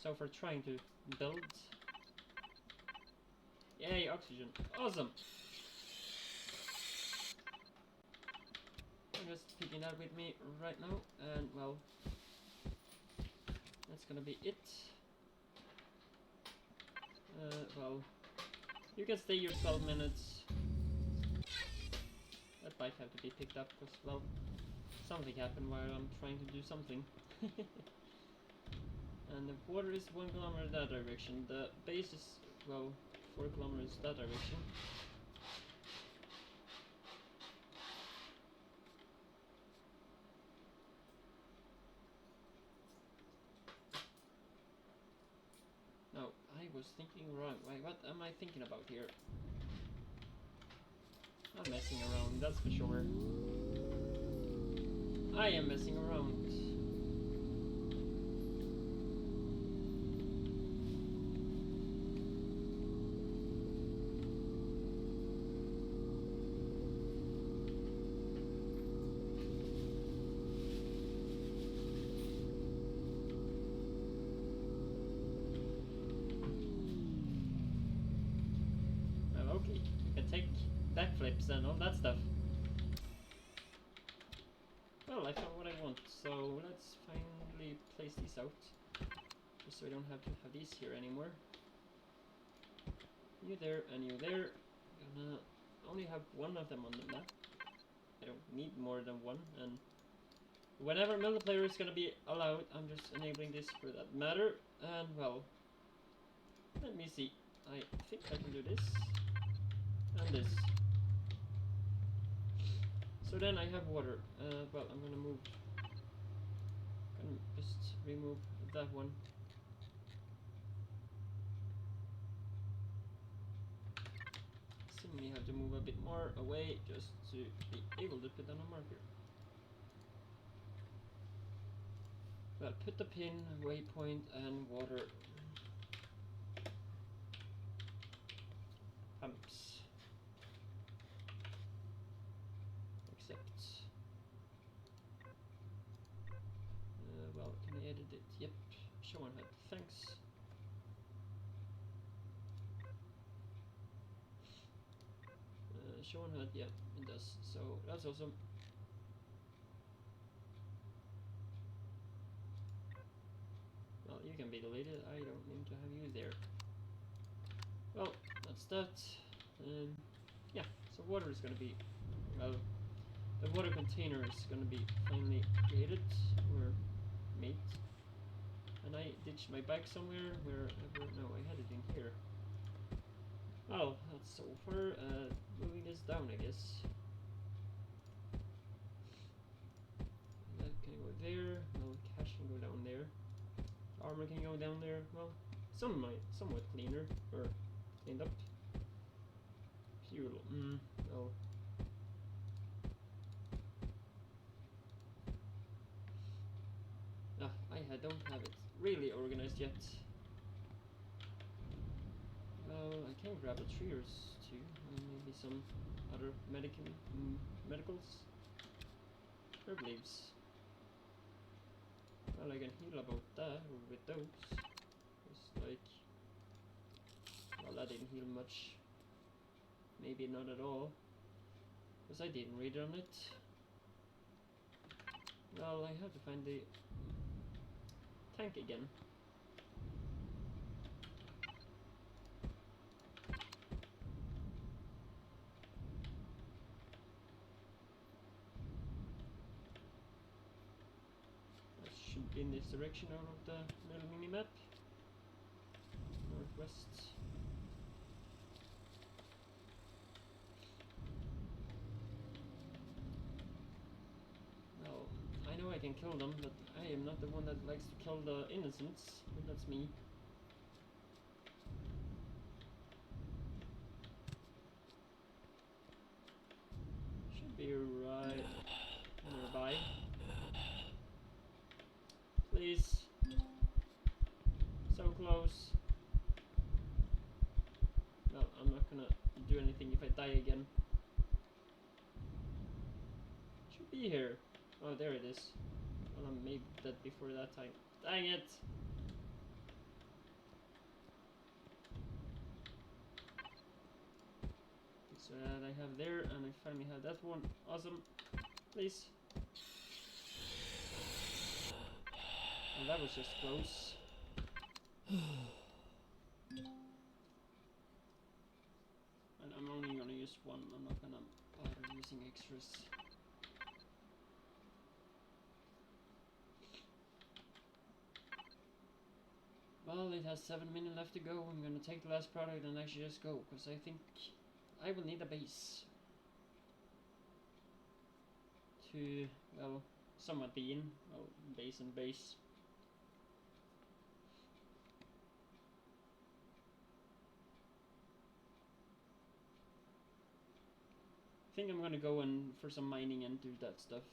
so for trying to build. Yay, oxygen. Awesome! I'm just picking that with me right now, and well, that's gonna be it. Well, you can stay your 12 minutes. That might have to be picked up, because, well, something happened while I'm trying to do something. And the water is 1 kilometer that direction. The base is, well, 4 kilometers that direction. No, I was thinking wrong. Wait, what am I thinking about here? I'm messing around, that's for sure. I am messing around. ships and all that stuff. Well, I found what I want, so let's finally place these out. Just so I don't have to have these here anymore. You there and you there. I'm gonna only have one of them on the map. I don't need more than one, and whenever multiplayer is gonna be allowed, I'm just enabling this for that matter. And well, let me see. I think I can do this and this. So then I have water. Well, I'm gonna just remove that one. Simply have to move a bit more away just to be able to put down a marker. Well, put the pin, waypoint, and water pumps. Except, well, can I edit it? Yep. Show on HUD. Thanks. Show on HUD. Yeah, it does. So that's awesome. Well, you can be deleted. I don't need to have you there. Well, that's that. Yeah, so water is going to be, well, the water container is going to be finally created, or made. And I ditched my bike somewhere, wherever, no, I had it in here. Well, that's so far, moving this down, I guess. That can go there, well, cash can go down there. Armor can go down there, well, somewhat cleaner, or cleaned up. Fuel, well. I don't have it really organized yet. Well, I can grab a tree or two, and maybe some other medicals. Herb leaves. Well, I can heal about that, or with those. Just like, well, that didn't heal much. Maybe not at all, because I didn't read on it. Well, I have to find the tank again. That should be in this direction out of the little mini-map. Northwest. Well, I know I can kill them, but I am not the one that likes to kill the innocents. But that's me. Should be right nearby. Please. So close. Well, I'm not gonna do anything if I die again. Should be here. Oh, there it is. Well, I made that before that time. Dang it! So that I have there, and I finally have that one. Awesome. Please. And that was just close. And I'm only gonna use one. I'm not gonna bother using extras. Well, it has 7 minutes left to go. I'm gonna take the last product and actually just go, because I think I will need a base to, well, somewhat be in. Well, base and base. I think I'm gonna go in for some mining and do that stuff.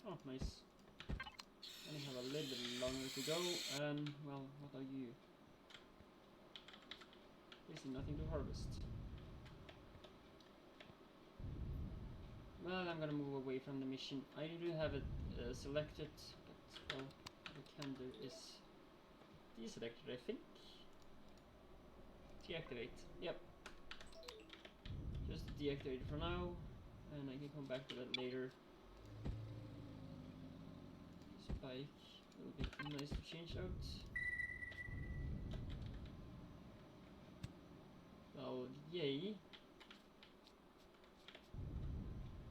Oh, nice. I have a little bit longer to go, and well, what are you? There's nothing to harvest. Well, I'm gonna move away from the mission. I do have it selected, but well, what I can do is deselect it, I think. Deactivate. Yep. just deactivate it for now, and I can come back to that later. This bike will be nice to change out. Well, yay.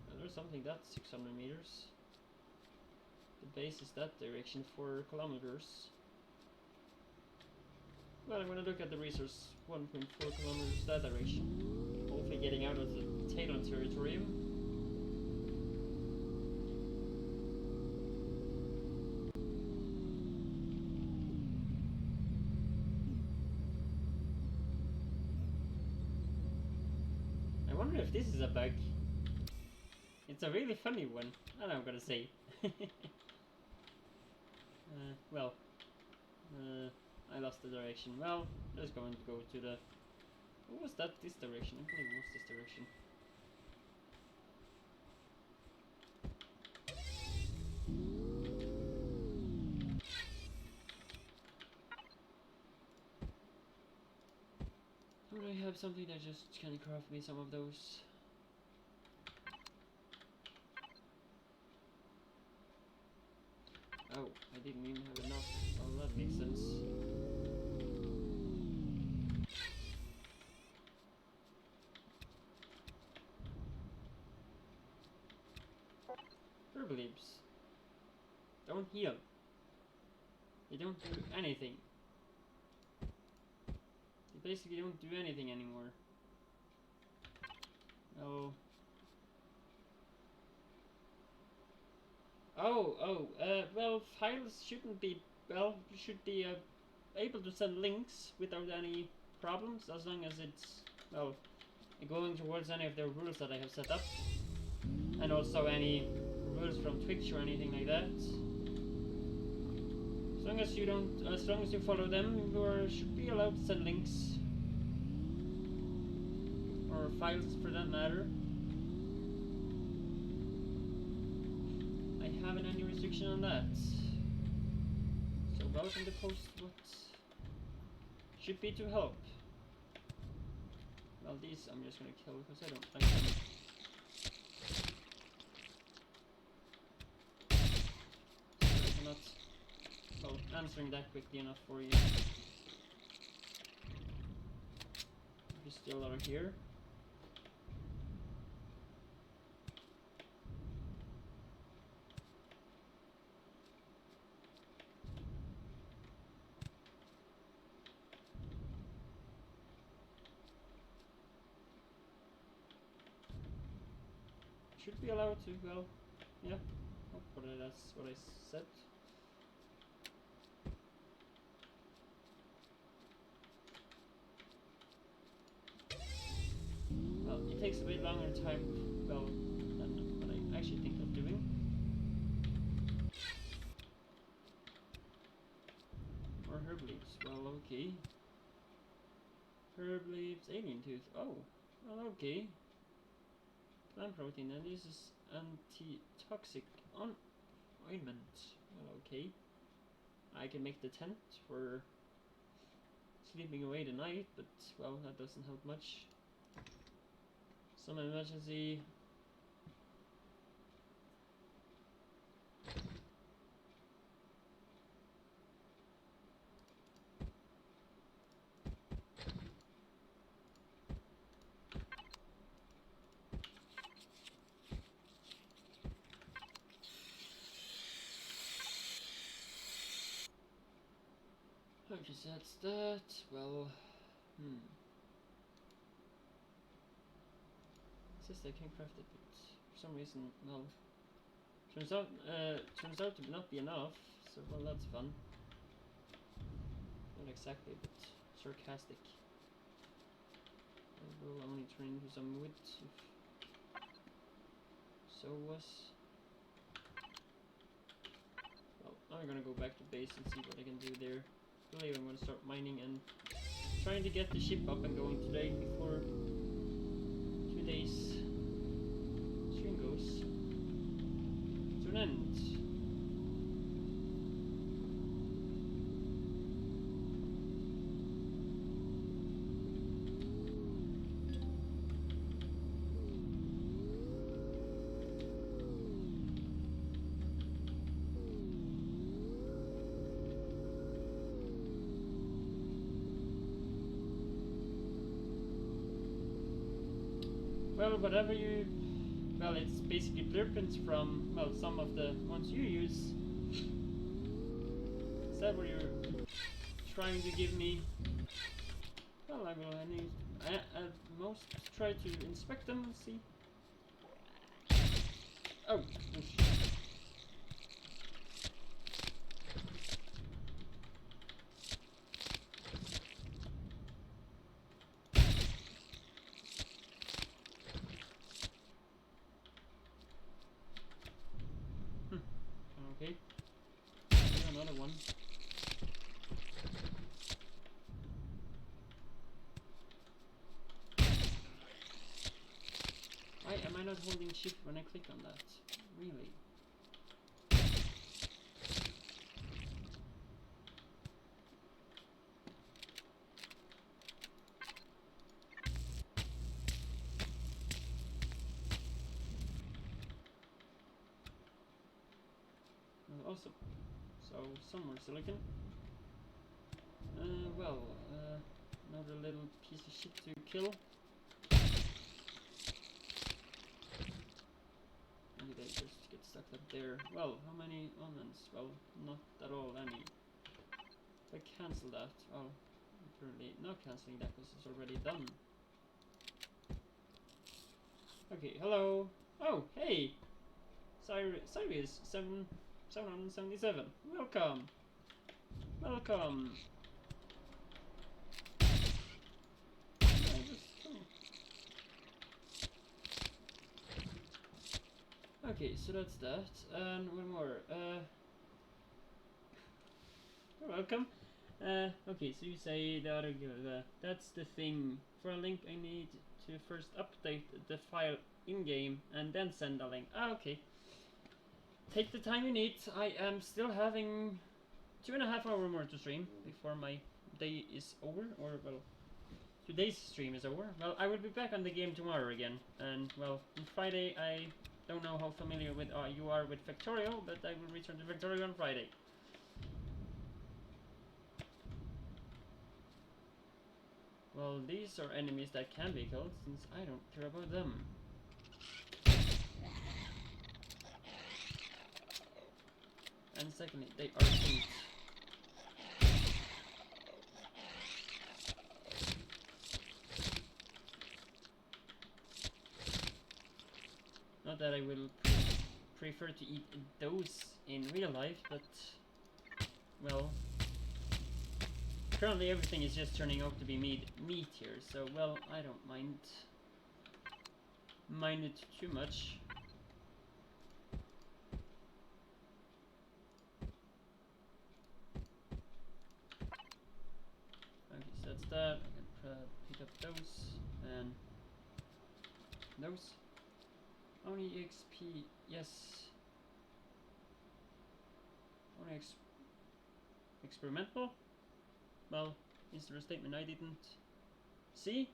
Well, there's something that's 600 meters. The base is that direction, 4 kilometers. Well, I'm gonna look at the resource, 1.4 kilometers that direction. Hopefully getting out of the Talon territorium. I wonder if this is a bug. It's a really funny one, and I'm gonna say. I lost the direction. Well, just going to go to the... What was that? This direction? I believe it was this direction. Would I have something that just can craft me some of those? Oh, I didn't even have enough. Oh, that makes sense. Herb leaves don't heal. They don't do anything. They basically don't do anything anymore. Oh. Well, files shouldn't be, well, you should be able to send links without any problems, as long as it's, well, going towards any of the rules that I have set up, and also any rules from Twitch or anything like that. As long as you follow them, you should be allowed to send links, or files for that matter. I haven't any restriction on that. So welcome to post what should be to help. Well, these I'm just gonna kill because I don't like them. I'm not, well, answering that quickly enough for you. You still are here. Should be allowed to, well, yeah, hopefully that's what I said. Well, it takes a bit longer time, well, than what I actually think of doing. Or herb leaves, well, okay. Herb leaves, alien tooth, oh, well, okay. Plant protein, and this is anti-toxic ointment. Well, okay. I can make the tent for sleeping away the night, but, well, that doesn't help much. Some emergency. Okay, so that's that. Well, it says I can craft it, but for some reason, well, turns out to not be enough. So, well, that's fun. Not exactly, but sarcastic. I will only turn into some wood if so was. Well, I'm gonna go back to base and see what I can do there. I believe I'm gonna start mining and trying to get the ship up and going today before 2 days stream goes to an end. well, whatever you... Well, it's basically blueprints from, well, some of the ones you use. Is that what you're trying to give me? Well, I will at most try to inspect them and see. Oh, oosh. Okay. Here, another one. Why am I not holding shift when I click on that? Really? Awesome. So, some more silicon. Well, another little piece of shit to kill. Maybe they just get stuck up there. Well, how many almonds? Well, not at all any. If I cancel that, well, I'm currently not cancelling that because it's already done. Okay, hello. Oh, hey! Cyrus 777. Welcome. Welcome. Okay, so that's that. And one more. You're welcome. Okay, so you say the other that's the thing. For a link I need to first update the file in-game and then send a link. Ah, okay. Take the time you need. I am still having 2.5 hours more to stream before my day is over, or well, today's stream is over. Well, I will be back on the game tomorrow again, and well, on Friday I don't know how familiar with you are with Factorial, but I will return to Factorial on Friday. Well, these are enemies that can be killed, since I don't care about them. And secondly, they are food. Not that I will prefer to eat those in real life, but well, currently everything is just turning out to be meat here, so well, I don't mind it too much. Okay, so that's that. I can pick up those and those. Only XP, yes. Only experimental? Well, is there a statement I didn't see?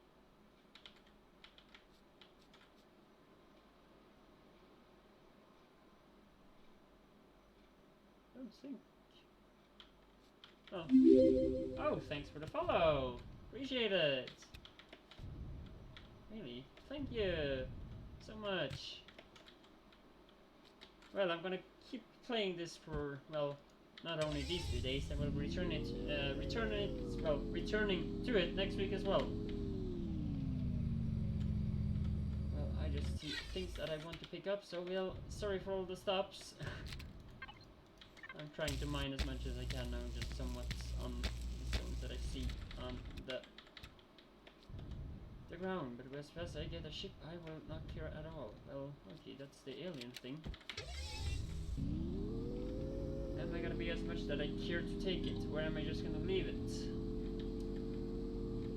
Don't think. Oh. Oh, thanks for the follow. Appreciate it. Really, thank you so much. Well, I'm gonna keep playing this for, well, not only these 2 days, I will returning to it next week as well. Well, I just see things that I want to pick up, so well, sorry for all the stops. I'm trying to mine as much as I can now, just somewhat on the stones that I see on the ground, but as fast as I get a ship, I will not care at all. Well, okay, that's the alien thing. Am I gonna be as much that I care to take it, or am I just gonna leave it?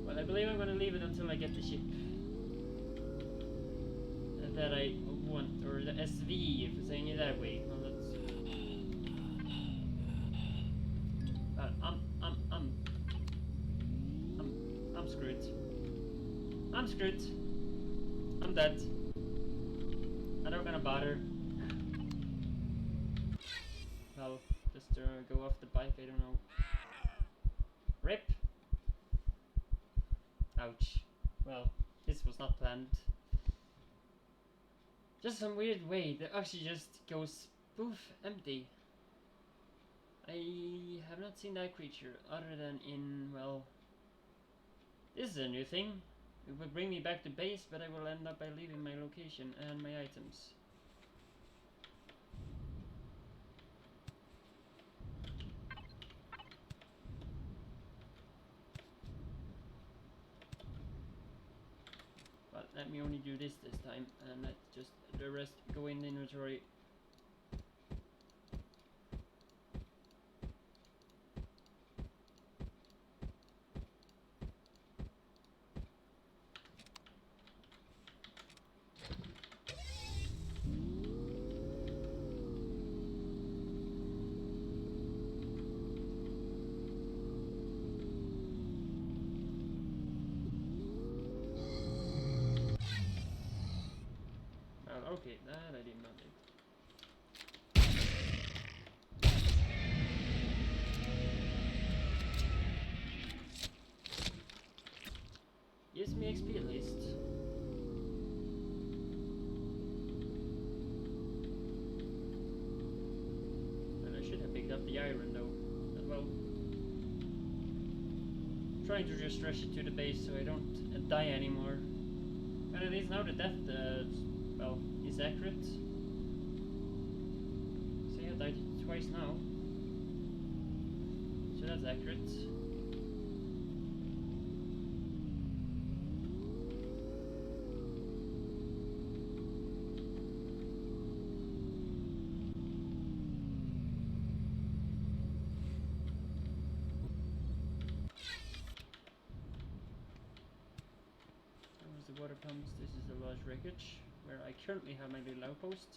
Well, I believe I'm gonna leave it until I get the ship that I want, or the SV, if you're saying it that way. Well, that's... I'm screwed. I'm screwed. I'm dead. I'm not gonna bother. Well, just go off the bike, I don't know. RIP! Ouch. Well, this was not planned. Just some weird way that actually just goes poof, empty. I have not seen that creature other than in, well, this is a new thing. It will bring me back to base, but I will end up by leaving my location and my items. But let me only do this time, and let just the rest go in the inventory. Well, okay, that I did not do. Gives me XP at least. And I should have picked up the iron though, as well. Trying to just rush it to the base so I don't die anymore. And at least now the death, well, is accurate. See, I died twice now. So that's accurate. The water pumps. This is the large wreckage where I currently have my little outpost.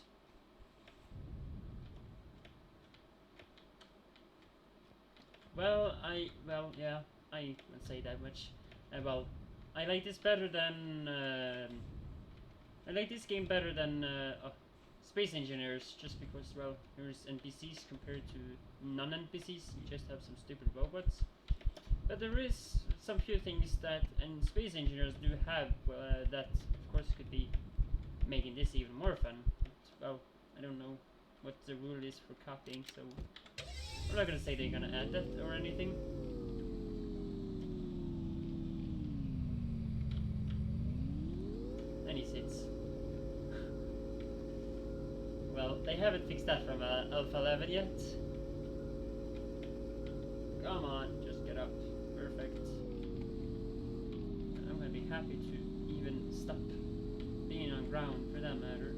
Well, yeah, I would say that much. Well, I like this better than I like this game better than Space Engineers, just because, well, there's NPCs compared to non-NPCs. You just have some stupid robots. But there is some few things that and Space Engineers do have that of course could be making this even more fun. But, well, I don't know what the rule is for copying, so I'm not gonna say they're gonna add that or anything. And he sits. Well, they haven't fixed that from Alpha 11 yet. Come on, just get up. Perfect. I'm gonna be happy to even stop being on ground for that matter.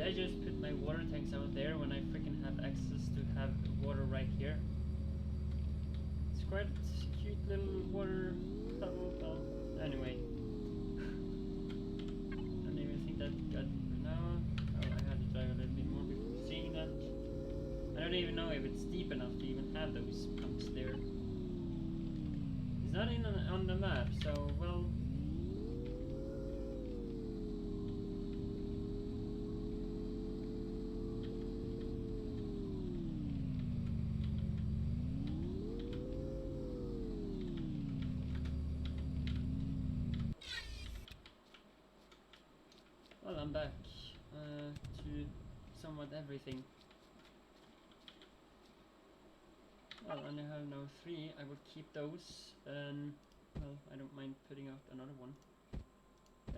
I just put my water tanks out there when I freaking have access to have water right here. It's quite a cute little water puddle. Well, anyway. I don't even think that got now. Oh, I had to drive a little bit more before seeing that. I don't even know if it's deep enough to even have those pumps there. It's not in on the map, so well. Well, I'm back to somewhat everything. Well, and I have now 3. I will keep those, and well, I don't mind putting out another one.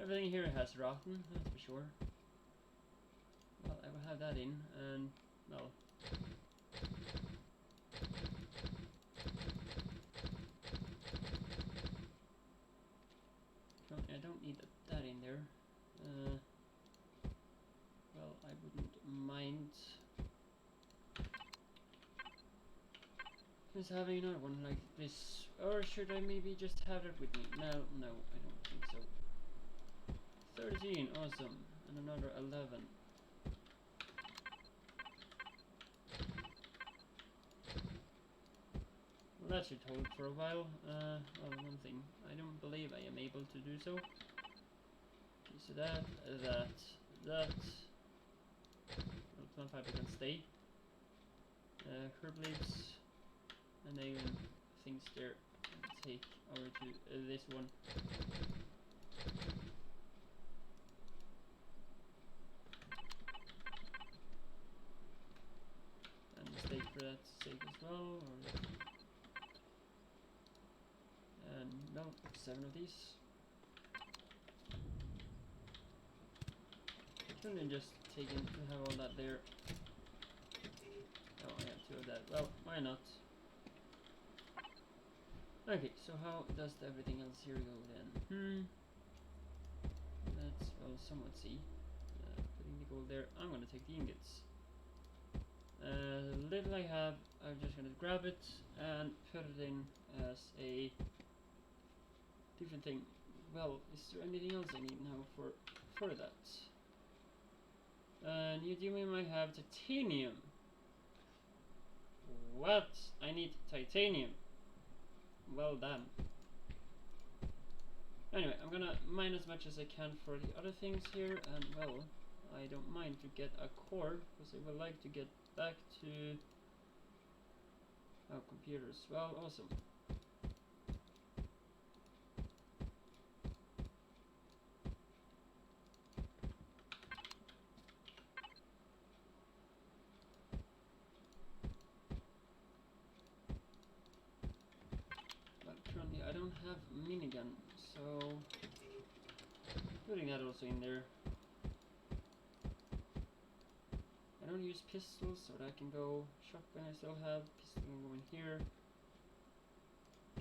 Everything here has rotten, that's for sure. Well, I will have that in, and well. I don't need that in there. mind just having another one like this, or should I maybe just have it with me? No, I don't think so. 13, awesome, and another 11. Well, that should hold for a while. Well, one thing, I don't believe I am able to do so. Okay, so that. Well, plant fiber can stay. Herb leaves, and then things there. Take over to this one. And stake for that sake as well. And no, 7 of these. Couldn't have just taken to have all that there. Oh, I have 2 of that. Well, why not? Okay, so how does everything else here go then? Let's, well, somewhat see. Putting the gold there. I'm gonna take the ingots. The little I have, I'm just gonna grab it and put it in as a different thing. Well, is there anything else I need now for that? Neodymium I have titanium. What? I need titanium. Well done. Anyway, I'm gonna mine as much as I can for the other things here, and well, I don't mind to get a core, because I would like to get back to our computers. Well, awesome. But currently I don't have minigun, so putting that also in there. I don't use pistols, so that can go. Shotgun I still have. Pistol can go in here.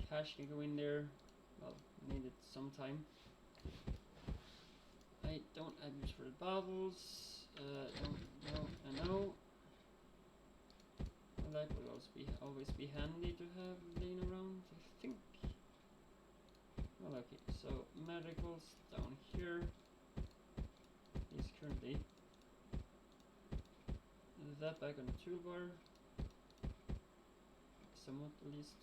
Cash can go in there. Well, I need it sometime. I don't have use for the bottles. No. Well, that will always be handy to have laying around, I think. Well, okay, so medicals down here is currently that back on the toolbar, somewhat at least,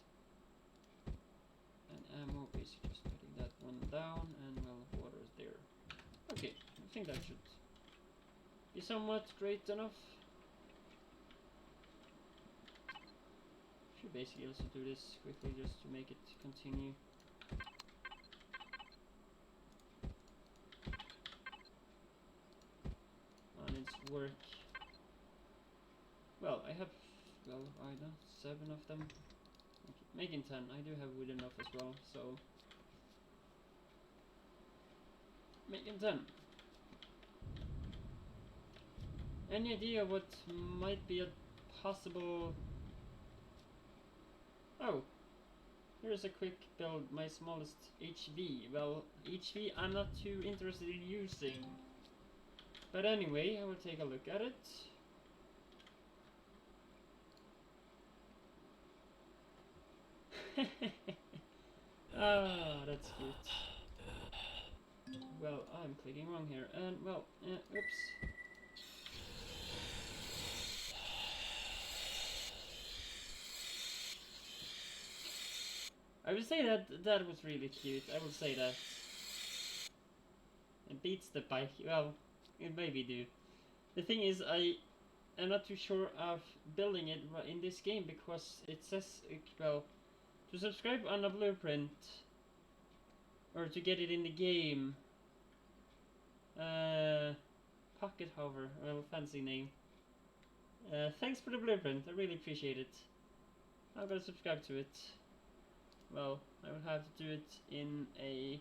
and ammo, basically just putting that one down, and well, water is there. Okay, I think that should be somewhat great enough. Should basically also do this quickly just to make it continue. On its work. Well, I have, well, I don't, 7 of them. Okay, making 10. I do have wood enough as well, so making 10. Any idea what might be a possible? Oh, here's a quick build. My smallest HV. Well, HV I'm not too interested in using, but anyway, I will take a look at it. Ah, that's cute. Well, I'm clicking wrong here, and well, oops. I would say that was really cute. I will say that. It beats the bike. Well, it maybe do. The thing is, I am not too sure of building it in this game because it says, well, to subscribe on a blueprint or to get it in the game. Pocket Hover, well, fancy name. Thanks for the blueprint. I really appreciate it. I'm gonna subscribe to it. Well, I will have to do it in a.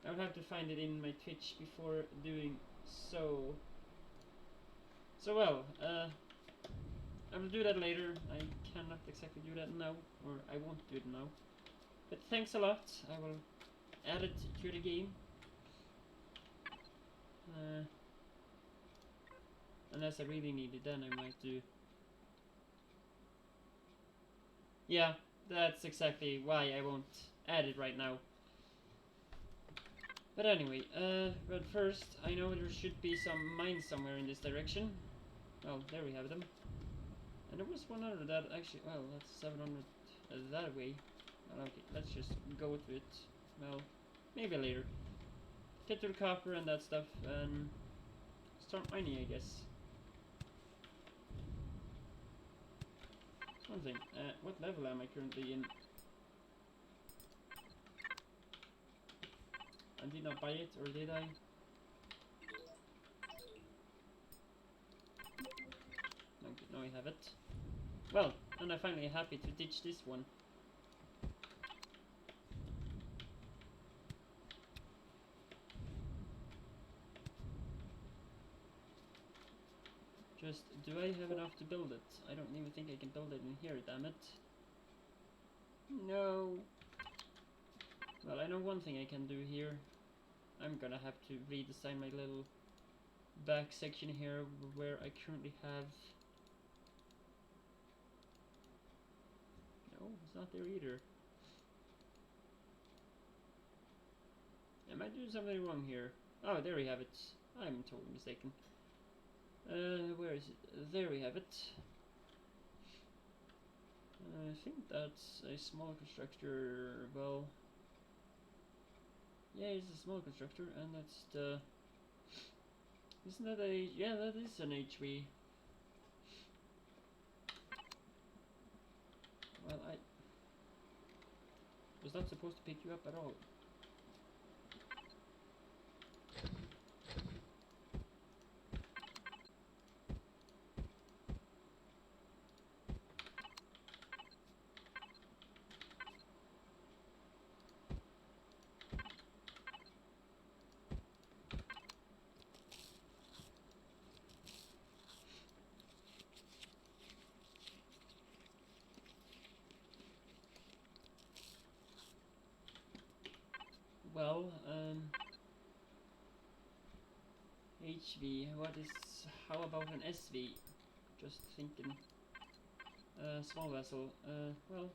I will have to find it in my Twitch before doing so. So well, I will do that later. I cannot exactly do that now, or I won't do it now. But thanks a lot. I will add it to the game. And unless I really need it, then I might do. Yeah, that's exactly why I won't add it right now. But anyway, but first, I know there should be some mines somewhere in this direction. Well, there we have them. And there was one other that actually, well, that's 700 that way. Well, okay, let's just go with it. Well, maybe later. Get to the copper and that stuff, and start mining, I guess. One thing, what level am I currently in? I did not buy it, or did I? Okay, now I have it. Well, and I'm finally happy to ditch this one. Just, do I have enough to build it? I don't even think I can build it in here, damn it. No. Well, I know one thing I can do here. I'm gonna have to redesign my little back section here where I currently have... No, it's not there either. Am I doing something wrong here? Oh, there we have it. I'm totally mistaken. Where is it? There we have it. I think that's a small constructor. Well, yeah, it's a small constructor, and that's the... Isn't that a... Yeah, that is an HV. Well, I was not supposed to pick you up at all. Well, HV, how about an SV? Just thinking. Small vessel, well,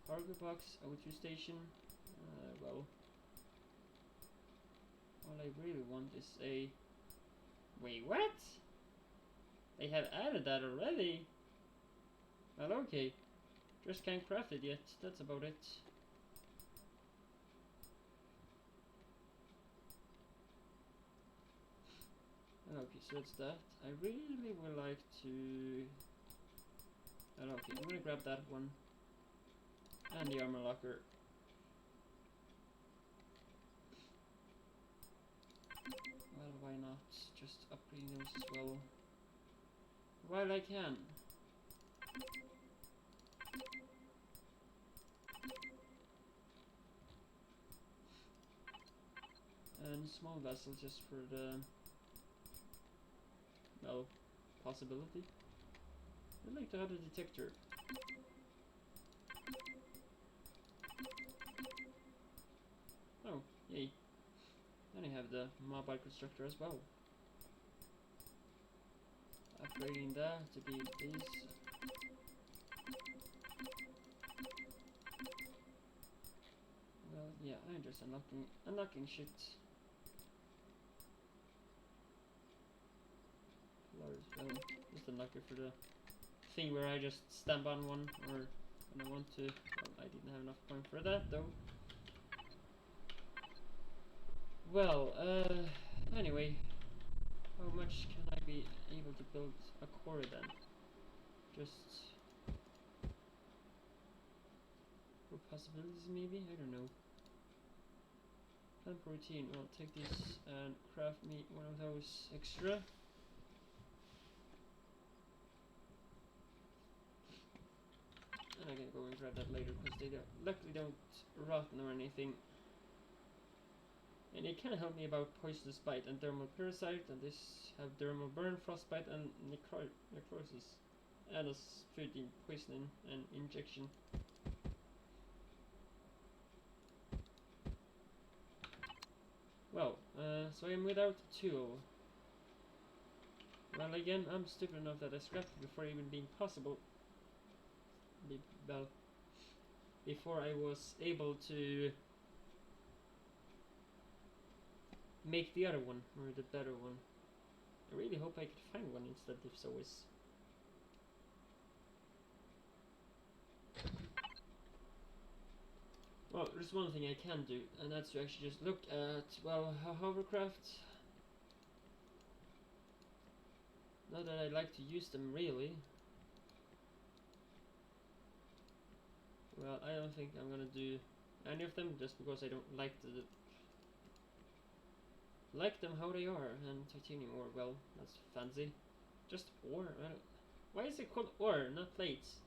cargo box, O2 station, well, all I really want is a... Wait, what? They have added that already? Well, okay, just can't craft it yet, that's about it. Okay, so that's that. I really would like to... Oh, okay, I'm gonna grab that one. And the armor locker. Well, why not? Just upgrading those as well. While I can. And small vessel just for the... Well, possibility. I'd like to have a detector. Oh, yay. Then I have the mobile constructor as well. Upgrading that to be this. Well, yeah, I'm just unlocking shit. Well, just unlock it for the thing where I just stamp on one, or when I want to. Well, I didn't have enough point for that though. Well, anyway, how much can I be able to build a core then? Just for possibilities maybe? I don't know. Plant protein, well, take this and craft me one of those extra. And I can go and grab that later because they luckily don't rotten or anything. And it can help me about poisonous bite and thermal parasite, and this have thermal burn, frostbite, and necrosis, and a food poisoning and injection. Well, so I am without tool. Well, again, I'm stupid enough that I scrapped it before even being possible. Well, before I was able to make the other one, or the better one. I really hope I could find one instead, if so is. Well, there's one thing I can do, and that's to actually just look at, well, hovercraft. Not that I like to use them really. Well, I don't think I'm gonna do any of them just because I don't like them how they are. And titanium ore, well, that's fancy. Just ore. Well, why is it called ore, not plates?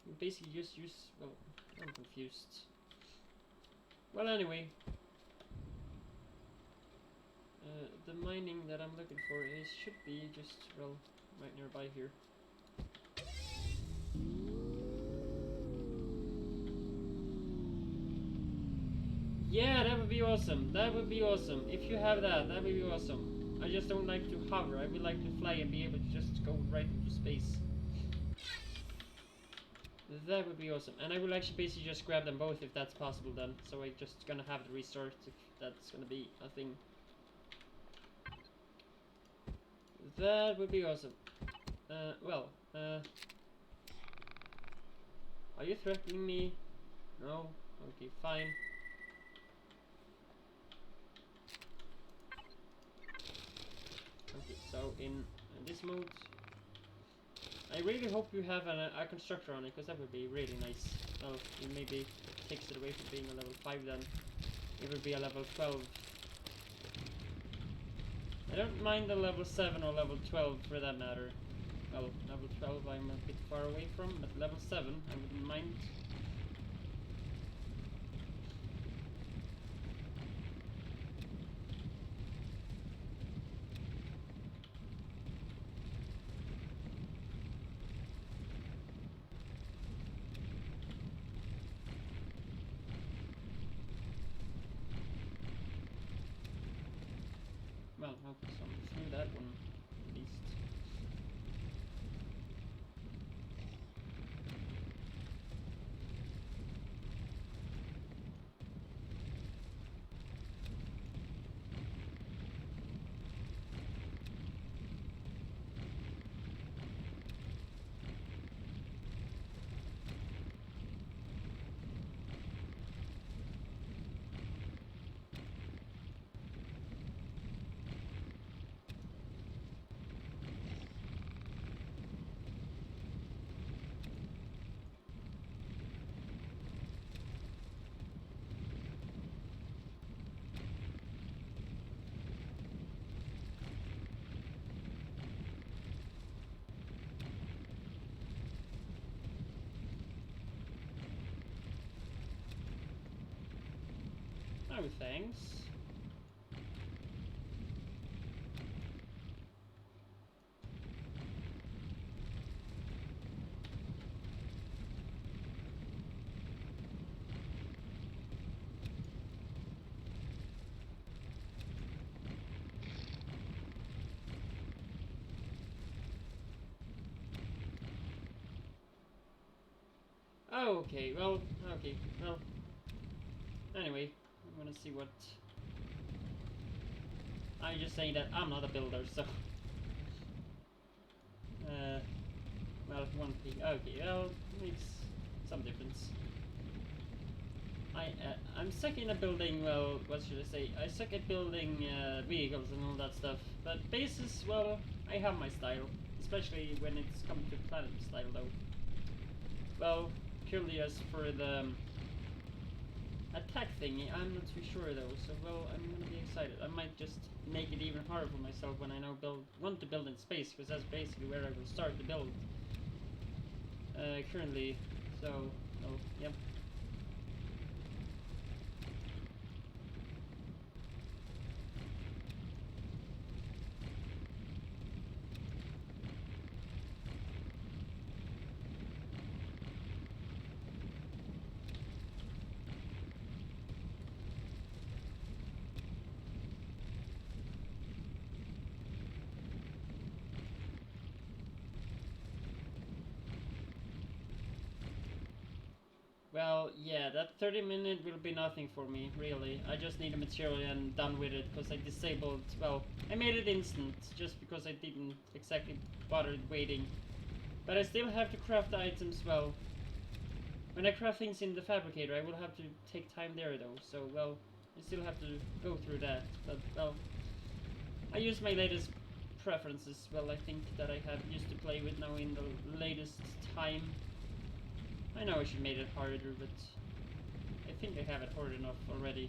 You basically just use. Well, I'm confused. Well, anyway, the mining that I'm looking for should be just, well, right nearby here. Yeah, that would be awesome. That would be awesome. If you have that, that would be awesome. I just don't like to hover. I would like to fly and be able to just go right into space. That would be awesome. And I will actually basically just grab them both if that's possible then. So I just gonna have to restart if that's gonna be a thing. That would be awesome. Are you threatening me? No? Okay, fine. Okay, so in this mode, I really hope you have a constructor on it, because that would be really nice. Well, it maybe takes it away from being a level 5 then. It would be a level 12. I don't mind the level 7 or level 12 for that matter. Well, level 12 I'm a bit far away from, but level 7 I wouldn't mind. Well, okay, so I'm through that one, at least. Oh, thanks. Oh, okay, well, anyway, I'm gonna see what... I'm just saying that I'm not a builder, so... well, 1p, okay, well, makes some difference. I'm second at building, well, what should I say? I suck at building vehicles and all that stuff, but bases, well, I have my style, especially when it's come to planet style, though. Well, purely as for the attack thingy, I'm not too sure though, so well, I'm gonna be excited. I might just make it even harder for myself when I now want to build in space, because that's basically where I will start to build currently, so, oh, yep. well, yeah, that 30-minute will be nothing for me, really. I just need a material and done with it, because I disabled, well, I made it instant, just because I didn't exactly bother waiting. But I still have to craft the items, well. When I craft things in the fabricator, I will have to take time there, though, so, well, I still have to go through that. But, well, I use my latest preferences, well, I think, that I have used to play with now in the latest time. I know I should have made it harder, but I think I have it hard enough already.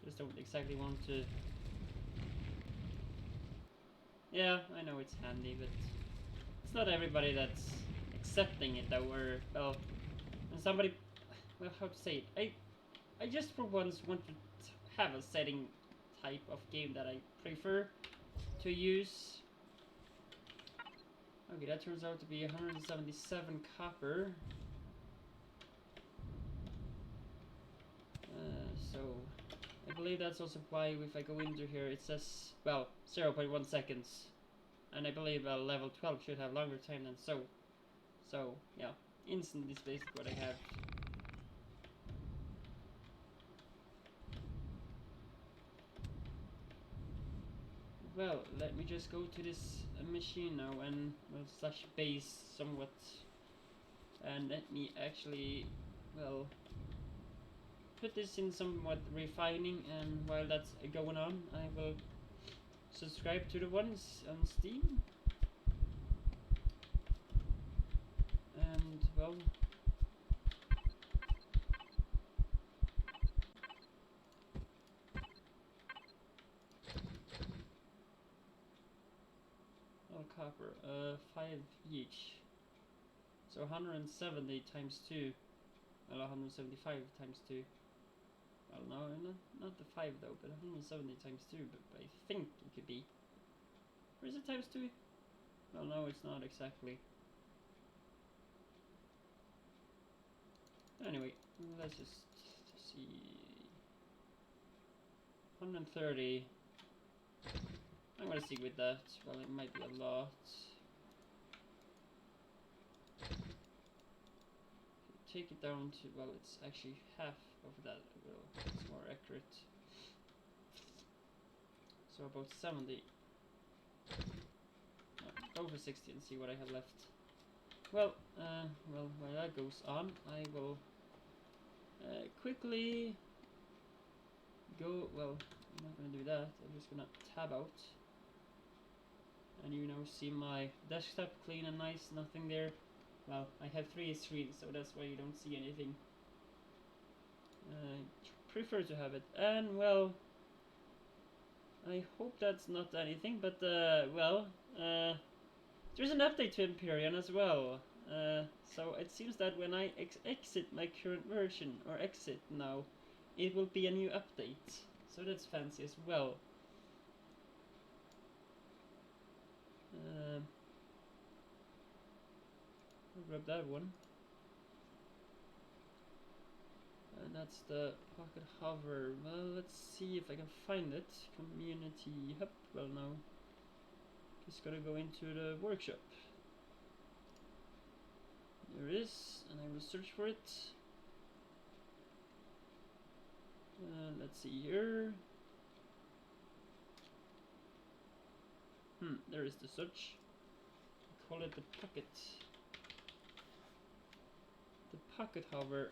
Just don't exactly want to... Yeah, I know it's handy, but it's not everybody that's accepting it, though, or, well, when somebody... Well, how to say it? I just for once want to have a setting type of game that I prefer to use. Okay, that turns out to be 177 copper. So, I believe that's also why if I go into here it says, well, 0.1 seconds. And I believe level 12 should have longer time than so. So, yeah, instant is basically what I have. Well, let me just go to this machine now and, well, slash base somewhat. And let me actually, well, put this in somewhat refining, and while that's going on, I will subscribe to the ones on Steam. And, well, copper, 5 each. So 170 times 2. Well, 175 times 2. Well, no, not the 5 though, but 170 times 2, but I think it could be. Or is it times 2? Well, no, it's not exactly. Anyway, let's just see. 130. I'm gonna stick with that. Well, it might be a lot. Take it down to, well, it's actually half of that. Well, it's more accurate. So about 70. Go for 60 and see what I have left. Well, well, while that goes on, I will quickly go. Well, I'm not gonna do that. I'm just gonna tab out, and you know, see my desktop clean and nice. Nothing there. Well, I have 3 screens, so that's why you don't see anything. Prefer to have it, and well, I hope that's not anything, but well, there's an update to Empyrion as well. So it seems that when I exit my current version, or exit now, it will be a new update. So that's fancy as well. I'll grab that one. And that's the pocket hover. Well, let's see if I can find it. Community hub. Well, no. Just gotta go into the workshop. There it is, and I will search for it. Let's see here. There is the search. Call it the pocket. The pocket hover.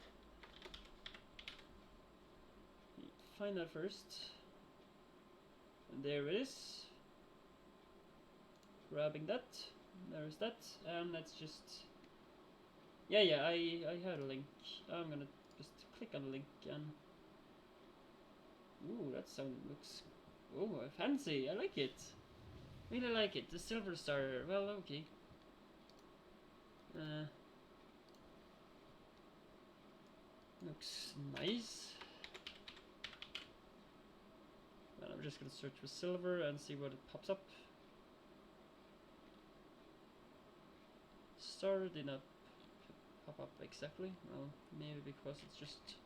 Find that first. And there it is. Grabbing that. There's that. And let's just... Yeah, I had a link. I'm gonna just click on the link and... Ooh, that sound looks... Oh, fancy. I like it. Really like it. The silver star. Well, okay. Looks nice. Well, I'm just gonna search for silver and see what it pops up. Star did not pop up exactly. Well, maybe because it's just...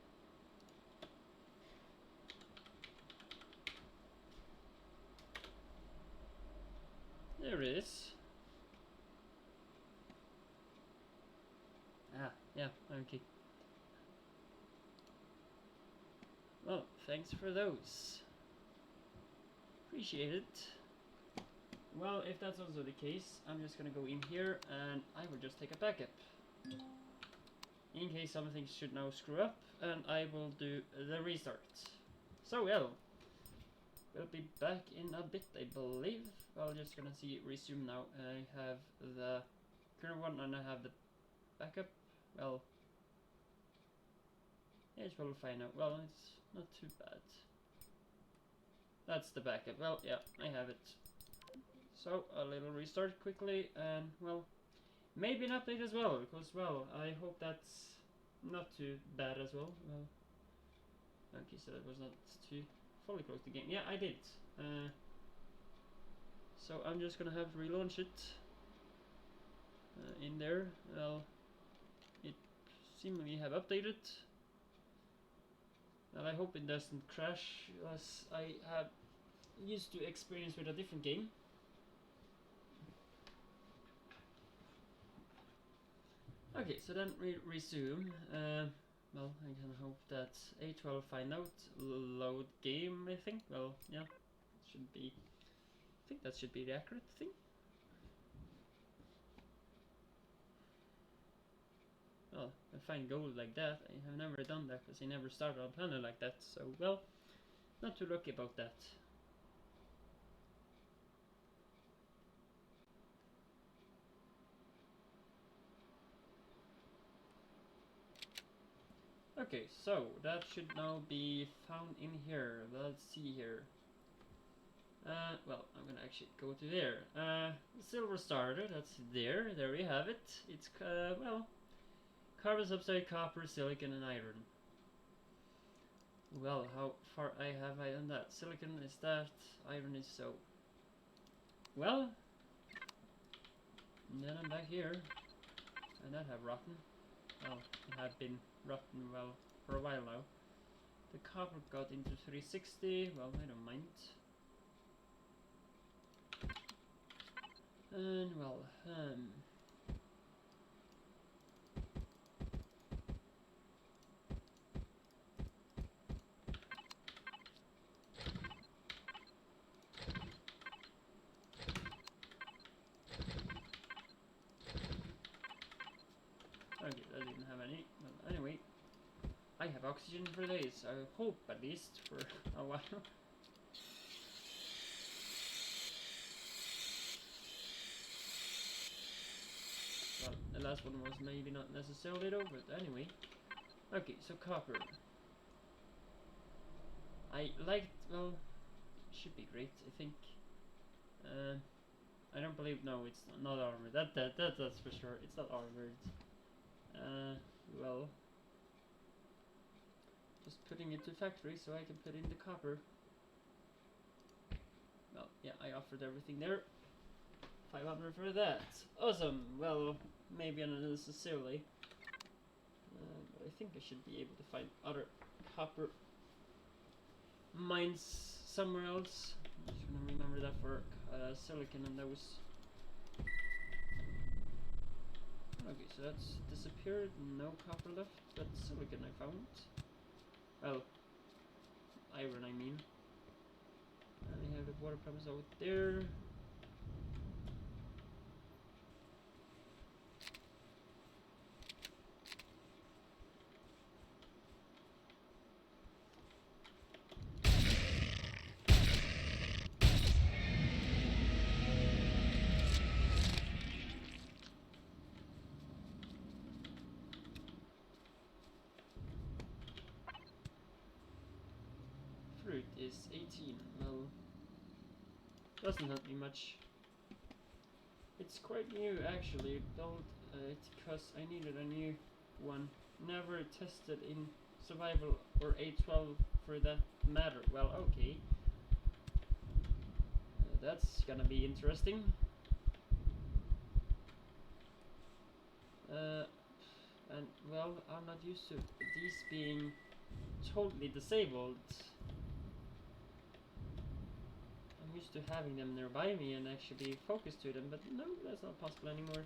There it is. Yeah, okay. Well, thanks for those. Appreciate it. Well, if that's also the case, I'm just gonna go in here and I will just take a backup. In case something should now screw up, and I will do the restart. So, well, we'll be back in a bit, I believe. Well, just gonna see resume now. I have the current one and I have the backup. Well, yeah, it's probably fine now. Well, it's not too bad. That's the backup. Well, yeah, I have it. So, a little restart quickly, and, well, maybe an update as well, because, well, I hope that's not too bad as well. Well, okay, so that was not too fully close the game. Yeah, I did. So I'm just gonna have to relaunch it in there. Well, it seemingly have updated. And I hope it doesn't crash, as I have used to experience with a different game. Okay, so then we resume. Well, I can hope that H12 find out load game, I think. Well, yeah, should be. I think that should be the accurate thing. Well, I find gold like that. I have never done that because I never started on a planet like that. So, well, not too lucky about that. Okay, so that should now be found in here. Let's see here. Well, I'm gonna actually go to there. Silver starter, that's there. There we have it. It's, well, carbon substrate, copper, silicon, and iron. Well, how far have I done that? Silicon is that, iron is so. Well, and then I'm back here, and that have rotten. Well, it have been rotten, well, for a while now. The copper got into 360, well, I don't mind. And, well, okay, I didn't have any. Well, anyway, I have oxygen for days. I hope, at least, for a while. Well, the last one was maybe not necessarily though, but anyway. Okay, so copper. I liked, well, should be great, I think. I don't believe, no, it's not armored. That's for sure. It's not armored. Well, just putting it to factory so I can put in the copper. Well, yeah, I offered everything there. 500 for that. Awesome. Well, maybe unnecessarily. But I think I should be able to find other copper mines somewhere else. I'm just gonna remember that for silicon and those. Okay, so that's disappeared. No copper left. That's silicon I found. Well, iron I mean. And I have the water pumps out there. Fruit is 18. Well, doesn't help me much. It's quite new actually. Built it because I needed a new one. Never tested in survival or A12 for that matter. Well, okay. That's gonna be interesting. And well, I'm not used to these being totally disabled. I'm used to having them nearby me and actually be focused to them, but no, that's not possible anymore.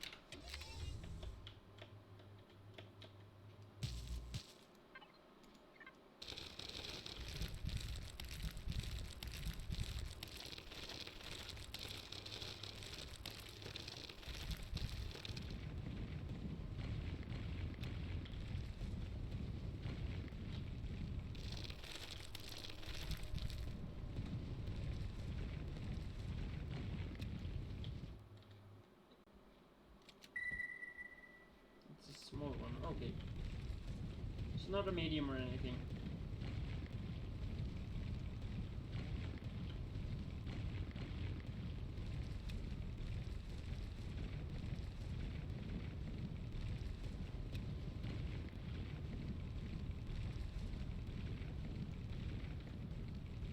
Okay. It's not a medium or anything.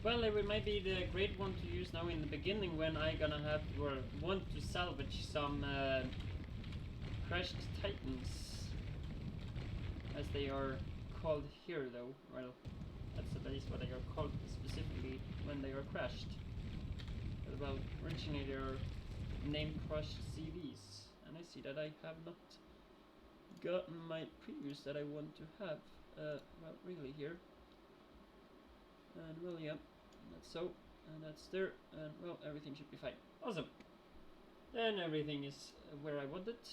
Well, it might be the great one to use now in the beginning when I gonna have or want to salvage some crashed titans, as they are called here, though. Well, that's at least what they are called specifically when they are crashed. But well, originally they are named crushed CVs, and I see that I have not gotten my previews that I want to have. Well, really here. And well, yeah. That's so, and that's there, and well, everything should be fine. Awesome. Then everything is where I want it.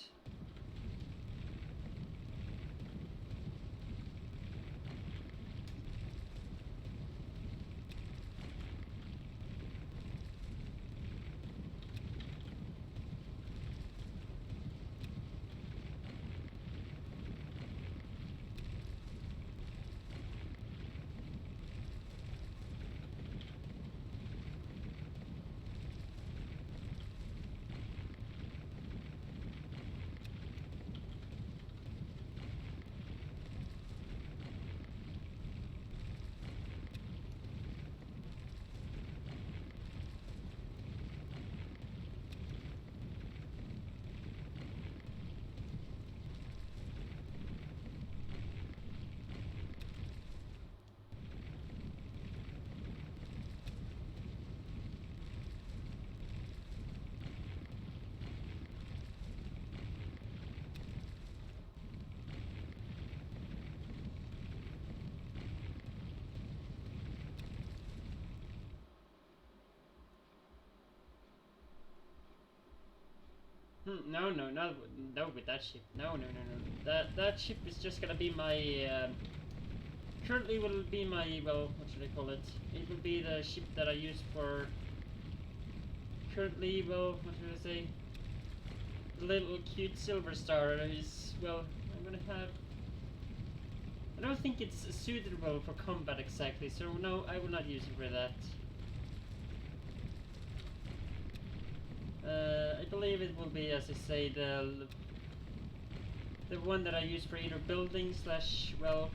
No, no, with that ship. No. That ship is just gonna be my. Currently, will be my. Well, what should I call it? It will be the ship that I use for. Currently, well, what should I say? The little cute silver star is. Well, I'm gonna have. I don't think it's suitable for combat exactly, so no, I will not use it for that. I believe it will be, as I say, the one that I use for either building slash, well,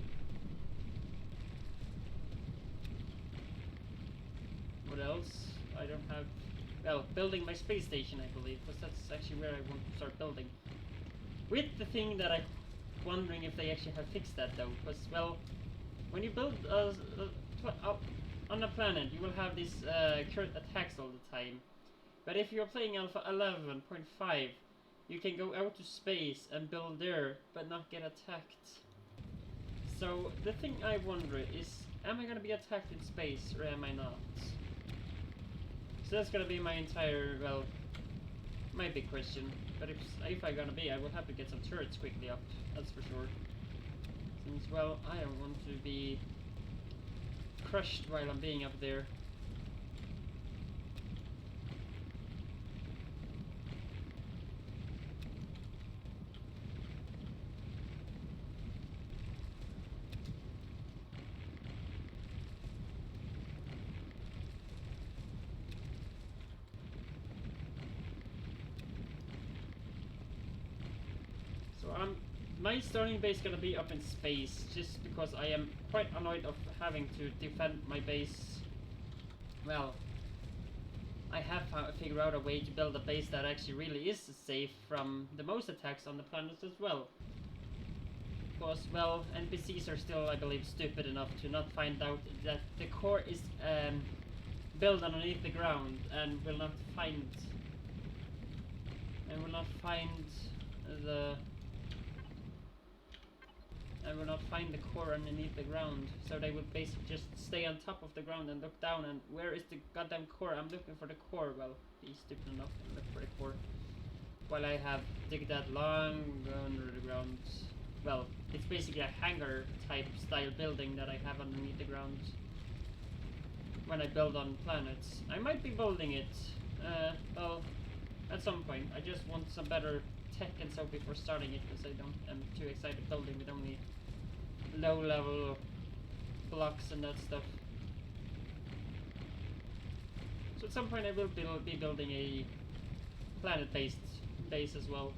what else? I don't have, well, building my space station, I believe, because that's actually where I want to start building. With the thing that I'm wondering if they actually have fixed that though, because, well, when you build on a planet, you will have these current attacks all the time. But if you're playing Alpha 11.5, you can go out to space and build there, but not get attacked. So the thing I wonder is, am I gonna be attacked in space or am I not? So that's gonna be my entire, well, my big question. But if I'm gonna be, I will have to get some turrets quickly up, that's for sure. Since, well, I don't want to be crushed while I'm being up there. My starting base is gonna be up in space, just because I am quite annoyed of having to defend my base. Well, I have figured out a way to build a base that actually really is safe from the most attacks on the planet as well. Because, well, NPCs are still, I believe, stupid enough to not find out that the core is built underneath the ground and will not find the core underneath the ground, so they would basically just stay on top of the ground and look down and where is the goddamn core? I'm looking for the core. Well, be stupid enough and look for the core while I have dig that long under the ground. Well, it's basically a hangar type style building that I have underneath the ground when I build on planets. I might be building it well, at some point. I just want some better tech and so before starting it, because I'm too excited building with only low level blocks and that stuff. So at some point I will be building a planet-based base as well.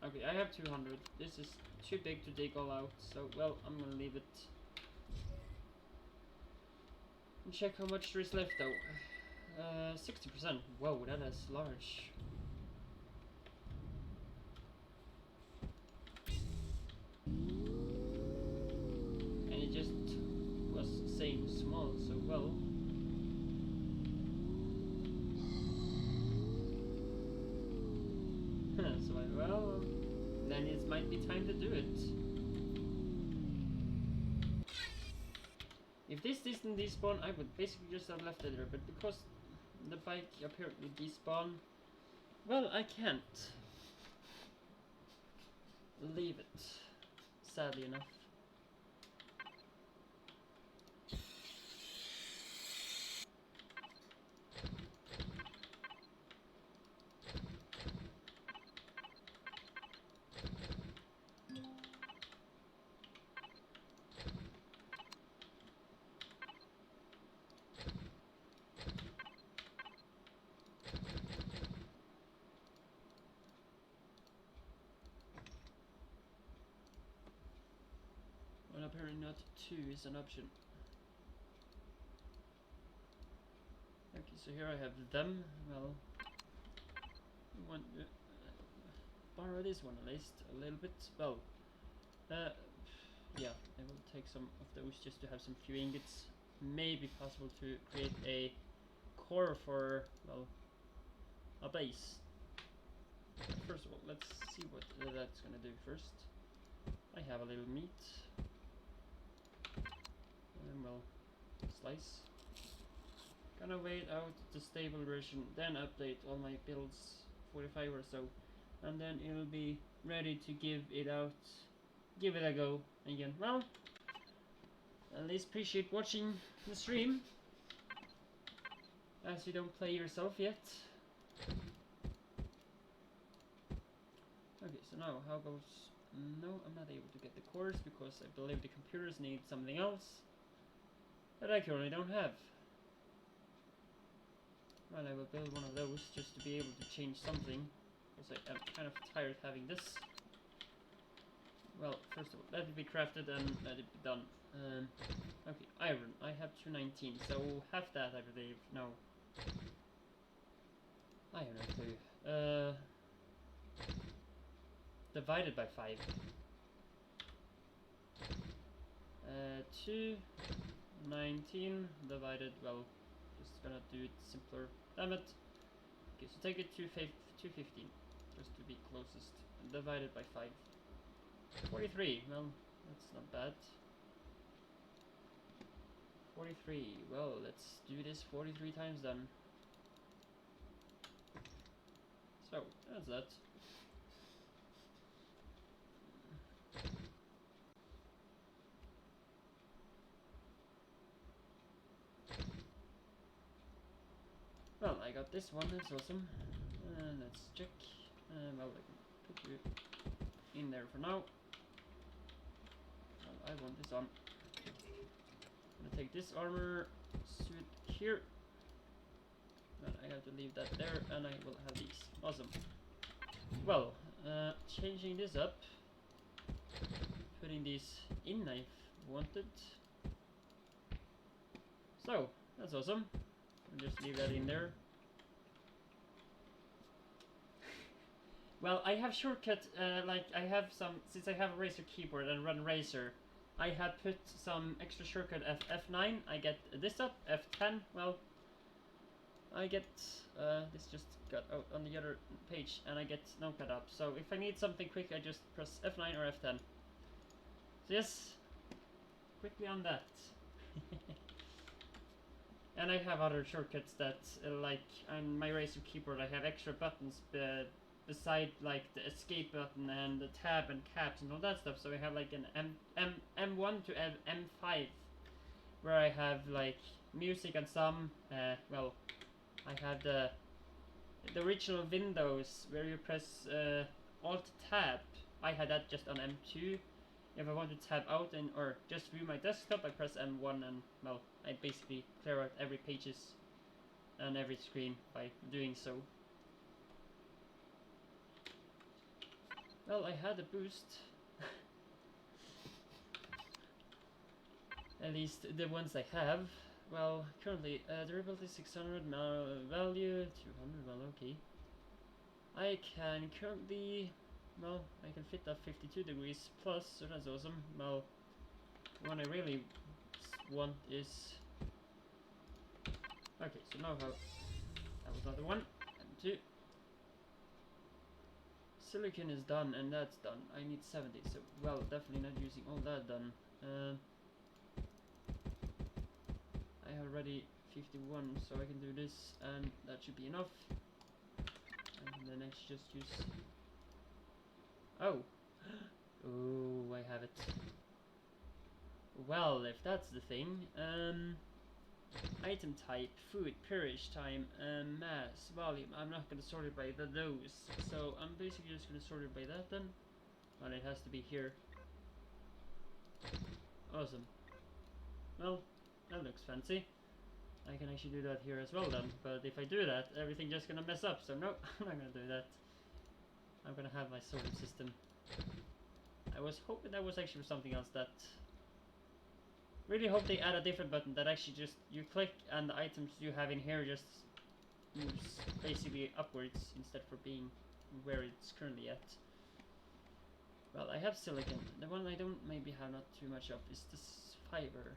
Okay, I have 200. This is too big to dig all out, so well, I'm gonna leave it. And check how much there is left though. 60%. Whoa, that is large. And it just was saying small, so well. So well, then it might be time to do it. If this didn't despawn, I would basically just have left it there, but because the bike apparently despawned, well, I can't leave it, sadly enough. Well, apparently not 2 is an option. Okay, so here I have them. Well, I want to borrow this one at least a little bit. Well, yeah, I will take some of those just to have some few ingots. Maybe possible to create a core for, well, a base. But first of all, let's see what that's gonna do first. I have a little meat. And well, slice. Gonna wait out the stable version, then update all my builds, 45 or so, and then it'll be ready to give it out, give it a go again. Well, at least appreciate watching the stream, as you don't play yourself yet. Okay, so now how goes? No, I'm not able to get the cores because I believe the computers need something else that I currently don't have. Well, I will build one of those just to be able to change something, because I'm kind of tired having this. Well, first of all, let it be crafted and let it be done. Okay, iron. I have 219, so half that I believe. No. I have no clue. Divided by 5. 219 divided, well, just gonna do it simpler. Damn it. Okay, so take it to 215, just to be closest. And divided by 5. 43, well, that's not bad. 43, well, let's do this 43 times then. So, that's that. Well, I got this one, that's awesome. Let's check. Well, I can put you in there for now. Well, I want this on. I'm gonna take this armor suit here. Well, I have to leave that there, and I will have these. Awesome. Well, changing this up. Putting these in if wanted. So, that's awesome. I'll just leave that in there. Well, I have shortcut, like I have some, since I have a Razer keyboard and run Razer, I have put some extra shortcut F9, I get this up, F10, well, I get, this just got out on the other page, and I get notepad up, so if I need something quick, I just press F9 or F10. So yes, quickly on that. And I have other shortcuts that, like on my Razer keyboard, I have extra buttons beside like the escape button and the tab and caps and all that stuff. So I have like an M1 to M5, where I have like music and some, well, I have the the original Windows where you press Alt Tab. I had that just on M2. If I want to tab out and or just view my desktop, I press M1 and well, I basically clear out every pages and every screen by doing so. Well, I had a boost. At least the ones I have. Well, currently durability 600, now value 200. Well, okay. I can currently, well, I can fit that 52 degrees plus, so that's awesome. Well, the one I really want is, okay, so now how, that was not the one, and two. Silicon is done, and that's done. I need 70, so, well, definitely not using all that done. I have already 51, so I can do this, and that should be enough. And then I should just use... Oh! Oh, I have it. Well, if that's the thing, item type, food, perish time, mass, volume. I'm not gonna sort it by those, so I'm basically just gonna sort it by that then. Well, it has to be here. Awesome. Well, that looks fancy. I can actually do that here as well then, but if I do that, everything's just gonna mess up, so no, I'm not gonna do that. I'm gonna have my sorting system. I was hoping that was actually something else that... Really hope they add a different button that actually just, you click and the items you have in here just moves basically upwards instead for being where it's currently at. Well, I have silicon. The one I don't maybe have not too much of is this fiber.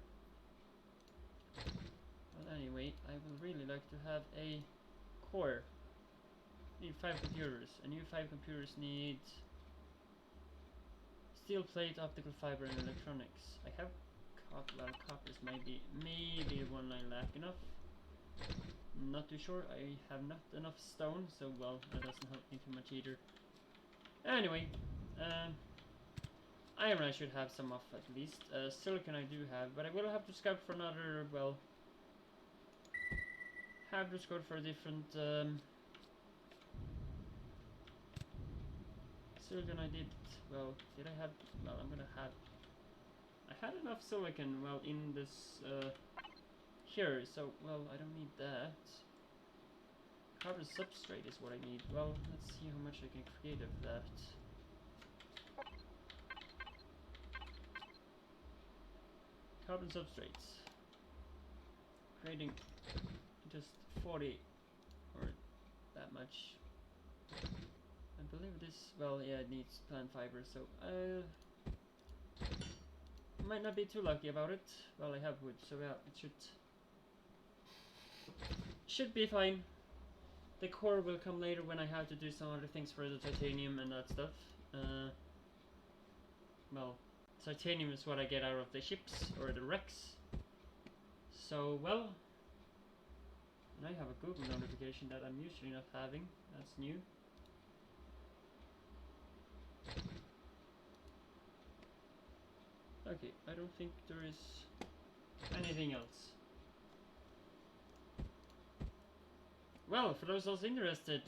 Well, anyway, I would really like to have a core. Need 5 computers. A new 5 computers need steel plate, optical fiber, and electronics. I have copper. Well, copper is maybe the one I lack enough. Not too sure. I have not enough stone, so well, that doesn't help me too much either. Anyway, iron I should have some of at least. Silicon I do have, but I will have to scout for another, well, have to scout for a different, silicon I did, well, did I have, well, I'm gonna have, I had enough silicon, well, in this, here, so, well, I don't need that. Carbon substrate is what I need. Well, let's see how much I can create of that. Carbon substrates. Creating just 40 or that much. I believe this, well, yeah, it needs plant fiber, so might not be too lucky about it. Well, I have wood, so yeah, it should be fine. The core will come later when I have to do some other things for the titanium and that stuff. Well, titanium is what I get out of the ships or the wrecks. So, well, and I have a Google notification that I'm usually not having. That's new. Okay, I don't think there is anything else. Well, for those also interested,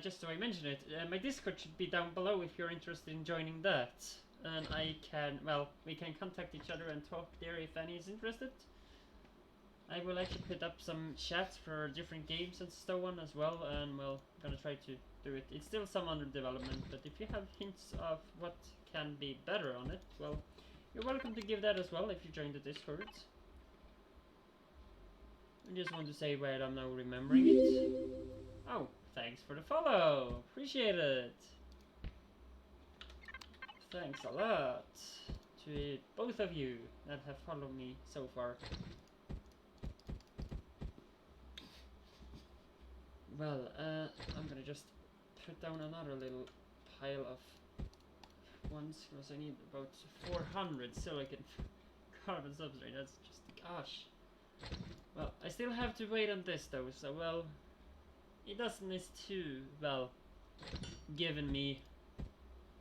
just so I mention it, my Discord should be down below if you're interested in joining that. And I can, well, we can contact each other and talk there if any is interested. I will actually put up some chats for different games and so on as well, and well, I'm gonna try to do it. It's still some under development, but if you have hints of what can be better on it, well, you're welcome to give that as well if you join the Discord. I just want to say where I'm now remembering it. Oh, thanks for the follow. Appreciate it. Thanks a lot to both of you that have followed me so far. Well, I'm gonna just put down another little pile of ones because I need about 400 silicon carbon substrate. That's just, gosh. Well, I still have to wait on this though, so well, it doesn't is too, well, given me.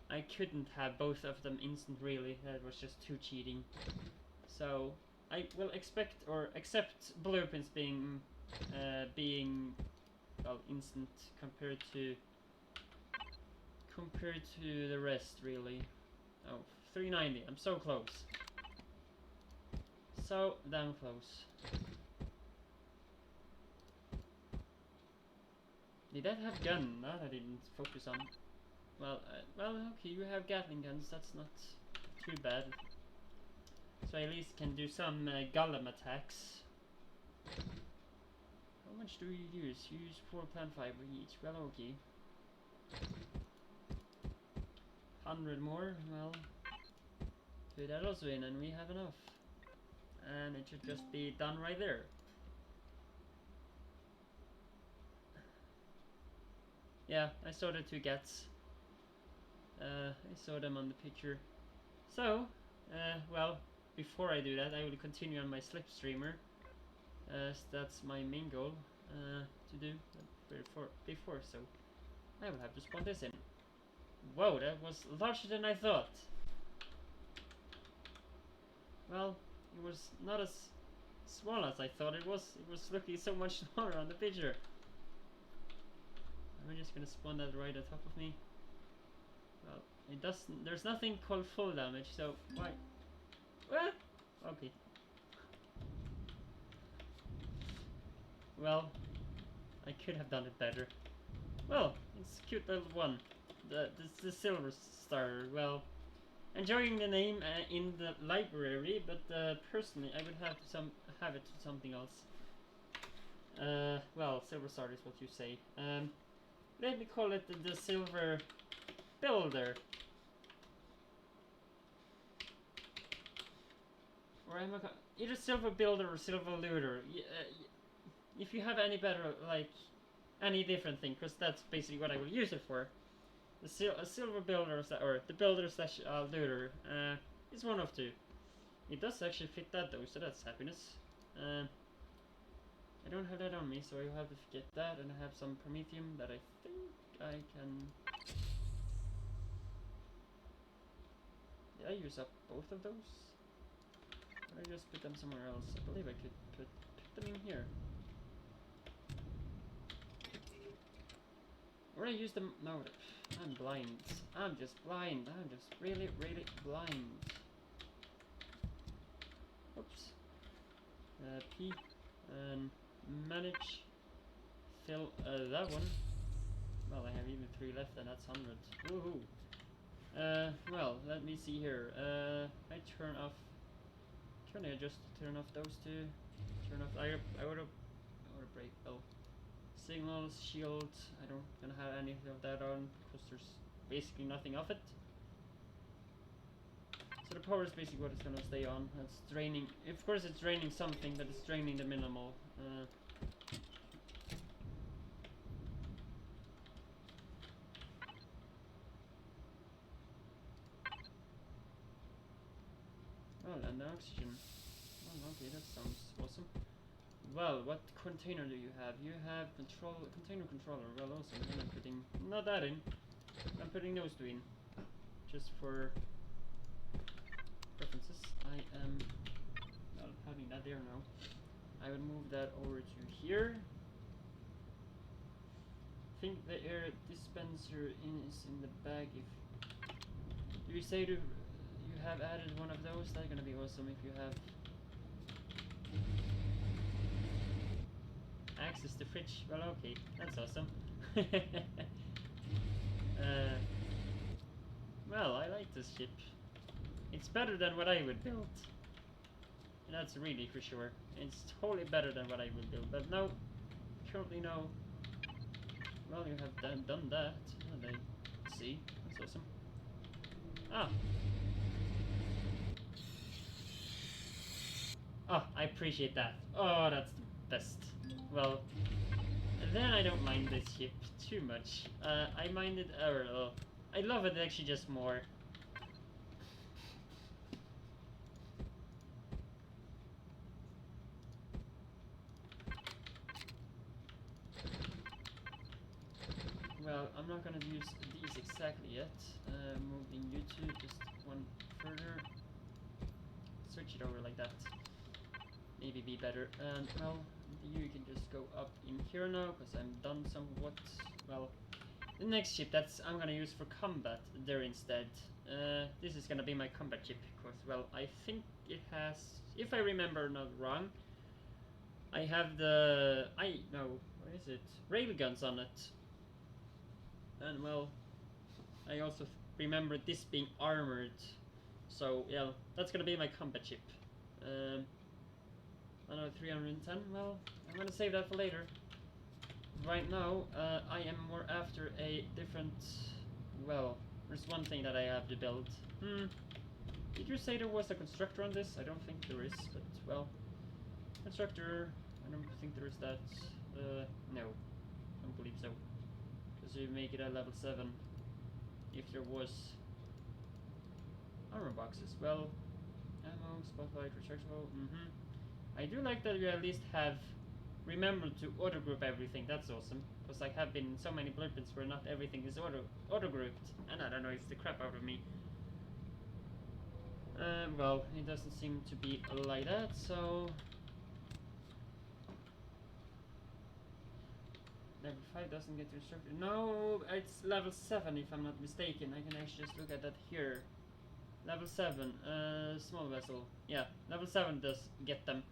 I couldn't have both of them instant really, that was just too cheating. So, I will expect or accept blueprints being well, instant compared to the rest, really. Oh, 390. I'm so close. So damn close. Did that have gun? That I didn't focus on. Well, okay, you have Gatling guns. That's not too bad. So I at least can do some golem attacks. How much do you use? You use 4 plant fiber each. Well, okay. 100 more. Well, put that also in, and we have enough. And it should just be done right there. Yeah, I saw the 2 gats. I saw them on the picture. So, well, before I do that, I will continue on my slipstreamer. That's my main goal to do before. So, I will have to spawn this in. Whoa, that was larger than I thought. Well, it was not as small as I thought it was. It was looking so much smaller on the picture. I'm just gonna spawn that right at top of me. Well, it doesn't. There's nothing called full damage, so why? What? Okay. Well, I could have done it better. Well, it's cute little one. The silver star. Well, enjoying the name in the library, but personally, I would have it to something else. Well, silver star is what you say. Let me call it the silver builder. Or am I either silver builder or silver looter? If you have any better, like, any different thing, because that's basically what I will use it for. A silver builder, or the builder slash looter, is one of 2. It does actually fit that though, so that's happiness. I don't have that on me, so I have to get that, and I have some promethium that I think I can... Did I use up both of those? Or did I just put them somewhere else? I believe I could put them in here. Or I use them... No, I'm blind. I'm just blind. I'm just really, really blind. Oops. P. And manage. Fill that one. Well, I have even 3 left, and that's 100. Woohoo! Well, let me see here. I turn off... Can I just turn off those 2? Turn off... I would break... Oh. Signals, shield, I don't gonna have any of that on because there's basically nothing of it. So the power is basically what is gonna stay on. It's draining, of course it's draining something, but it's draining the minimal. Well, and the oxygen. Oh, okay, that sounds awesome. Well, what container do you have? You have container controller. Well, awesome. And I'm putting not that in. I'm putting those 2 in, just for preferences. I am well, having that there now. I will move that over to here. I think the air dispenser is in the bag. If you say you have added one of those, that's gonna be awesome. If you have access to fridge, well, okay, that's awesome. Well, I like this ship. It's better than what I would build. That's really for sure. It's totally better than what I would build. But no, currently no. Well, you have done that. And I see. That's awesome. Ah. Oh, I appreciate that. Oh, that's the best. Well, then I don't mind this ship too much. I mind it, I love it actually just more. Well, I'm not gonna use these exactly yet. Moving YouTube just one further. Switch it over like that. Maybe be better. Well, You can just go up in here now, because I'm done somewhat. Well, the next ship I'm gonna use for combat there instead. This is gonna be my combat ship, because, well, I think it has, if I remember not wrong, I have the, what is it? Railguns on it. And, well, I also remember this being armored. So, yeah, that's gonna be my combat ship. I know 310, well, I'm gonna save that for later. Right now, I am more after a different, well, there's one thing that I have to build. Did you say there was a constructor on this? I don't think there is, but, well, constructor, I don't think there is that. No, I don't believe so. Because you make it at level 7. If there was armor boxes, well, ammo, spotlight, rechargeable, I do like that you at least have remembered to auto-group everything. That's awesome, because I have been in so many blueprints where not everything is auto-grouped, and I don't know, it's the crap out of me. Well, it doesn't seem to be like that, so level 5 doesn't get restricted. No, it's level 7 if I'm not mistaken. I can actually just look at that here. Level 7, small vessel. Yeah, level 7 does get them.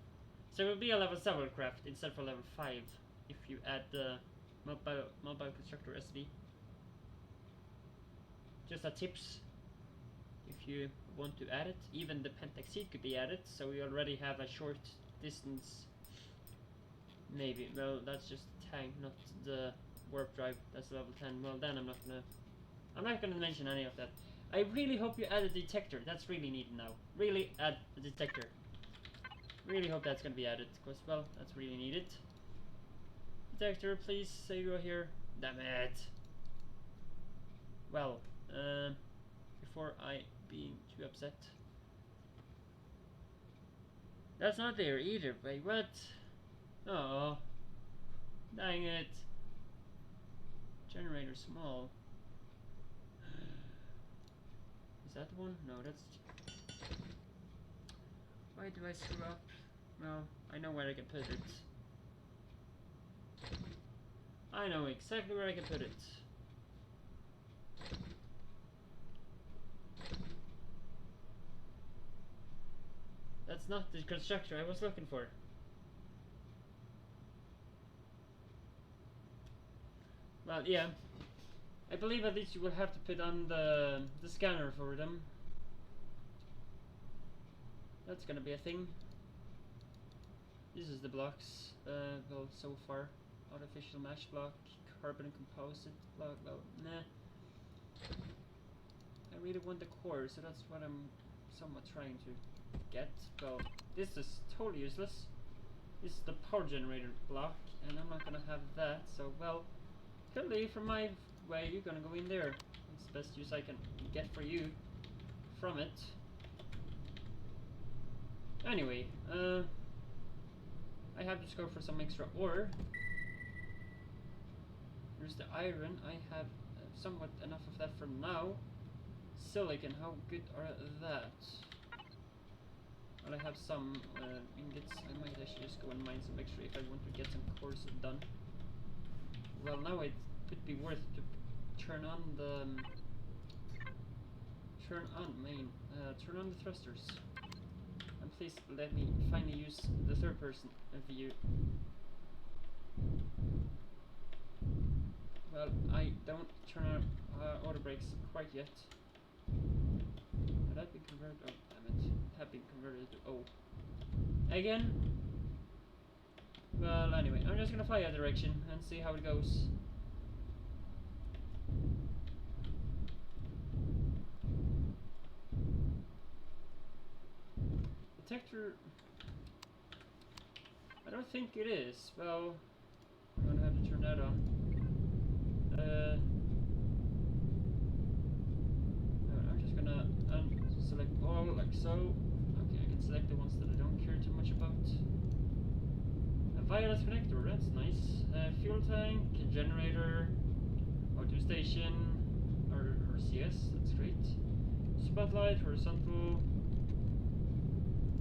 So it will be a level 7 craft instead for level 5 if you add the mobile constructor SV. Just a tips if you want to add it. Even the Pentax seat could be added, so we already have a short distance. Maybe, well, that's just the tank, not the warp drive. That's level 10. Well, then I'm not gonna mention any of that. I really hope you add a detector. That's really needed now. Really add a detector. Really hope that's gonna be added, because, well, that's really needed. Detector, please say you are here. Damn it. Well, before I being too upset. That's not there either. Wait, what? Oh, dang it. Generator small. Is that the one? No, that's... Why do I screw up? Well, I know where I can put it. I know exactly where I can put it. That's not the constructor I was looking for. Well, yeah. I believe at least you will have to put on the scanner for them. That's gonna be a thing. This is the blocks. Well, so far. Artificial mesh block, carbon composite block, well, nah. I really want the core, so that's what I'm somewhat trying to get. Well, this is totally useless. This is the power generator block, and I'm not gonna have that, so, well, clearly from my way, you're gonna go in there. It's the best use I can get for you from it. Anyway, I have to go for some extra ore. Here's the iron. I have somewhat enough of that for now. Silicon, how good are that? Well, I have some ingots. I might actually just go and mine some extra if I want to get some cores done. Well, now it could be worth to turn on the turn on the thrusters. And please let me finally use the third person view. Well, I don't turn on auto brakes quite yet. Had that been converted? Oh, damn it. It had been converted to O. Again? Well, anyway, I'm just gonna fly that direction and see how it goes. Detector... I don't think it is. Well, I'm gonna have to turn that on. I'm just gonna select all like so. Okay, I can select the ones that I don't care too much about. A wireless connector, that's nice. Fuel tank, generator, auto station, or CS, that's great. Spotlight, horizontal,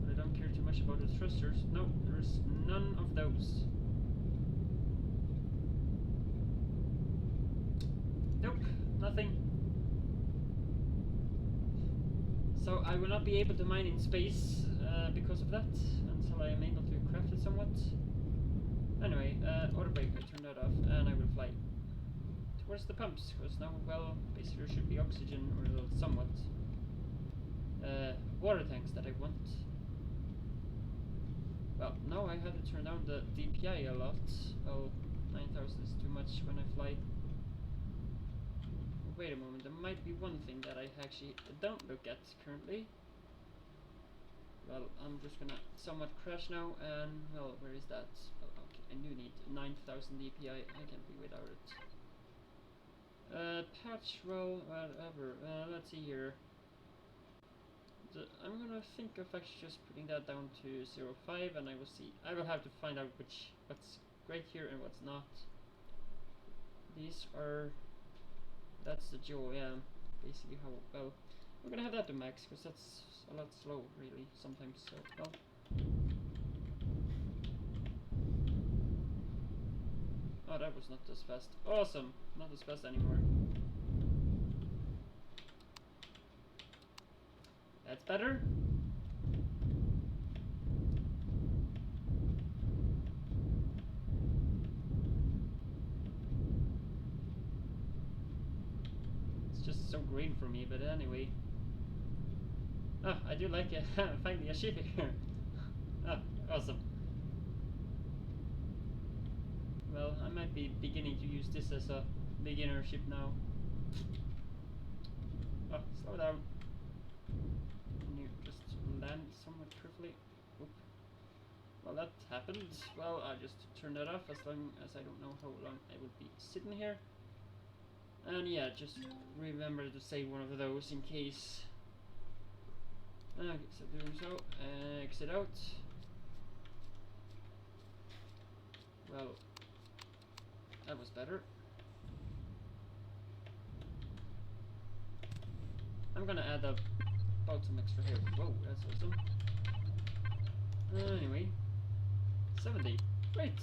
but I don't care too much much about the thrusters. No, there's none of those. Nope, nothing. So I will not be able to mine in space because of that, until I am able to craft it somewhat. Anyway, auto brake, I turn that off, and I will fly towards the pumps, because now, well, basically there should be oxygen, or somewhat. Water tanks that I want. Well, now I had to turn down the DPI a lot. Well, 9,000 is too much when I fly. Wait a moment, there might be one thing that I actually don't look at currently. Well, I'm just gonna somewhat crash now, and, well, where is that? Well, okay, I do need 9,000 DPI, I can't be without it. Patch, well, whatever, let's see here. I'm gonna think of actually just putting that down to 0.5, and I will see. I will have to find out what's great here and what's not. These are... That's the jaw, yeah. Basically how, well, we're gonna have that to max, because that's a lot slow, really, sometimes, so, well. Oh, that was not as fast. Awesome! Not as fast anymore. That's better. It's just so green for me, but anyway. Oh, I do like it. Finally a ship here. Oh, awesome. Well, I might be beginning to use this as a beginner ship now. Oh, slow down. Can you just land somewhat carefully? Oop. Well, that happened. Well, I'll just turn that off as long as I don't know how long I will be sitting here. And yeah, just remember to save one of those in case. Okay, so doing so, exit out. Well, that was better. I'm gonna add up about some extra here. Whoa, that's awesome. Anyway, 70. Great.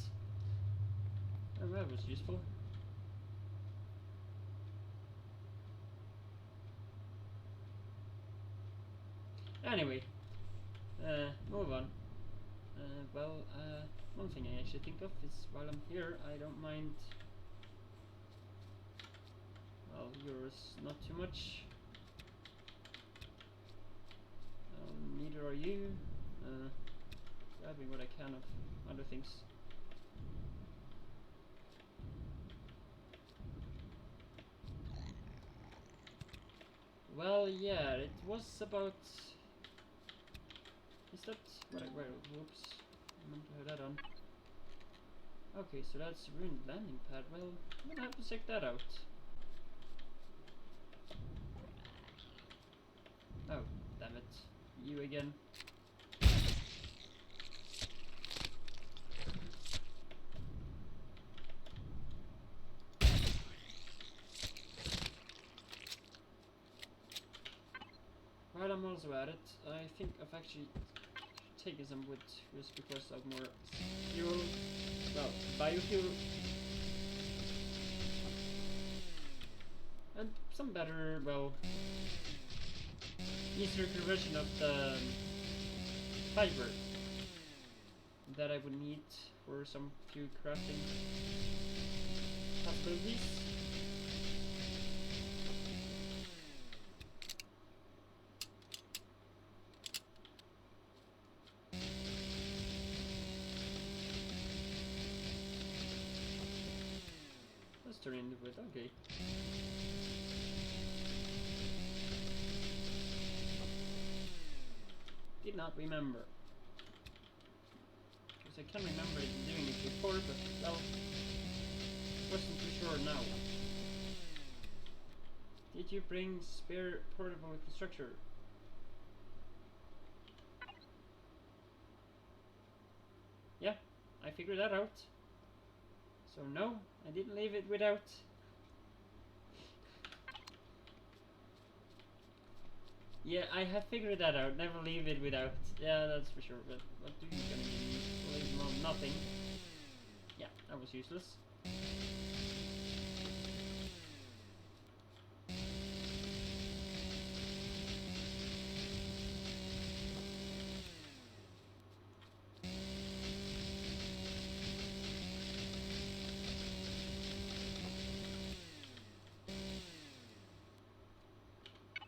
Oh, that was useful. Anyway, move on. Well, one thing I actually think of is while I'm here, I don't mind. Well, yours not too much. Neither are you. Grabbing what I can of other things. Well, yeah, it was about. Is that where? Whoops, I meant to have that on. Okay, so that's a ruined landing pad. Well, I'm gonna have to check that out. Oh, damn it! You again. While I'm also at it, I think I've actually taken some wood just because of more fuel, well, biofuel, and some better, well, easier conversion of the fiber that I would need for some few crafting possibilities. Turn into it, okay. Did not remember. Because I can remember doing it before, but well, wasn't too sure now. Did you bring spare portable constructor? Yeah, I figured that out. So no, I didn't leave it without. Yeah, I have figured that out. Never leave it without. Yeah, that's for sure. But what do you gonna leave nothing? Yeah, that was useless.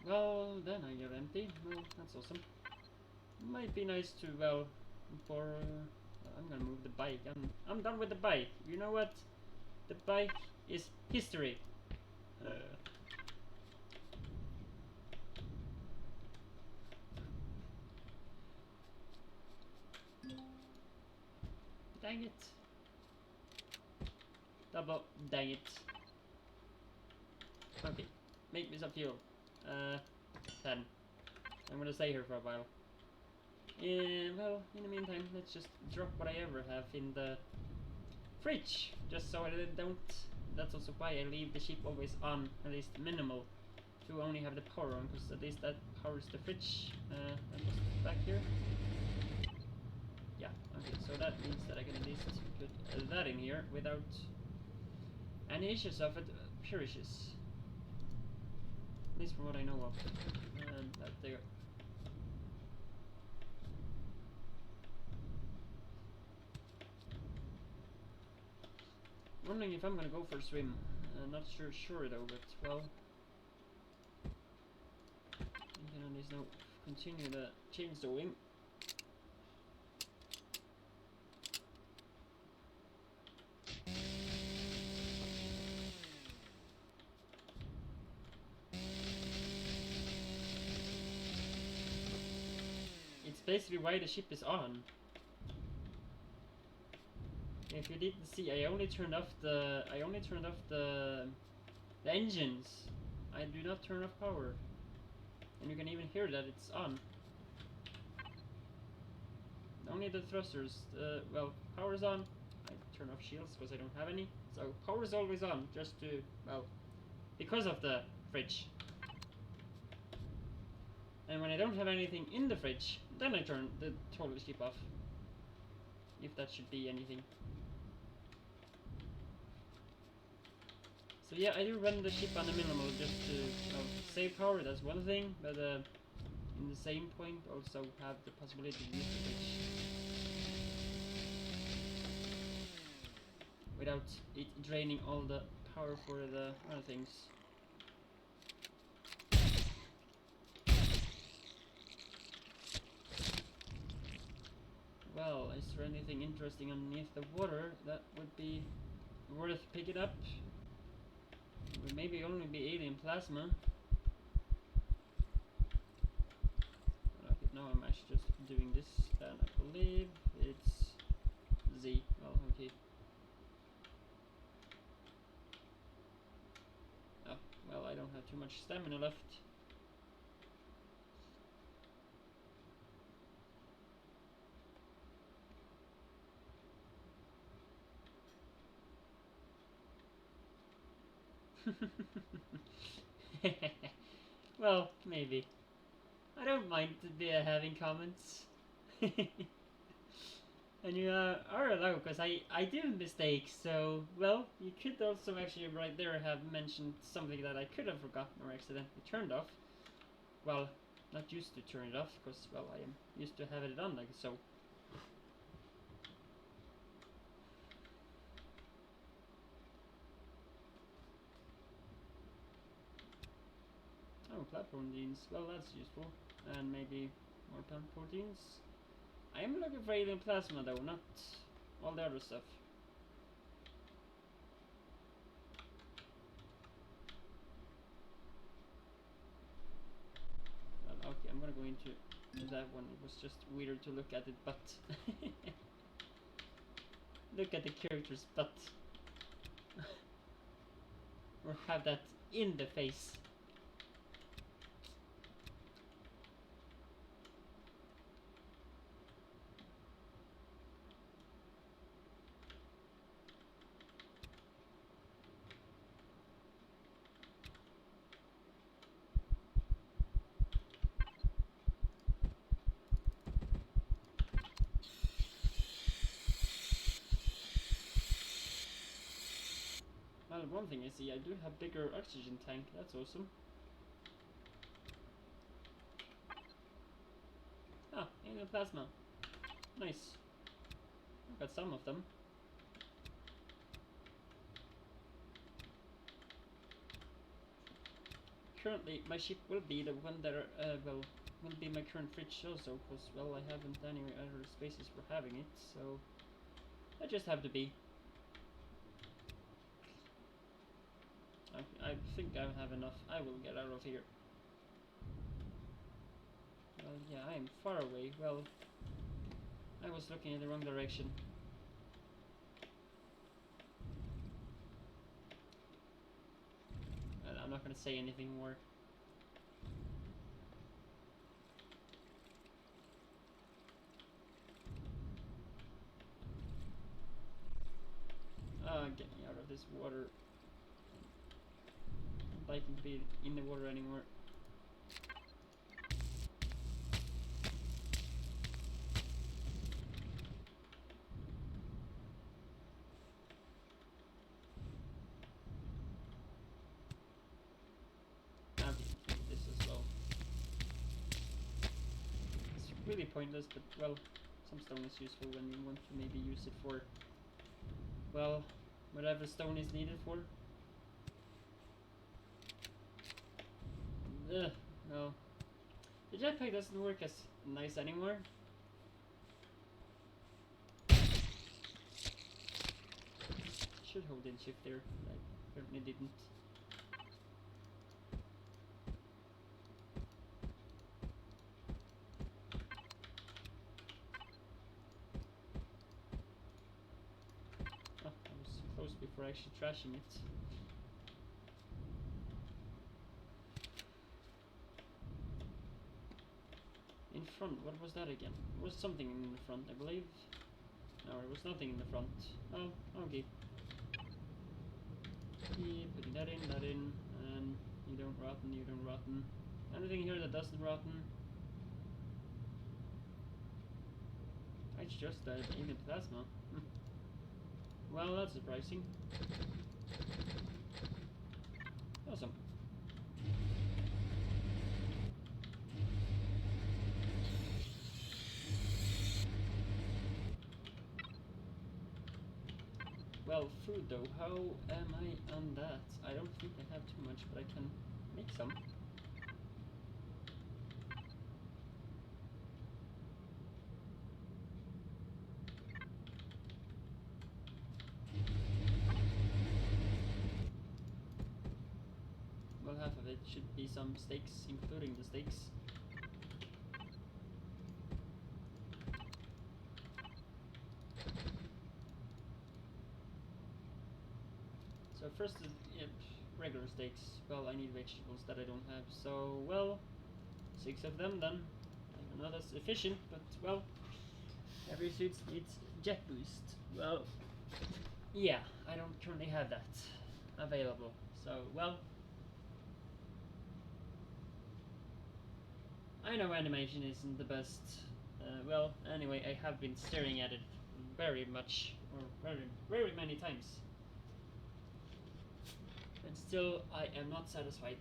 Well, then I get empty. Well, that's awesome. Might be nice to, well, for... I'm gonna move the bike. I'm done with the bike. You know what? The bike is history. Dang it. Double, dang it. Okay, make me some fuel. 10. I'm gonna stay here for a while. Well, in the meantime, let's just drop what I ever have in the fridge, just so I don't. That's also why I leave the ship always on, at least minimal, to only have the power on, because at least that powers the fridge. I'm just back here. Yeah, okay, so that means that I can at least put that in here without any issues of it perishes. At least from what I know of. And that there. Wondering if I'm gonna go for a swim. Not sure though, but well. You can at least now continue the chainsawing. It's basically why the ship is on. If you didn't see, I only turned off the engines. I do not turn off power. And you can even hear that it's on. Only the thrusters. Well, power's on. I turn off shields because I don't have any. So power's always on, just to, well, because of the fridge. And when I don't have anything in the fridge, then I turn the total ship off. If that should be anything. So yeah, I do run the ship on the minimal just to save power, that's one thing, but in the same point also have the possibility to use the fridge without it draining all the power for the other things. Well, is there anything interesting underneath the water that would be worth picking up? It would maybe only be alien plasma. Okay, now I'm actually just doing this, and I believe it's Z. Well, okay. Oh, well, I don't have too much stamina left. Well, maybe. I don't mind having comments. And you are allowed, because I do mistakes, so, well, you could also actually right there have mentioned something that I could have forgotten or accidentally turned off. Well, not used to turn it off, because, well, I am used to having it on like so. Oh, platform jeans. Well, that's useful. And maybe more plant proteins. I am looking for alien plasma though, not all the other stuff. Well, okay, I'm gonna go into that one. It was just weird to look at it, but look at the character's butt. Or have that in the face. one thing I see, I do have bigger oxygen tank. That's awesome. Ah, alien plasma. Nice. I've got some of them. Currently, my ship will be the one that will be my current fridge also, because, well, I haven't any other spaces for having it, so I just have to be. I think I have enough. I will get out of here. Well, yeah, I am far away. Well, I was looking in the wrong direction. Well, I'm not gonna say anything more. Get me out of this water. I'm not liking to be in the water anymore. I'll be this as well. It's really pointless, but, well, some stone is useful when you want to maybe use it for, well, whatever stone is needed for. Ugh, no. The jetpack doesn't work as nice anymore. Should hold in shift there, I apparently didn't. Oh, I was close before actually trashing it. In front, what was that again? There was something in the front, I believe. No, there was nothing in the front. Oh, okay. Keep putting that in, and you don't rotten. Anything here that doesn't rotten? It's just alien plasma. Well, that's surprising. Awesome. Well, food though, how am I on that? I don't think I have too much, but I can make some. Well, half of it should be some steaks, including the steaks. So first, yep, regular steaks. Well, I need vegetables that I don't have. So, well, 6 of them then. Maybe not as efficient, but, well, every suit needs jet boost. Well, yeah, I don't currently have that available. So, well, I know animation isn't the best. Well, anyway, I have been staring at it very much, or very many times. And still, I am not satisfied.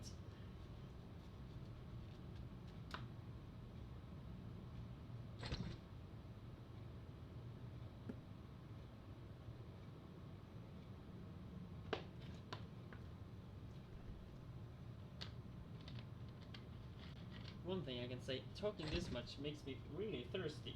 One thing I can say, talking this much makes me really thirsty.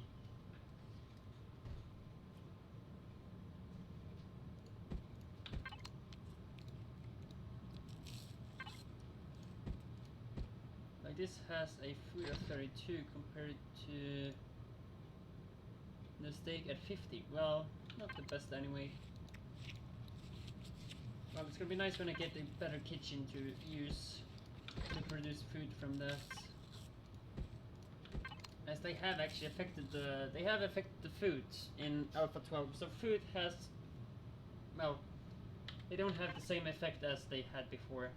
Like, this has a food of 32 compared to the steak at 50. Well, not the best anyway. Well, it's gonna be nice when I get a better kitchen to use to produce food from that. As they have actually affected the food in Alpha 12. So food has, well, they don't have the same effect as they had before.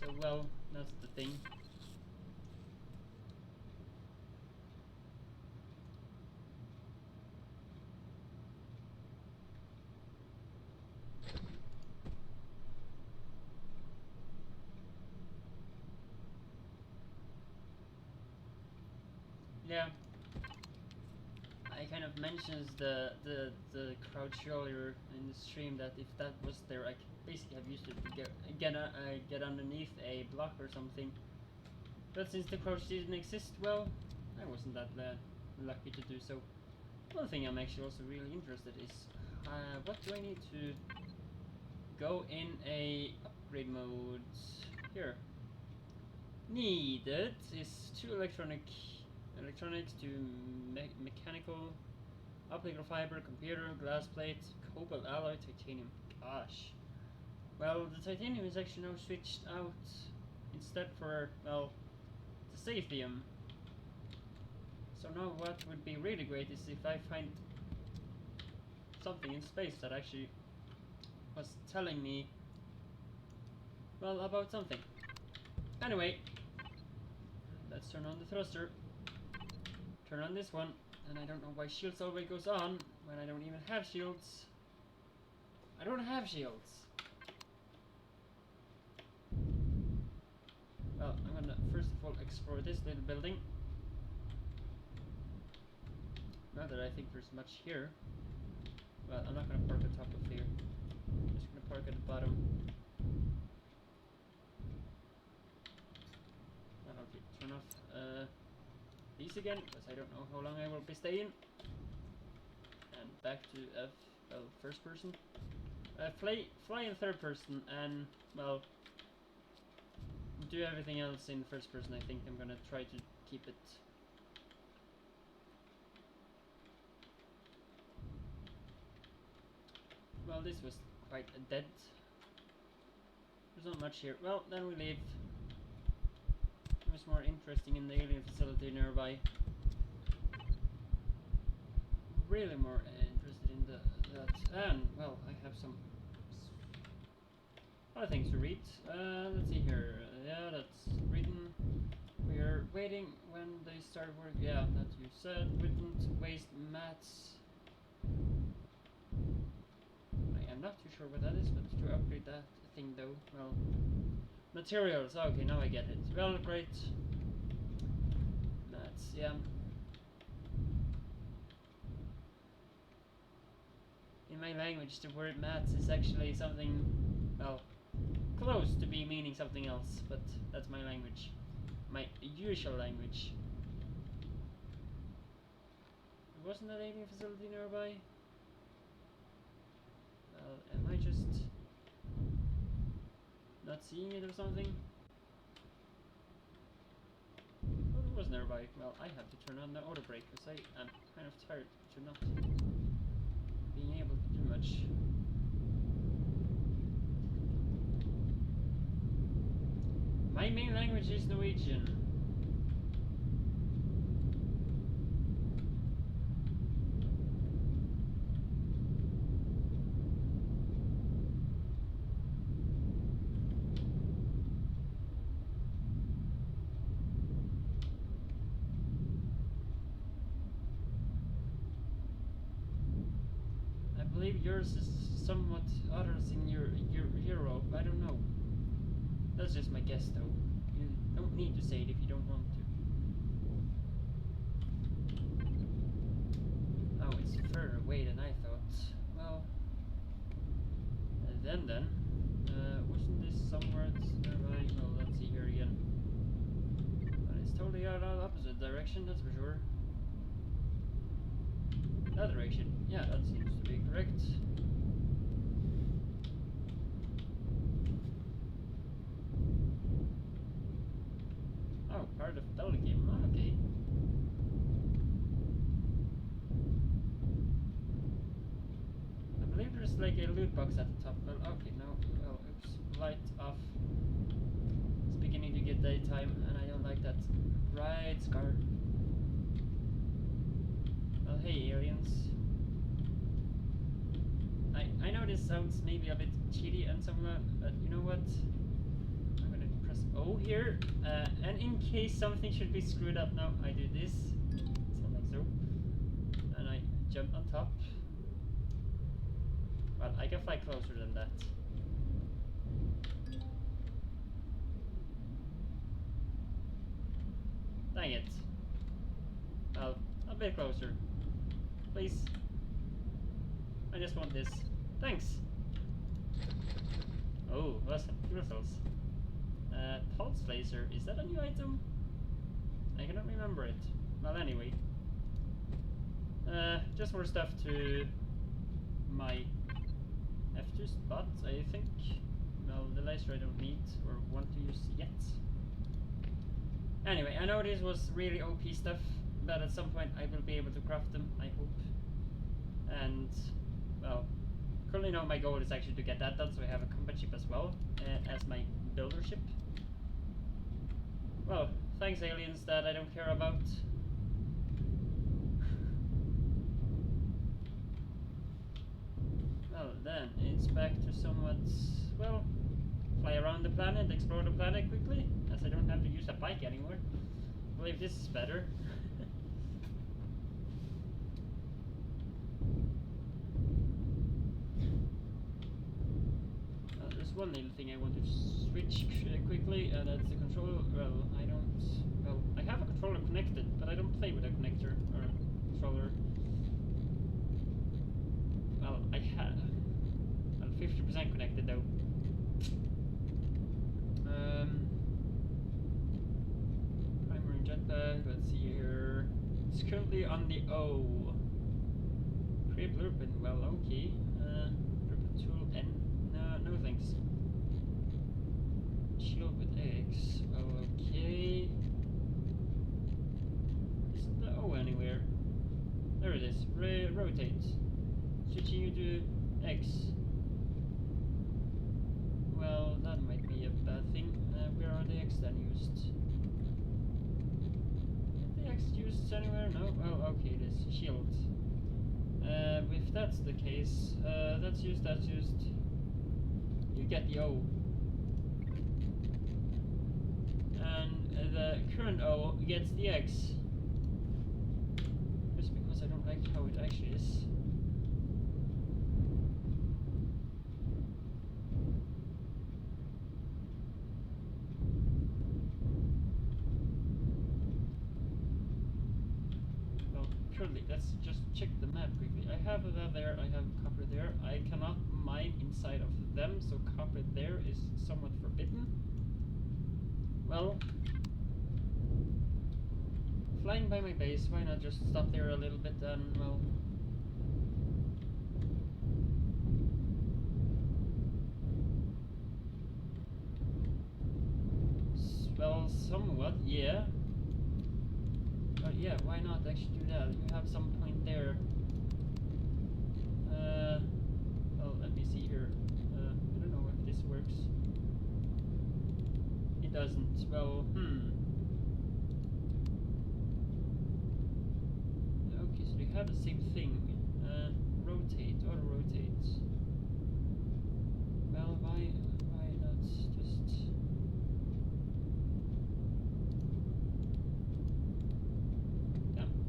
So, well, that's the thing. yeah, I kind of mentions the crouch earlier in the stream that if that was there, I could basically have used it to get underneath a block or something. But since the crouch didn't exist, well, I wasn't that lucky to do so. One thing I'm actually also really interested is what do I need to go in a upgrade mode here? Needed is 2 electronics to mechanical, optical fiber, computer, glass plate, cobalt alloy, titanium. Gosh. Well, the titanium is actually now switched out instead for, well, the safetium. So now what would be really great is if I find something in space that actually was telling me, well, about something. Anyway, let's turn on the thruster. Turn on this one, and I don't know why shields always goes on when I don't even have shields. I don't have shields. Well, I'm gonna first of all explore this little building. Not that I think there's much here. Well, I'm not gonna park on top of here. I'm just gonna park at the bottom. Okay, turn off these again, because I don't know how long I will be staying. And back to well, first person. Fly in third person, and well, do everything else in first person. I think I'm gonna try to keep it. Well, this was quite a dead. There's not much here. Well, then we leave. It was more interesting in the alien facility nearby. Really more interested in that. And, well, I have some other things to read. Let's see here. Yeah, that's written. We are waiting when they start work. Yeah, that you said. Wouldn't waste mats. I am not too sure what that is, but to upgrade that thing though, well, materials. Okay, now I get it. Well, great. That's, yeah. In my language, the word mats is actually something, well, close to be meaning something else, but that's my language. My usual language. Wasn't that alien facility nearby? Well, am I just not seeing it or something? Oh, it was nearby. Well, I have to turn on the auto brake because I am kind of tired to not being able to do much. My main language is Norwegian. I believe yours is somewhat others in your Europe. I don't know. That's just my guess, though. You don't need to say it if you don't want to. Oh, it's further away than I thought. Well, then, wasn't this somewhere nearby? Well, let's see here again. But it's totally out of the opposite direction, that's for sure. That direction, yeah, that seems to be correct. Oh, part of the game. Oh, okay. I believe there's like a loot box at the top. Well, okay, no. Well, oops. Light off. It's beginning to get daytime, and I don't like that. Right, Scar. Well, hey, aliens. I know this sounds maybe a bit cheaty and somewhat, but you know what? I'm gonna press O here, and in case something should be screwed up now, I do this, something like so, and I jump on top. Well, I can fly closer than that. Dang it. bit closer. Please. I just want this. Thanks. Oh, what's that? Fuel cells. Pulse laser. Is that a new item? I cannot remember it. Well, anyway. Just more stuff to my F2 spot, I think. Well, the laser I don't need or want to use yet. Anyway, I know this was really OP stuff, but at some point I will be able to craft them, I hope. And, well, currently now my goal is actually to get that done, so I have a combat ship as well, as my builder ship. Well, thanks aliens that I don't care about. Well, then it's back to somewhat, well, fly around the planet, explore the planet quickly, as I don't have to use a bike anymore. I believe this is better. There's one little thing I want to switch quickly, and that's the controller. Well, I have a controller connected, but I don't play with a connector or controller. Well, I had. I'm 50% connected though. Primary jetpack, let's see here. It's currently on the O. Create blueprint, well, okay. Blueprint tool N. No thanks. Shield with X, well, okay. Isn't the O anywhere? There it is, rotate. Switching you to X. Well, that might be a bad thing. Where are the X then used? Is the X used anywhere? No? Oh, okay, it is. Shield. If that's the case, that's used. You get the O. And the current O gets the X. Just because I don't like how it actually is. Let's just check the map quickly. I have that there, I have copper there. I cannot mine inside of them, so copper there is somewhat forbidden. Well, flying by my base, why not just stop there a little bit and, well... Well, somewhat, yeah. But yeah, why not actually do that? You have some point there. Well, let me see here. I don't know if this works. It doesn't. Well, Okay, so they have the same thing. Rotate, auto-rotate. Well, why not just...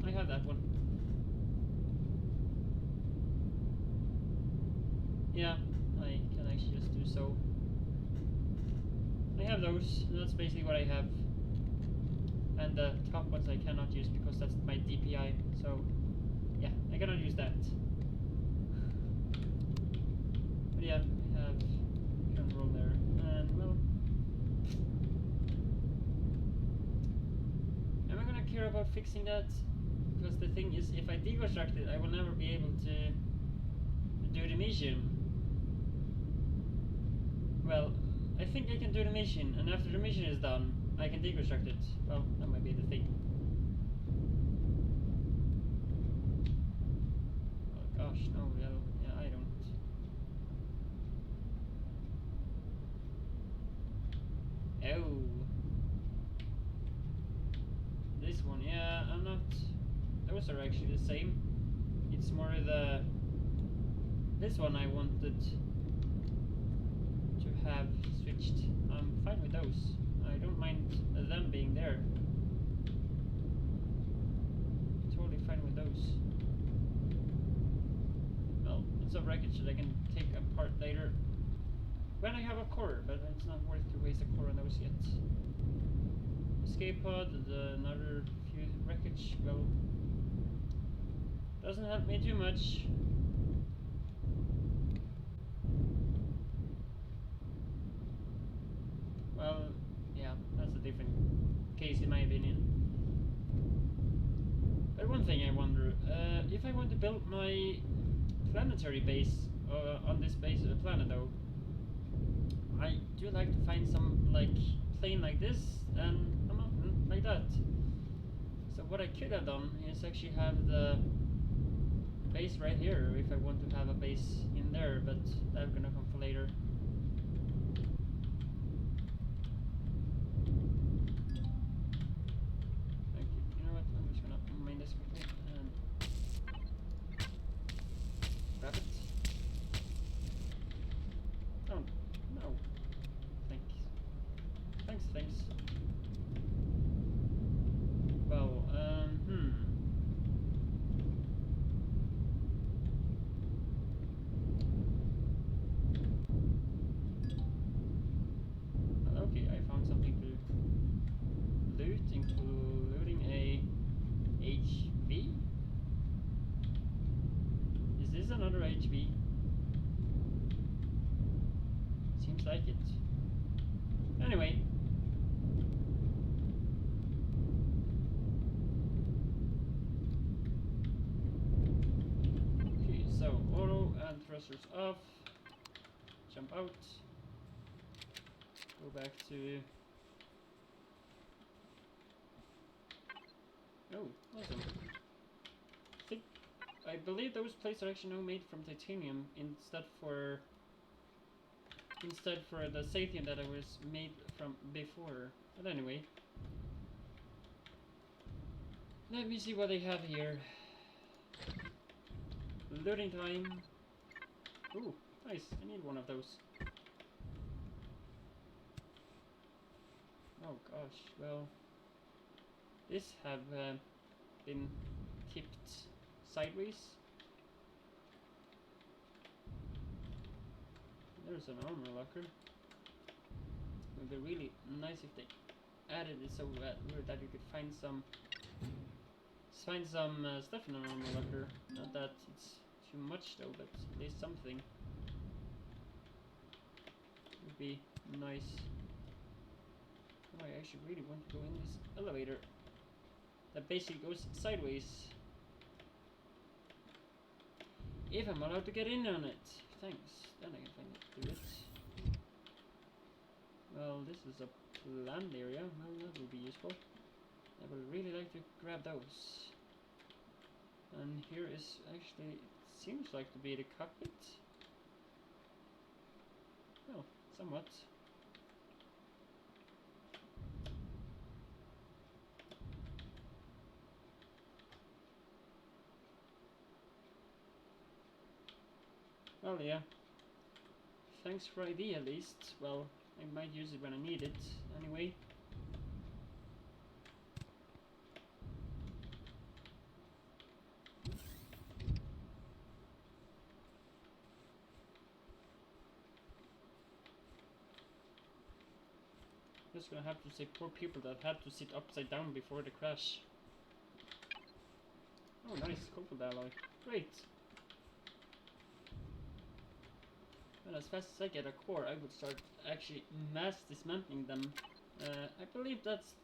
I have that one. Yeah, I can actually just do so. I have those, that's basically what I have. And the top ones I cannot use because that's my DPI, so yeah, I cannot use that. But yeah, I have control there, and well... Am I gonna care about fixing that? Because the thing is, if I deconstruct it, I will never be able to do the mission. Well, I think I can do the mission, and after the mission is done, I can deconstruct it. Well, that might be the thing. Oh gosh, no, yeah, I don't. Oh. This one, yeah, I'm not... Those are actually the same. It's more the... This one I wanted to have switched. I'm fine with those. I don't mind them being there. Totally fine with those. Well, it's a wreckage that I can take apart later when I have a core, but it's not worth to waste a core on those yet. Escape pod, another few wreckage, well... Doesn't help me too much. Well, yeah, that's a different case in my opinion. But one thing I wonder, if I want to build my planetary base on this base of the planet though, I do like to find some like plane like this and a mountain like that. So what I could have done is actually have the base right here if I want to have a base in there, but that's gonna come for later. Thank you. You know what? I'm just gonna mine this quickly and grab it. Oh no. Thanks. Thanks. Well, okay, I found something to loot, including a HV. Is this another HV? Seems like it. Anyway. Okay, so auto and thrusters off. Jump out. Go back to... Oh, awesome. I believe those plates are actually now made from titanium instead for the Sathium that I was made from before. But anyway. Let me see what they have here. Loading time. Ooh, nice. I need one of those. Oh gosh, well, this have been tipped sideways. There's an armor locker. It would be really nice if they added it so that you could find some stuff in an armor locker. Not that it's too much though, but at least something would be nice. Oh, I actually really want to go in this elevator that basically goes sideways. If I'm allowed to get in on it. Thanks. Then I can find it. Do it. Well, this is a planned area. Well, that will be useful. I would really like to grab those. And here is actually, it seems like to be the cockpit. Well, somewhat. Well, yeah. Thanks for ID at least. Well, I might use it when I need it. Anyway. Just gonna have to say poor people that had to sit upside down before the crash. Oh, nice. Cold alloy. Great. And as fast as I get a core, I would start actually mass dismantling them. I believe that's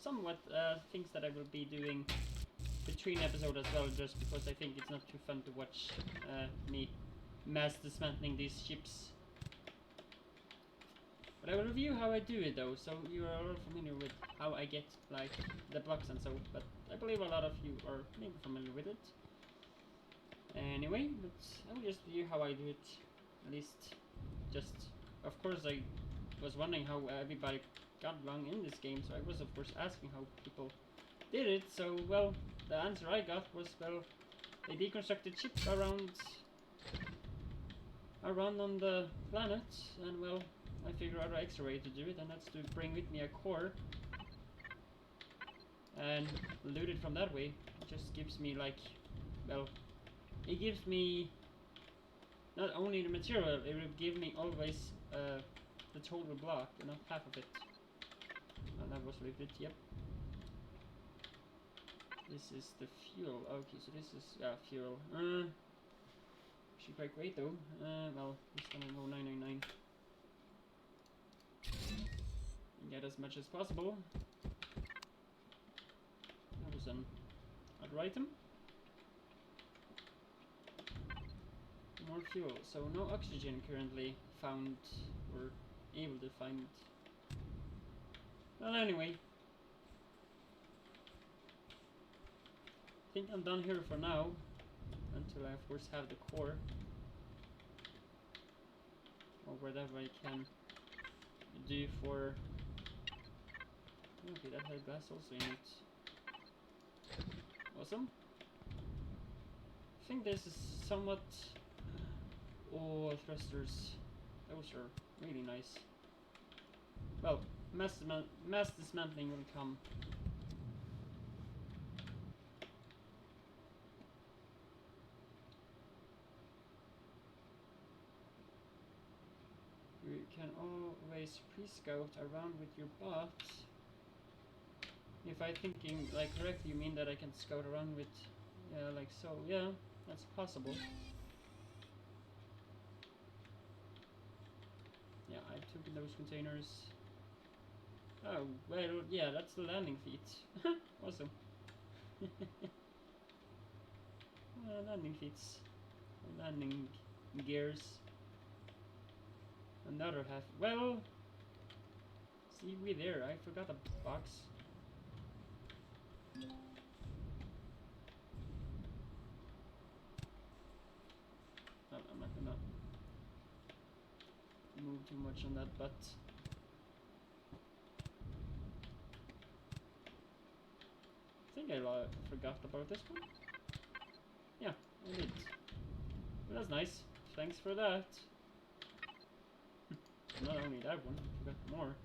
somewhat things that I will be doing between episodes as well, just because I think it's not too fun to watch me mass dismantling these ships. But I will review how I do it though, so you are all familiar with how I get like the blocks and so, but I believe a lot of you are maybe familiar with it. Anyway, but I will just review how I do it. At least, just, of course I was wondering how everybody got along in this game, so I was of course asking how people did it, so well, the answer I got was, well, they deconstructed ships around on the planet, and well, I figured out an extra way to do it, and that's to bring with me a core and loot it from that way. It just gives me like, well, it gives me not only the material, it will give me always the total block and not half of it. And that was looted, yep. This is the fuel. Okay, so this is fuel. Should quite great though. Well, just gonna go 999 and get as much as possible. That was an other item. More fuel. So no oxygen currently found or able to find. Well, anyway. I think I'm done here for now, until I of course have the core, or whatever I can do for. Okay, that had glass also in it. Awesome. I think this is somewhat. Oh, thrusters. Those are really nice. Well, mass dismantling will come. You can always pre-scout around with your bot. If I'm thinking like correctly, you mean that I can scout around with, yeah, like so. Yeah, that's possible. Yeah, I took those containers. Oh, well, yeah, that's the landing feet. Awesome. Landing feet. Landing gears. Another half. Well, see, we there. I forgot a box. Well, I'm not gonna move too much on that, but I think I forgot about this one. Yeah, I did. Well, that's nice. Thanks for that. Not only that one, I forgot more.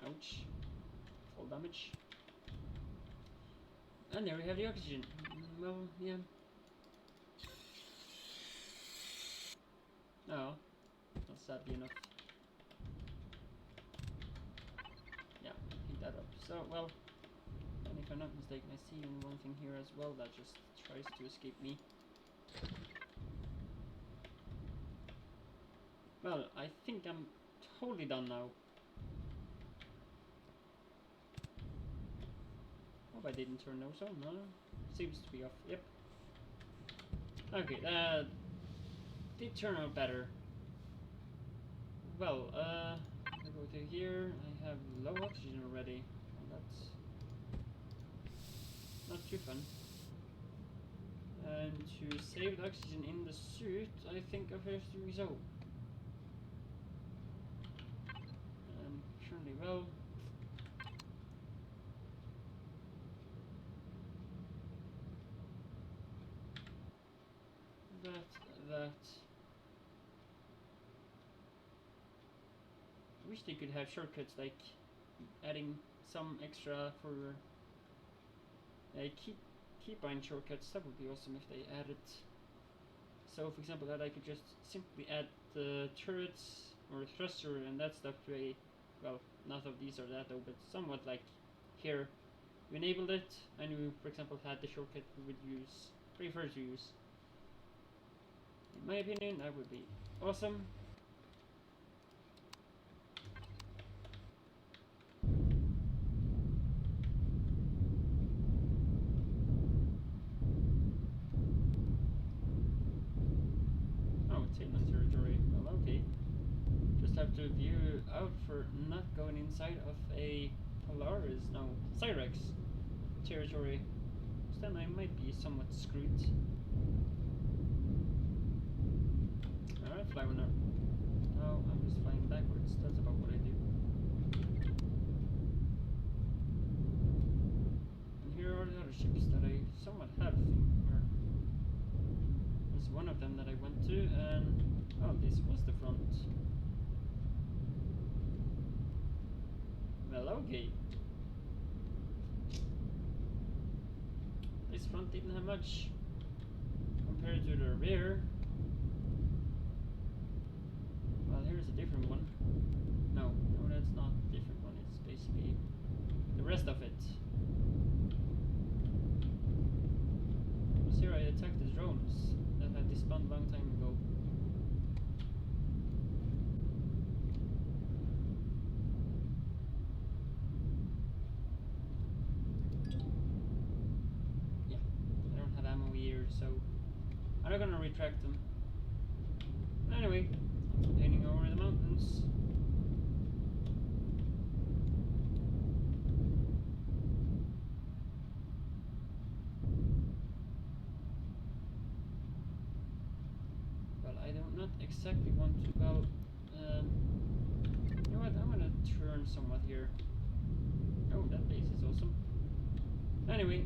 Ouch. Full damage. And there we have the oxygen. Well, yeah. Oh, not sadly enough. Yeah, heat that up. So, well, and if I'm not mistaken, I see one thing here as well that just tries to escape me. Well, I think I'm totally done now. Hope I didn't turn those on, no? Seems to be off, yep. Okay, did turn out better. Well, I go to here, I have low oxygen already. Well, that's not too fun. And to save the oxygen in the suit, I think I have to do so. And currently, well, that. I wish they could have shortcuts like adding some extra for keybind shortcuts. That would be awesome if they added. So, for example, that I could just simply add the turrets or thruster and that stuff to a, well, none of these are that though, but somewhat like here. You enabled it, and you, for example, had the shortcut you would prefer to use. In my opinion, that would be awesome. Oh, it's in the territory. Well, okay. Just have to view out for not going inside of a Polaris, no, Cyrex territory. So then I might be somewhat screwed. Alright, fly one up. No, I'm just flying backwards. That's about what I do. And here are the other ships that I somewhat have. There's one of them that I went to, and oh, this was the front. Well, okay. This front didn't have much compared to the rear. Well, here's a different one. No, that's not a different one. It's basically the rest of it. attack the drones that had despawned a long time ago. Yeah, I don't have ammo here, so I'm not gonna retract them. Anyway, heading over the mountains. Well, I do not exactly want to go. You know what? I'm gonna turn somewhat here. Oh, that base is awesome. Anyway,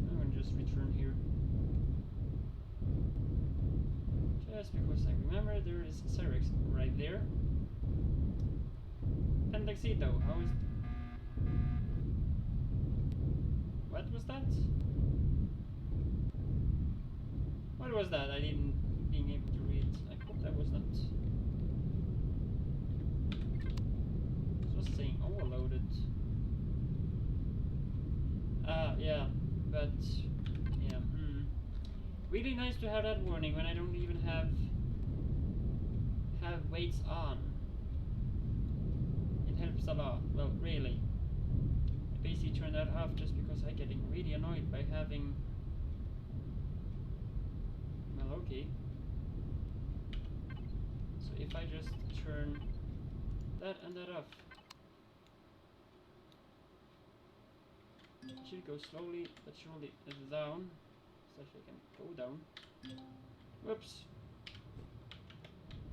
I'm gonna just return here. Just because I remember there is Cyrex right there. Pentaxito, how is... What was that? What was that? I didn't being able to read. I hope that was not... It was saying overloaded. Yeah, but... Yeah, really nice to have that warning when I don't even have weights on. It helps a lot. Well, really. I basically turned that off just because I'm getting really annoyed by having... Well, okay. So if I just turn that and that off, it should go slowly but surely down. So I can go down. Whoops.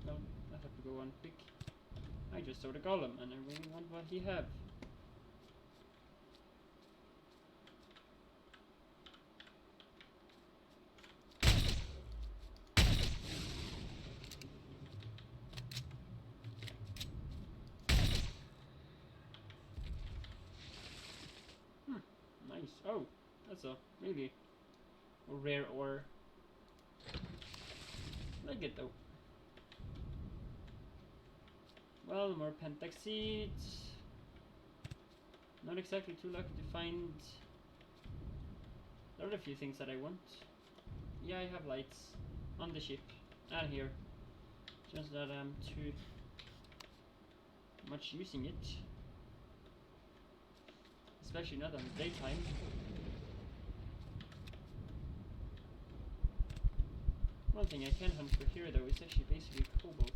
Well, I have to go on quick. I just saw the golem and I really want what he have. Nice. Oh, that's a really rare ore. Like it though. Well, more pentax seeds. Not exactly too lucky to find. There are a few things that I want. Yeah, I have lights on the ship and here. Just that I'm too much using it. Especially not on the daytime. One thing I can hunt for here though is actually basically cobalt.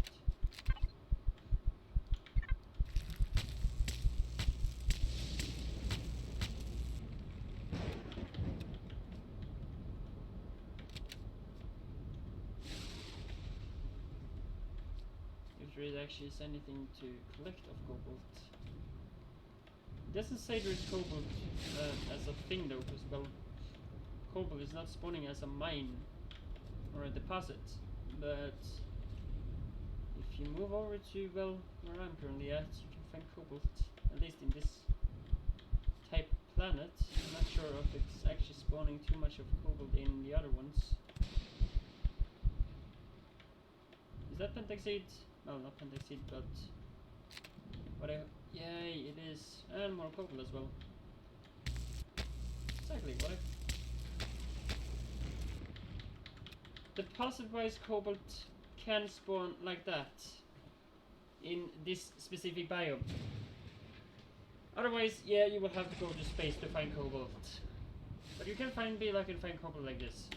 If there is actually anything to collect of cobalt. It doesn't say there's cobalt as a thing though, because well, cobalt is not spawning as a mine or a deposit, but if you move over to, well, where I'm currently at, you can find cobalt, at least in this type planet. I'm not sure if it's actually spawning too much of cobalt in the other ones. Is that pentaxide? Well, not pentaxide, but what I... Yay, it is. And more cobalt as well. Exactly what I... Deposit-wise cobalt can spawn like that in this specific biome. Otherwise, yeah, you will have to go to space to find cobalt. But you can find cobalt like this.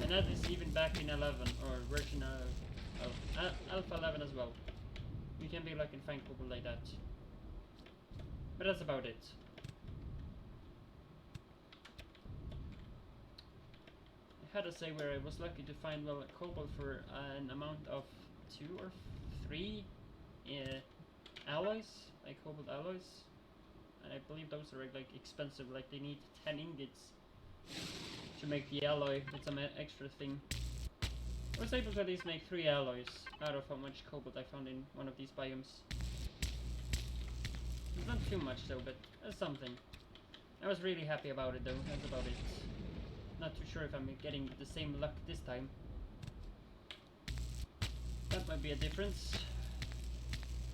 And that is even back in 11, or version of Alpha 11 as well. You can be lucky and find cobalt like that. But that's about it. I had to say where I was lucky to find, well, cobalt for an amount of 2 or 3 alloys, like cobalt alloys. And I believe those are like expensive, like they need 10 ingots to make the alloy with some extra thing. I was able to at least make 3 alloys out of how much cobalt I found in one of these biomes. It's not too much though, but that's something. I was really happy about it though, that's about it. Not too sure if I'm getting the same luck this time. That might be a difference.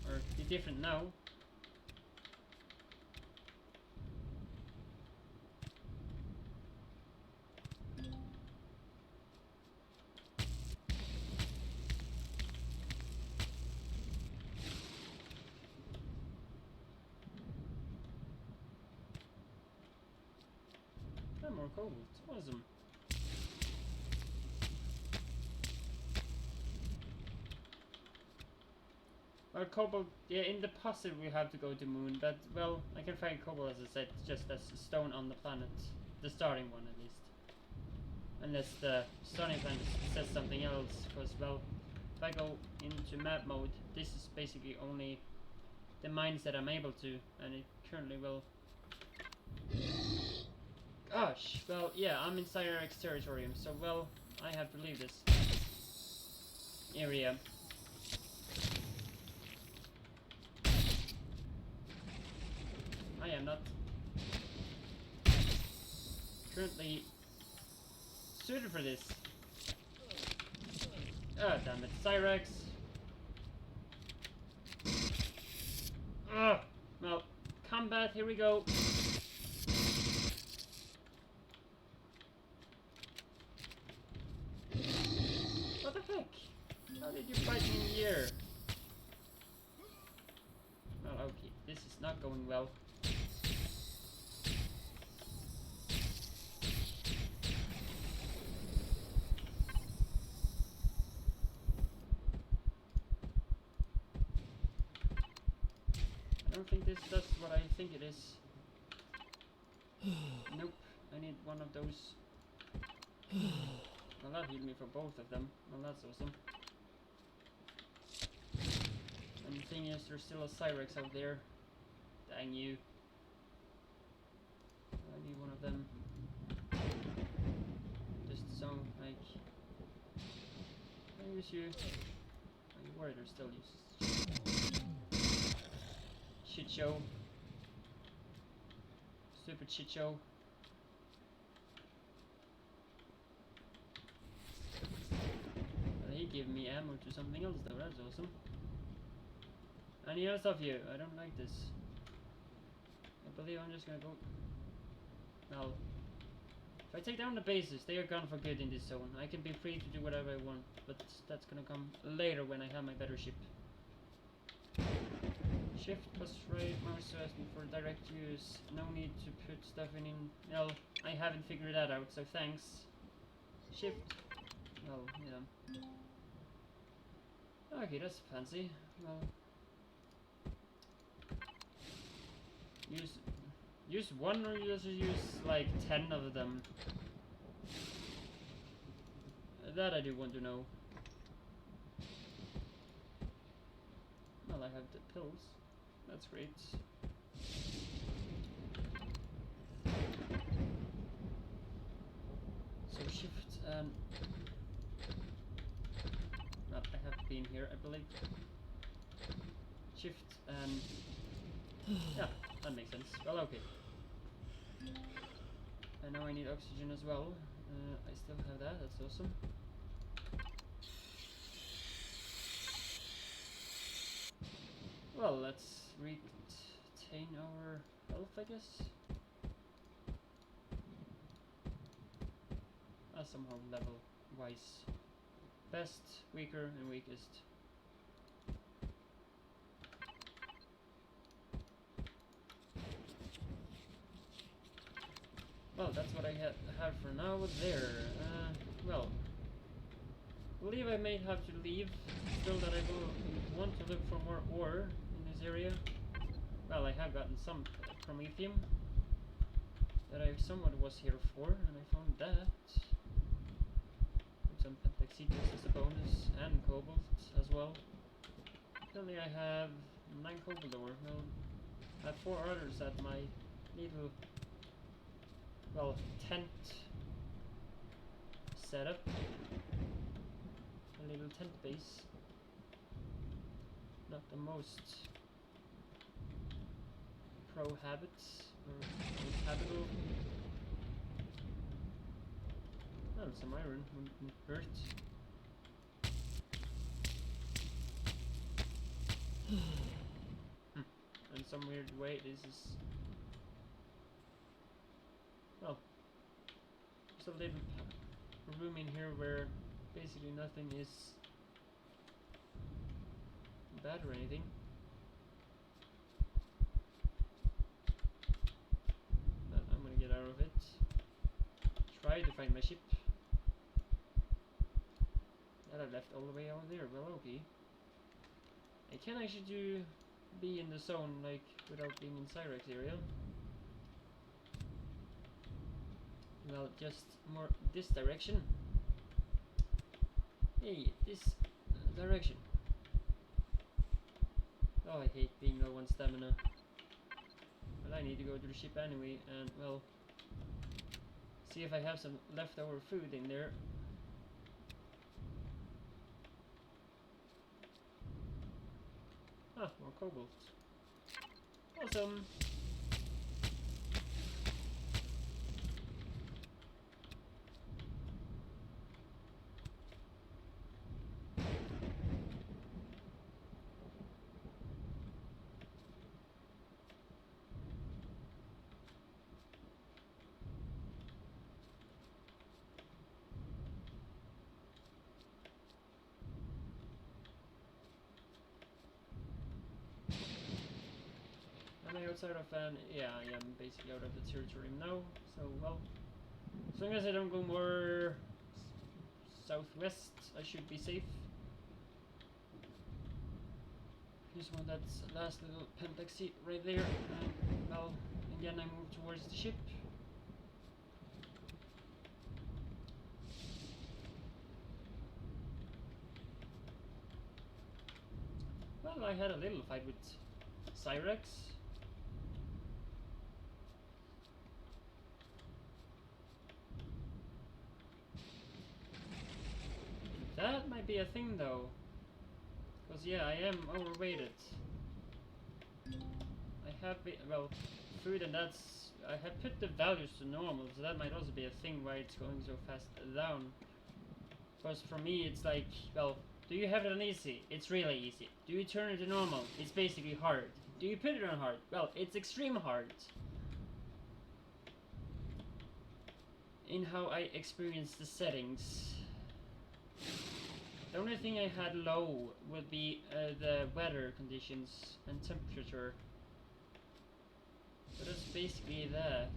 Or be different now. more cobalt. Awesome. Well, cobalt, yeah, in the positive we have to go to moon, but, well, I can find cobalt, as I said, just as a stone on the planet. The starting one, at least. Unless the starting planet says something else, because, well, if I go into map mode, this is basically only the mines that I'm able to, and it currently will... Gosh, well, yeah, I'm inside Eric's territorium, so, well, I have to leave this area. I am not currently suited for this. Ah, damn it, Cyrex. Ah, well, combat, here we go. What the heck? How did you fight me in the air? Well, okay, this is not going well. I don't think this does what I think it is. Nope, I need one of those. Well, that healed me for both of them. Well, that's awesome. And the thing is, there's still a Cyrex out there. Dang you. I need one of them. Just so, like... I use you. Are you worried or still uses? Shit show. Stupid shit show. Well, he gave me ammo to something else though, that's awesome. Any else of you? I don't like this. I believe I'm just gonna go... Well, if I take down the bases, they are gone for good in this zone. I can be free to do whatever I want, but that's gonna come later when I have my better ship. Shift plus right mouse button for direct use. No need to put stuff in. Well, I haven't figured that out, so thanks. Shift. Well, yeah. Okay, that's fancy. Well, use one, or you just use like 10 of them. That I do want to know. Well, I have the pills. That's great. So shift and... Well, I have been here, I believe. Shift and... Yeah, that makes sense. Well, okay. I know I need oxygen as well. I still have that, that's awesome. Well, let's retain our health, I guess. Somehow level-wise. Best, weaker, and weakest. Well, that's what I have for now there. Well, I believe I may have to leave. Still that I will want to look for more ore in this area. Well, I have gotten some promethium that I somewhat was here for, and I found that. With some pentaxitas as a bonus, and cobalt as well. Currently I have 9 cobalt ore. Well, I have 4 others at my little, well, tent setup. A little tent base. Not the most pro habits or habitable. Oh, some iron wouldn't hurt. In some weird way, this is... Well, there's a little room in here where basically nothing is bad or anything. But I'm gonna get out of it. try to find my ship that I left all the way over there. Well, okay. I can actually be in the zone, like, without being in Cyrex area. Well, just more this direction. Hey, this direction. Oh, I hate being low on stamina. Well, I need to go to the ship anyway, and, well, see if I have some leftover food in there. Ah, more cobalt. Awesome! Am I outside of an... Yeah, I am basically out of the territory now, so, well, as long as I don't go more southwest, I should be safe. Just want that last little pentax seat right there, and, well, again I move towards the ship. Well, I had a little fight with Cyrex. That might be a thing though. Because yeah, I am overweighted. I have, well, food, and that's... I have put the values to normal, so that might also be a thing why it's going so fast down. Because for me it's like, well, do you have it on easy? It's really easy. Do you turn it to normal? It's basically hard. Do you put it on hard? Well, it's extreme hard. In how I experience the settings. The only thing I had low would be the weather conditions and temperature. But that's basically that.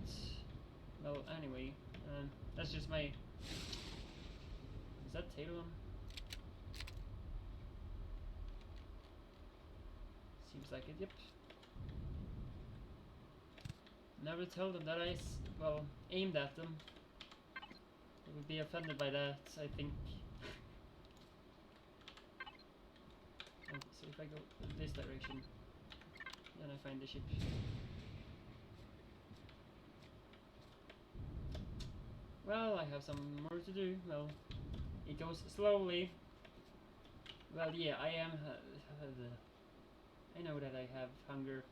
Well, anyway, that's just my... Is that Talon? Seems like it, yep. Never tell them that I, well, aimed at them. They would be offended by that, I think. So if I go this direction, then I find the ship. Well, I have some more to do. Well, it goes slowly. Well, yeah, I am... I know that I have hunger.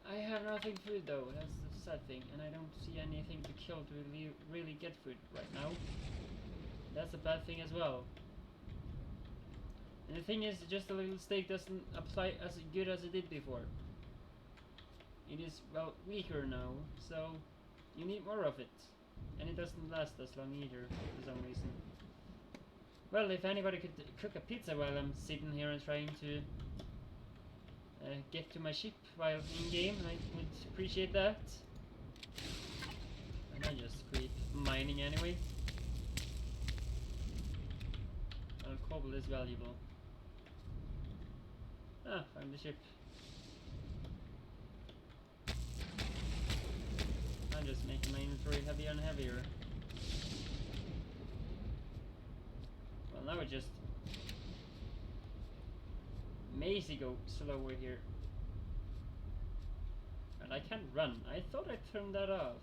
I have nothing food though, that's the sad thing, and I don't see anything to kill to really get food right now. That's a bad thing as well. And the thing is, just a little steak doesn't apply as good as it did before. It is, well, weaker now, so you need more of it. And it doesn't last as long either, for some reason. Well, if anybody could cook a pizza while I'm sitting here and trying to get to my ship while in game, I would appreciate that. And I just keep mining anyway. Well, cobalt is valuable. Ah, found the ship. I'm just making my inventory heavier and heavier. Well, now it just Mazy go slower here. And I can't run. I thought I turned that off.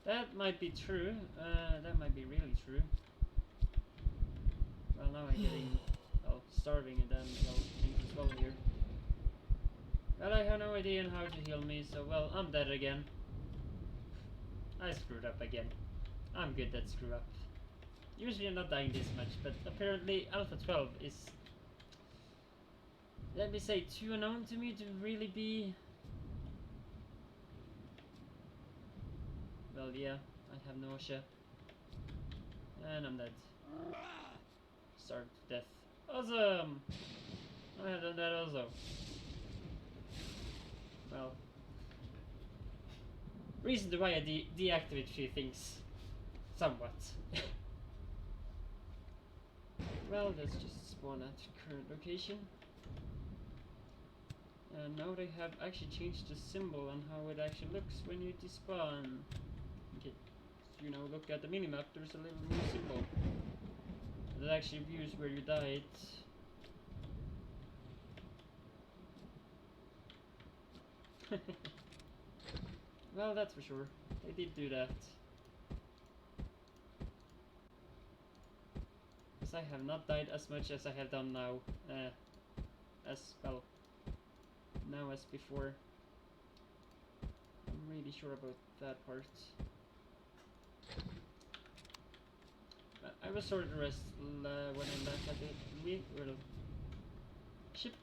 That might be true. That might be really true. Well, now I'm getting, well, starving and then, well, things as well here. Well, I have no idea on how to heal me, so, well, I'm dead again. I screwed up again. I'm good at screw up. Usually I'm not dying this much, but apparently Alpha 12 is, let me say, too unknown to me to really be... Well, yeah, I have nausea. And I'm dead. Starved to death. Awesome! I have done that also. Well, reason to why I deactivate few things, somewhat. Well, let's just spawn at current location. And now they have actually changed the symbol and how it actually looks when you despawn. Okay, so, you know, look at the minimap, there's a little new symbol that actually views where you died. Well, that's for sure. They did do that. Because I have not died as much as I have done now. As well, now as before. I'm really sure about that part. I was sort of rest when I left at the ship.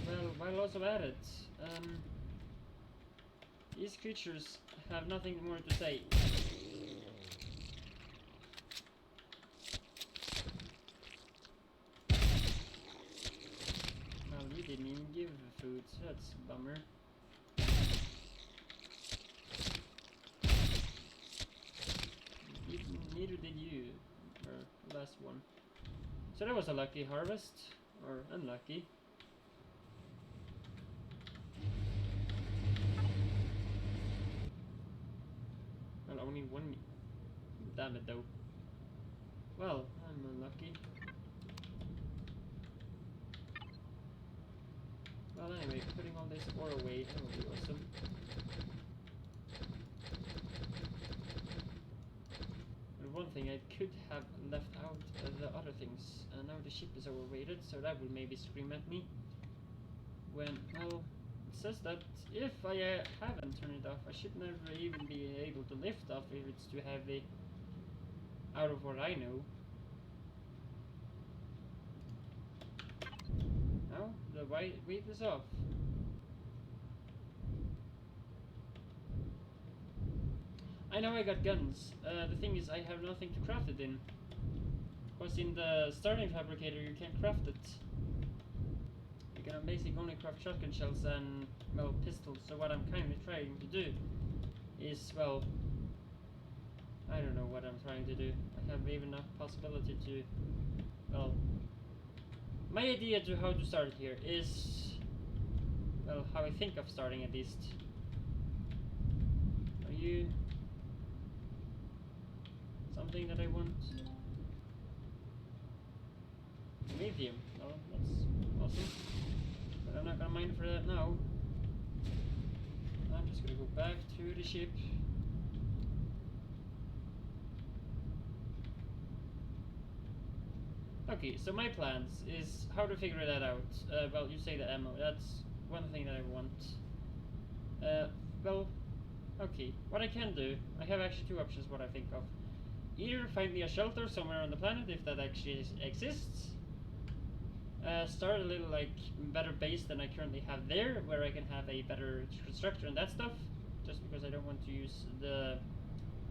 Well, while also at it, these creatures have nothing more to say. Well, you didn't even give food, so that's a bummer. Neither did you, or last one. So that was a lucky harvest, or unlucky. Well, only one. Damn it, though. Well, I'm unlucky. Well, anyway, putting all this ore away, that would be awesome. But one thing I could have left out the other things. Now the ship is overrated, so that will maybe scream at me. When, well, it says that if I haven't turned it off, I should never even be able to lift off if it's too heavy. Out of what I know. Now the weight is off. I know I got guns. The thing is, I have nothing to craft it in. Because in the starting fabricator, you can't craft it. You can basically only craft shotgun shells and, well, pistols. So what I'm kind of trying to do is, well, I don't know what I'm trying to do. I have even a possibility to, well, my idea to how to start here is, well, how I think of starting at least. Are you something that I want? Medium. Oh, that's awesome. But I'm not gonna mine for that now. I'm just gonna go back to the ship. Okay, so my plans is how to figure that out. Well, you say the ammo. That's one thing that I want. Well, okay. What I can do, I have actually two options. What I think of: either find me a shelter somewhere on the planet, if that actually exists. Start a little like better base than I currently have there, where I can have a better constructor and that stuff. Just because I don't want to use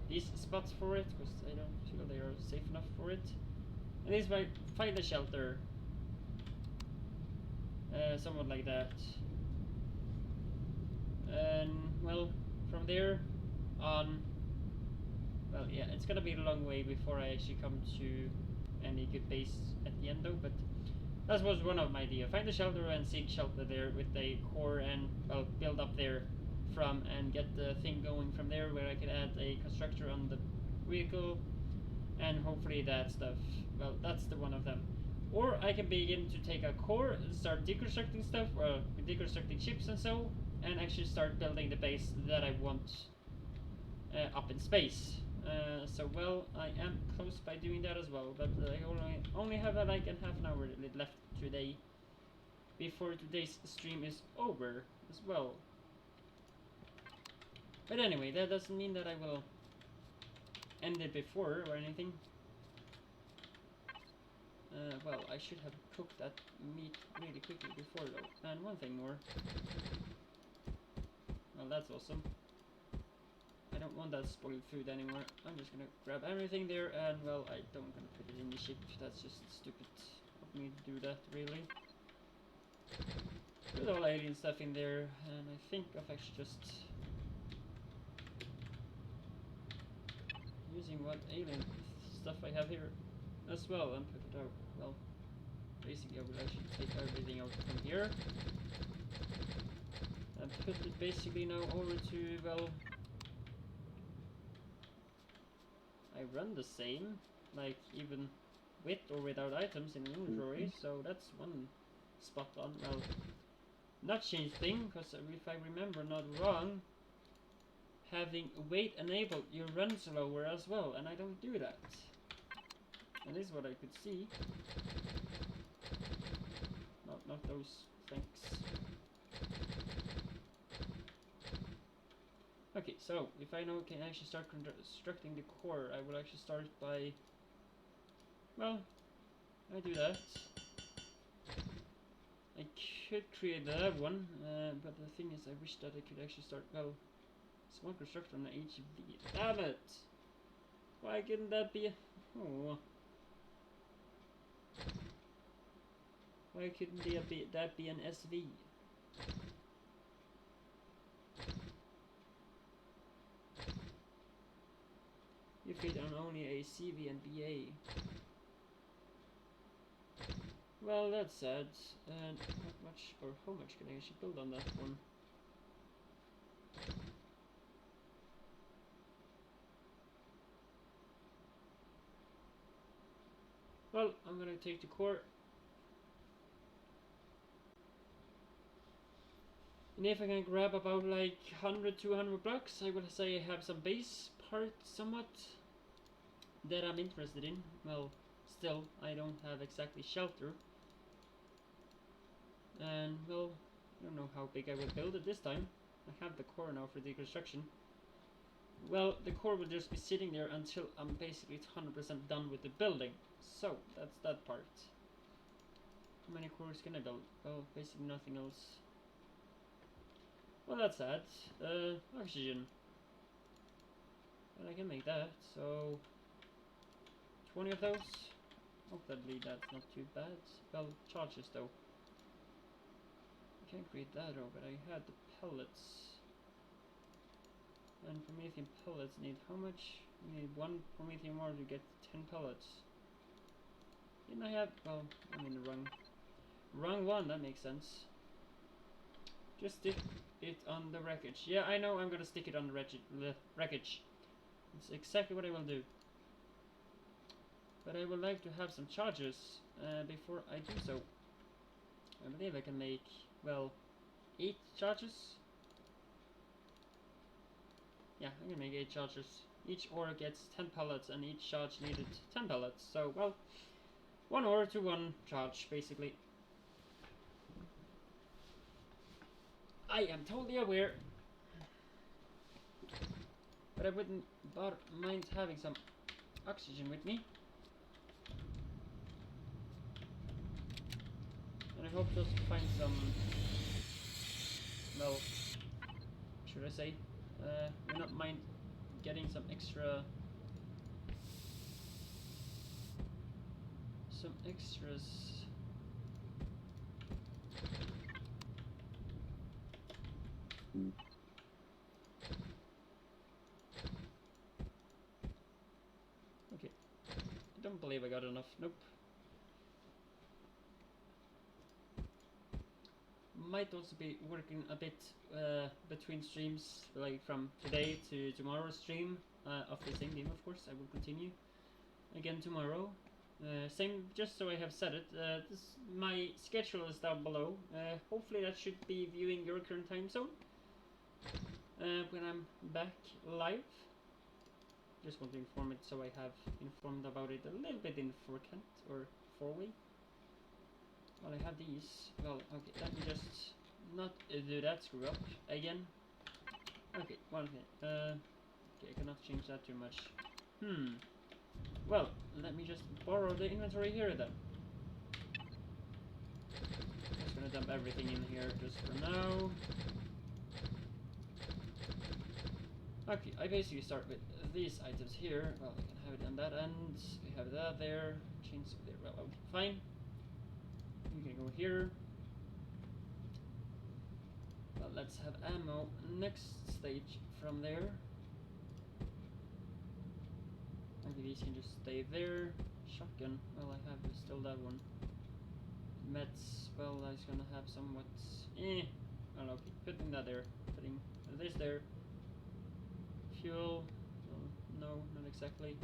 these spots for it, because I don't feel they are safe enough for it. And this way, find a shelter. Somewhat like that. And well, from there on, well, yeah, it's gonna be a long way before I actually come to any good base at the end, though. But that was one of my ideas. Find a shelter and seek shelter there with a core, and well, build up there from and get the thing going from there, where I could add a constructor on the vehicle and hopefully that stuff. Well, that's the one of them. Or I can begin to take a core and start deconstructing stuff, or deconstructing ships and so, and actually start building the base that I want up in space. So well, I am close by doing that as well, but I only have like a half an hour left today before today's stream is over as well. But anyway, that doesn't mean that I will end it before or anything. Well, I should have cooked that meat really quickly before though. And one thing more. Well, that's awesome. I don't want that spoiled food anymore. I'm just gonna grab everything there, and well, I don't gonna put it in the ship. That's just stupid of me to do that, really. Put all alien stuff in there, and I think of actually just using what alien stuff I have here as well and put it out. Well, basically I will actually take everything out from here and put it basically now over to, well, I run the same, like even with or without items in inventory, so that's one spot on. Well, not change thing, because if I remember not wrong, having weight enabled, you run slower as well, and I don't do that. And this is what I could see. Not those, thanks. Okay, so if I now can actually start constructing the core, I will actually start by, well, I do that. I could create that one, but the thing is I wish that I could actually start, well, small constructor on the HV. Damn it! Why couldn't that be a, oh. Why couldn't that be an SV? You fit on only a CV and BA. Well, that's sad. And not much, or how much can I actually build on that one? Well, I'm gonna take the core. And if I can grab about like 100-200 blocks, I will say I have some base part somewhat that I'm interested in. Well, still, I don't have exactly shelter. And, well, I don't know how big I will build it this time. I have the core now for the construction. Well, the core will just be sitting there until I'm basically 100% done with the building. So, that's that part. How many cores can I build? Well, basically nothing else. Well, that's sad. Oxygen. Well, I can make that, so 20 of those. Hopefully that's not too bad. Well, charges though. I can't create that though, but I had the pellets. And Promethean pellets need how much? You need 1 Promethean more to get 10 pellets. Didn't I have, well, I'm in the wrong one, that makes sense. Just stick it on the wreckage. Yeah, I know I'm gonna stick it on the wreckage. It's exactly what I will do. But I would like to have some charges before I do so. I believe I can make, well, 8 charges. Yeah, I can make 8 charges. Each ore gets 10 pellets and each charge needed 10 pellets. So, well, 1 ore to 1 charge, basically. I am totally aware. But I wouldn't mind having some oxygen with me. And I hope to find some, well, should I say, do not mind getting some extras. Okay, I don't believe I got enough. Nope. Might also be working a bit between streams, like from today to tomorrow's stream of the same game. Of course, I will continue again tomorrow. Same, just so I have said it. My schedule is down below. Hopefully, that should be viewing your current time zone when I'm back live. Just want to inform it so I have informed about it a little bit in forehand or forway. Well, I have these. Well, okay, let me just not do that screw up again. Okay, one thing. Okay, I cannot change that too much. Well, let me just borrow the inventory here then. Just gonna dump everything in here just for now. Okay, I basically start with these items here. Well, I can have it on that end. We have that there. Chainsaw there. Well, fine. You can go here. Well, let's have ammo next stage from there. Maybe these can just stay there. Shotgun, well, I have still that one. Meds, well, I was gonna have somewhat. Well, okay, putting that there. Putting this there. Fuel, well, no, not exactly.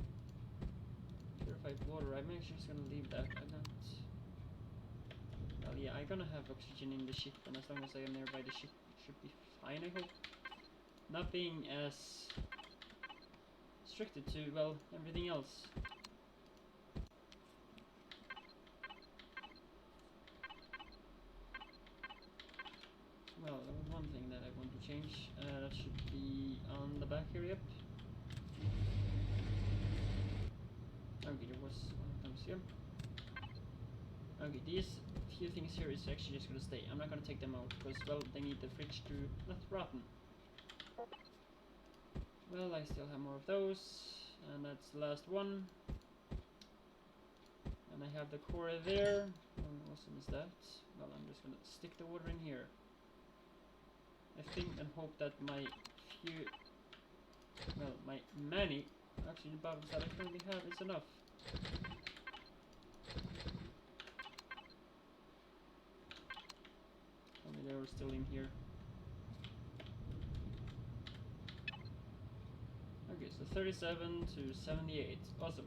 Purified water, I'm actually just gonna leave that. I don't. Well, yeah, I'm gonna have oxygen in the ship, and as long as I am nearby the ship, it should be fine, I hope. Not being as restricted to, well, everything else. Well, one thing that I want to change, that should be on the back here, yep. Okay, there was one of those here. Okay, these few things here is actually just gonna stay. I'm not gonna take them out, because, well, they need the fridge to not rotten. Well, I still have more of those, and that's the last one. And I have the core there. How awesome is that? Well, I'm just gonna stick the water in here. I think and hope that my few, well, my many, actually the bottles that I currently have is enough. Only they were still in here. Okay, so 37 to 78, awesome.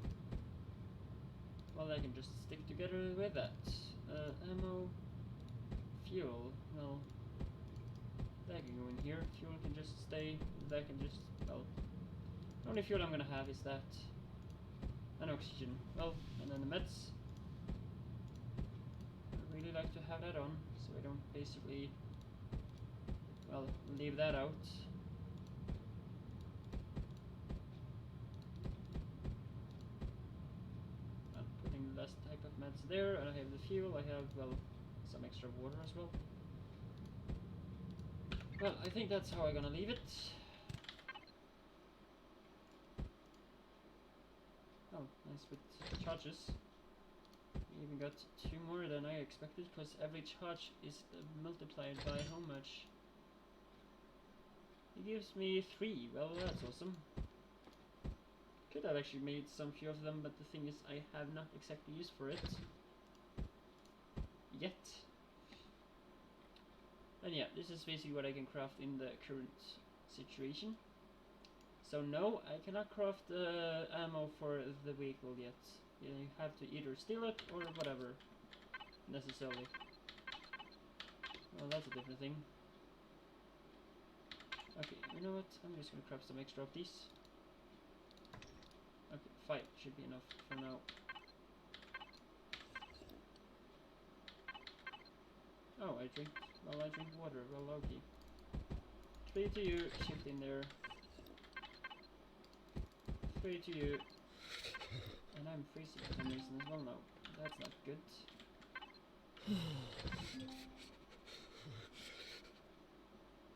Well, I can just stick together with that. Ammo, fuel, well, that can go in here. Fuel can just stay. That can just, well, the only fuel I'm gonna have is that. And oxygen. Well, and then the meds. I really like to have that on, so I don't basically, well, leave that out. I'm putting the last type of meds there, and I have the fuel. I have, well, some extra water as well. Well, I think that's how I'm gonna leave it. Oh, nice with charges. We even got 2 more than I expected, because every charge is multiplied by how much? It gives me 3, well, that's awesome. Could have actually made some few of them, but the thing is I have not exactly used for it. Yet. And yeah, this is basically what I can craft in the current situation. So no, I cannot craft ammo for the vehicle yet. You have to either steal it or whatever, necessarily. Well, that's a different thing. Okay, you know what? I'm just gonna craft some extra of these. Okay, 5 should be enough for now. Oh, I drink. Well, I drink water. Well, okay. 3 to you. Shift in there. 3 to you. And I'm freezing for some reason as well now. That's not good.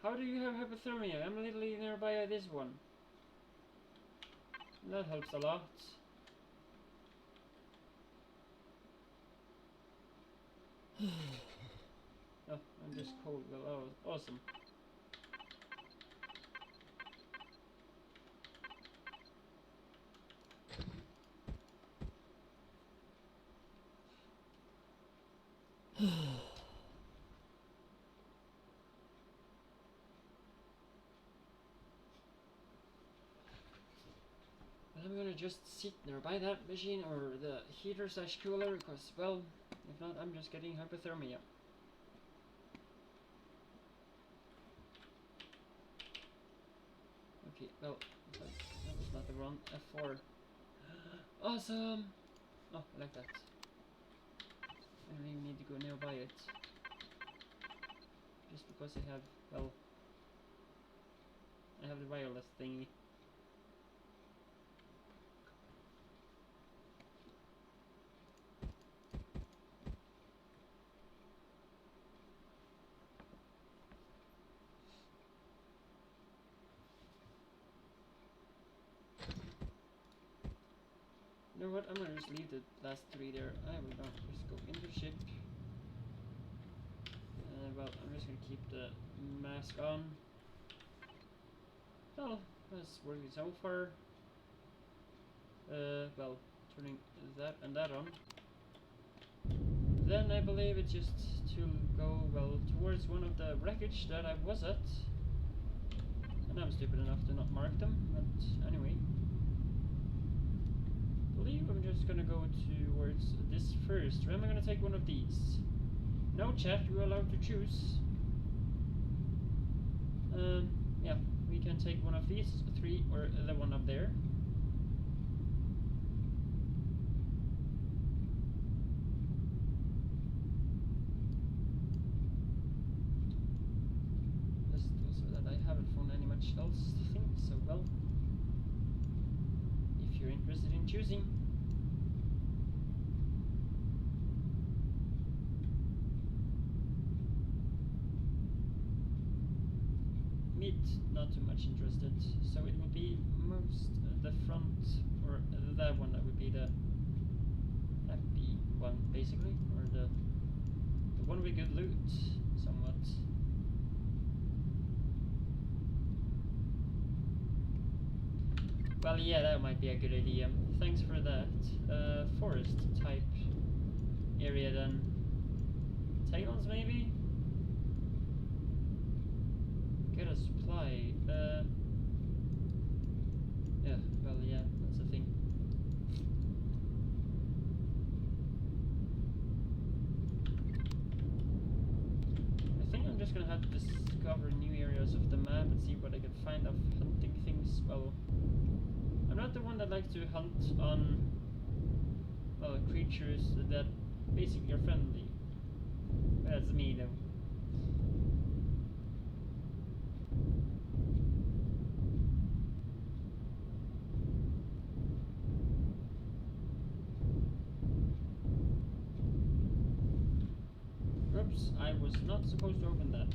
How do you have hypothermia? I'm literally nearby this one. That helps a lot. Oh, I'm just cold. Well, oh, awesome. I'm gonna just sit nearby that machine or the heater slash cooler, because, well, if not, I'm just getting hypothermia. Okay, well, that was not the wrong F4. Awesome! Oh, I like that. I don't even need to go nearby it. Just because I have, well, I have the wireless thingy. You know what, I'm gonna just leave the last 3 there. I will not just go in the ship. well, I'm just gonna keep the mask on. Well, that's working so far. Well, turning that and that on. Then I believe it's just to go, well, towards one of the wreckage that I was at. And I'm stupid enough to not mark them, but anyway. I believe I'm just gonna go towards this first. Or am I gonna take one of these? No, chat, you're allowed to choose. Yeah, we can take one of these, 3, or the one up there. Just also that I haven't found any much else to think, so well, if you're interested in choosing. Mid, not too much interested, so it will be most the front, or that one that would be the happy one, basically, or the one with good loot, somewhat. Well, yeah, that might be a good idea. Thanks for that. Forest type area then. Tailons maybe? Get a supply. Yeah, well, yeah, that's the thing. I think I'm just gonna have to discover new areas of the map and see what I can find of hunting things. Well, I'm not the one that likes to hunt on, well, creatures that basically are friendly. That's me though. Oops, I was not supposed to open that.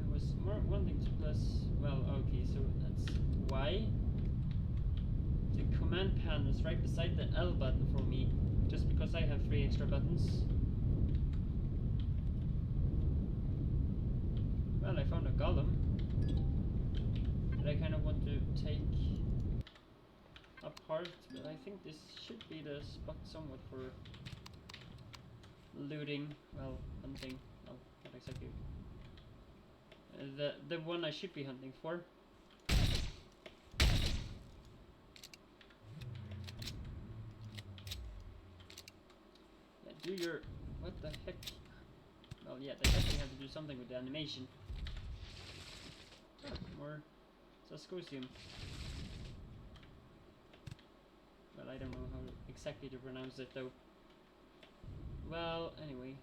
I was more wanting to press, well, okay, so that's why. The command panel is right beside the L button for me, just because I have 3 extra buttons. Well, I found a golem that I kind of want to take apart, but I think this should be the spot somewhat for looting, well, hunting, well, not exactly. The one I should be hunting for. Yeah, do your, what the heck? Well, yeah, they definitely have to do something with the animation. Or Saskosium. Well, I don't know how exactly to pronounce it though. Well, anyway,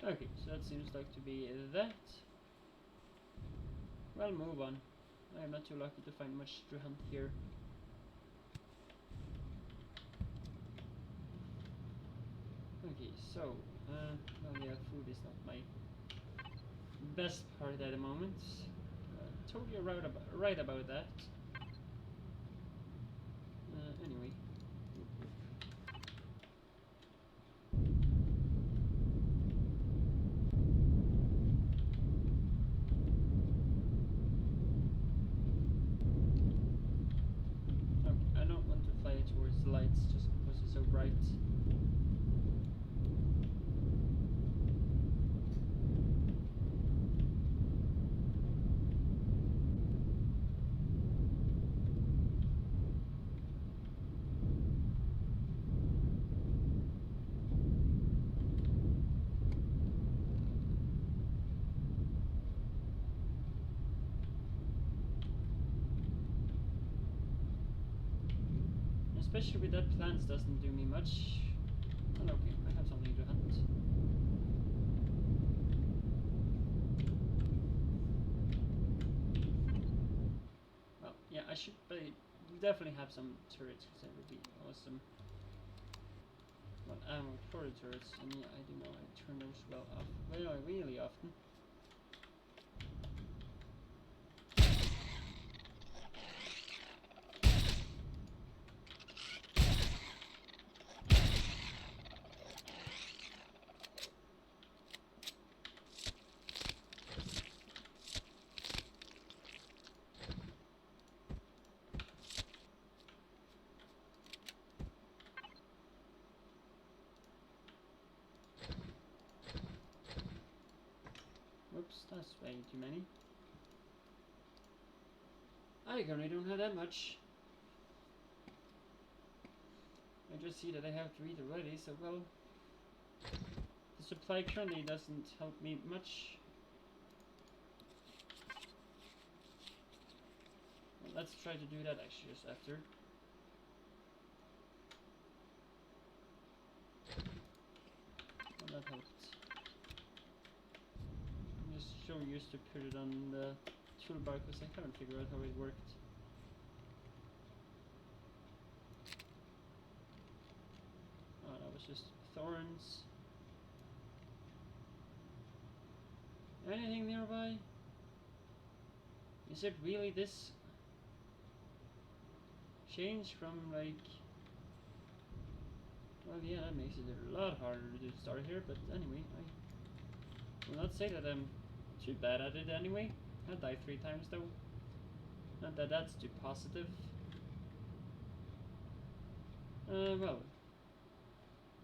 okay, so that seems like to be that. Well, move on. I am not too lucky to find much to hunt here. Okay, so, well, yeah, food is not my best part at the moment. Totally right about that. Anyway. Okay, I don't want to fly towards the lights just because it's so bright. Especially with that plants doesn't do me much. Well, okay, I have something to hunt. Well, yeah, I should definitely have some turrets because that would be awesome. Well, ammo for the turrets, and yeah, I do know I turn those well off really often. That's way too many. I currently don't have that much. I just see that I have to eat already, so well, the supply currently doesn't help me much. Well, let's try to do that actually just after. Well, that helped. I'm just so used to put it on the toolbar because I haven't figured out how it worked. Oh, that was just thorns. Anything nearby? Is it really this change from like... Well, yeah, that makes it a lot harder to start here, but anyway, I will not say that I'm too bad at it anyway. I died 3 times though. Not that that's too positive. Well,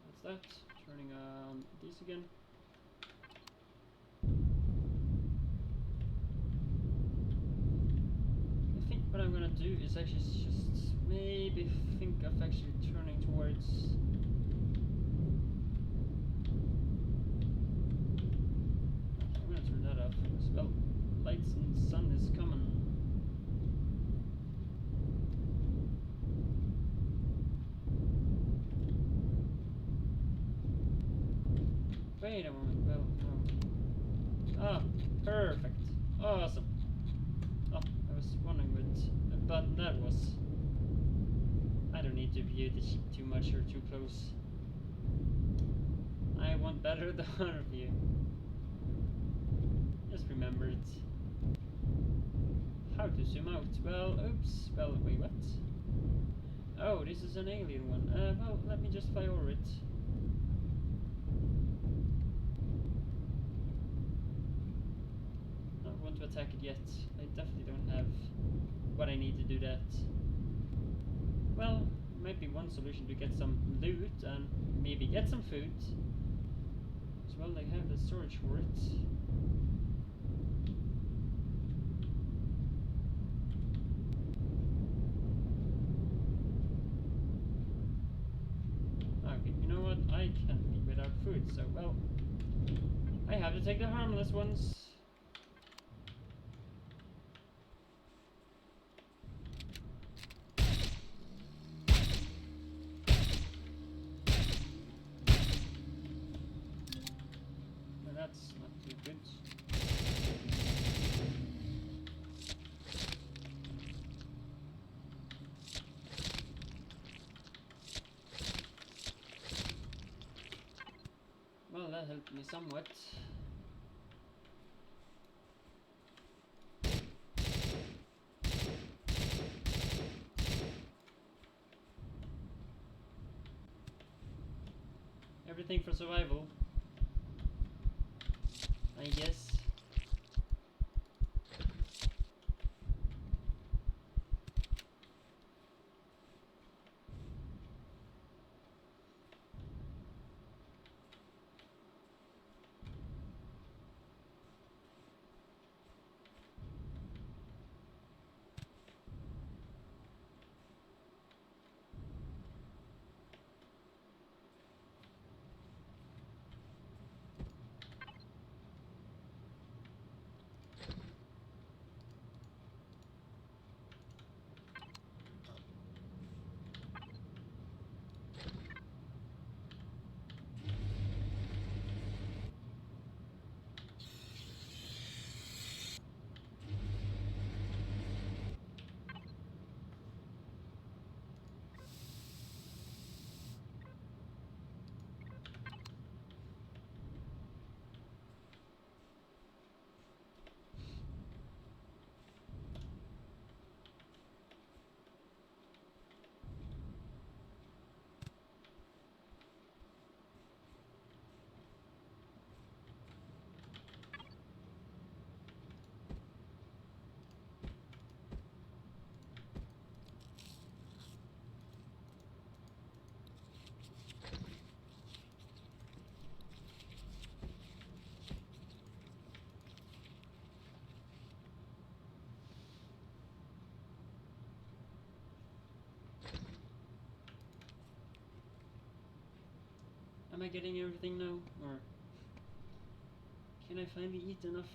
what's that? Turning on these again. I think what I'm gonna do is actually just maybe think of actually turning towards... Okay, I'm gonna turn that off as well. Lights and sun is coming. Wait a moment, well, no. Ah, perfect. Awesome. Oh, I was wondering what button that was. I don't need to view the sheep too much or too close. I want better the other view. Just remembered how to zoom out. Well, oops. Well, wait, what? Oh, this is an alien one. Well, let me just fly over it. I don't want to attack it yet. I definitely don't have what I need to do that. Well, might be one solution to get some loot and maybe get some food. As well, they have the storage for it. Okay, you know what? I can't be without food, so well, I have to take the harmless ones. Well, that's not too good. Well, that helped me somewhat. Everything for survival, I guess. Am I getting everything now, or can I finally eat enough?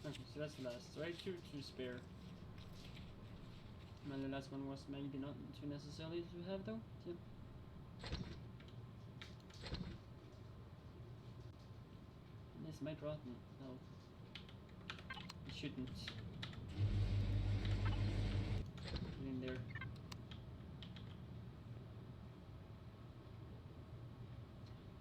Okay, so that's the last. So I have two to spare. And the last one was maybe not too necessary to have though. Yeah. This might rotten. No. It shouldn't. Put in there.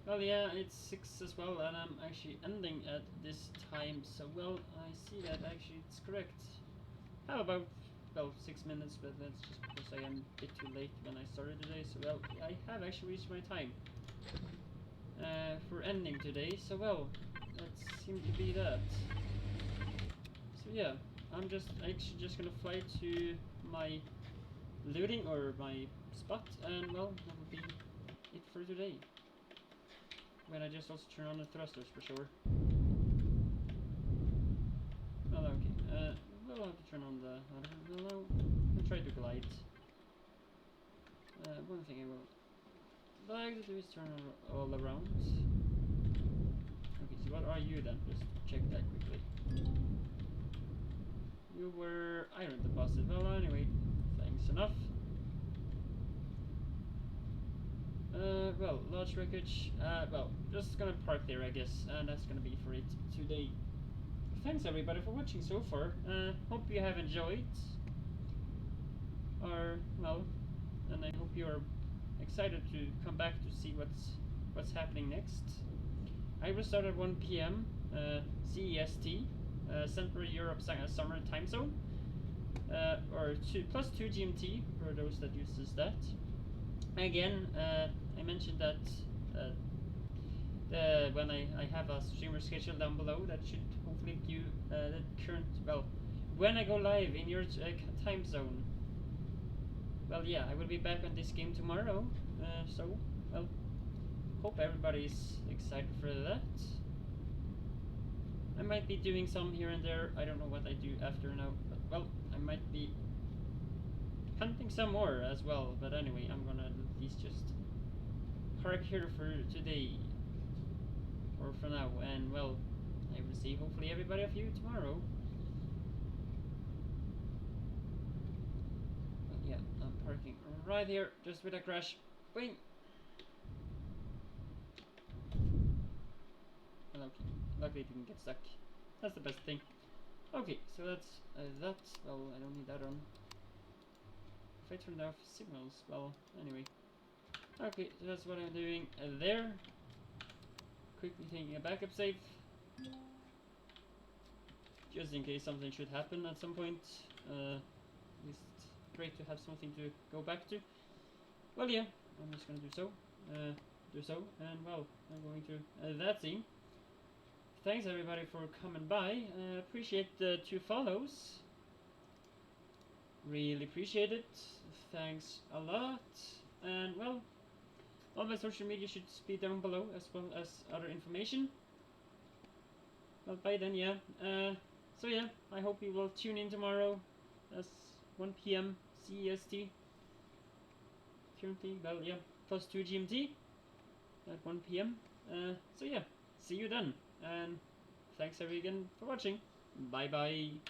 Well, yeah, it's 6 as well, and I'm actually ending at this time, so well, I see that actually it's correct. How about, well, 6 minutes, but that's just because I am a bit too late when I started today, so well, I have actually reached my time for ending today, so well, that seemed to be that. So yeah, I'm actually just gonna fly to my looting, or my spot, and well, that will be it for today. When I just also turn on the thrusters for sure. Well, okay. We'll have to turn on the. I'll try to glide. One thing I will like to do is turn all around. Okay, so what are you then? Just check that quickly. You were iron deposit. Well, anyway, thanks enough. Well, large wreckage. Well, just gonna park there, I guess, and that's gonna be for it today. Thanks everybody for watching so far. Hope you have enjoyed. Or well, and I hope you're excited to come back to see what's happening next. I will start at 1 p.m. CEST, Central Europe Summer Time Zone, or +2 GMT for those that uses that. Again, I mentioned that when I have a streamer schedule down below, that should hopefully give you the current, well, when I go live in your time zone. Well, yeah, I will be back on this game tomorrow, so, well, hope everybody's excited for that. I might be doing some here and there. I don't know what I do after now, but, well, I might be hunting some more as well, but anyway, I'm gonna at least just park here for today, or for now, and well, I will see hopefully everybody of you tomorrow. But yeah, I'm parking right here, just with a crash. Boing! Luckily it didn't get stuck. That's the best thing. Okay, so that's that. Well, I don't need that on. If I turned off signals, well, anyway. Okay, so that's what I'm doing there. Quickly taking a backup save. Just in case something should happen at some point. It's great to have something to go back to. Well, yeah, I'm just gonna do so. And well, I'm going to that scene. Thanks everybody for coming by. Appreciate the 2 follows. Really appreciate it. Thanks a lot. And well, all my social media should be down below, as well as other information. Well, by then, yeah. So yeah, I hope you will tune in tomorrow. That's 1 p.m. CEST. Currently, well, yeah, +2 GMT at 1 p.m. So yeah, see you then. And thanks again for watching. Bye bye.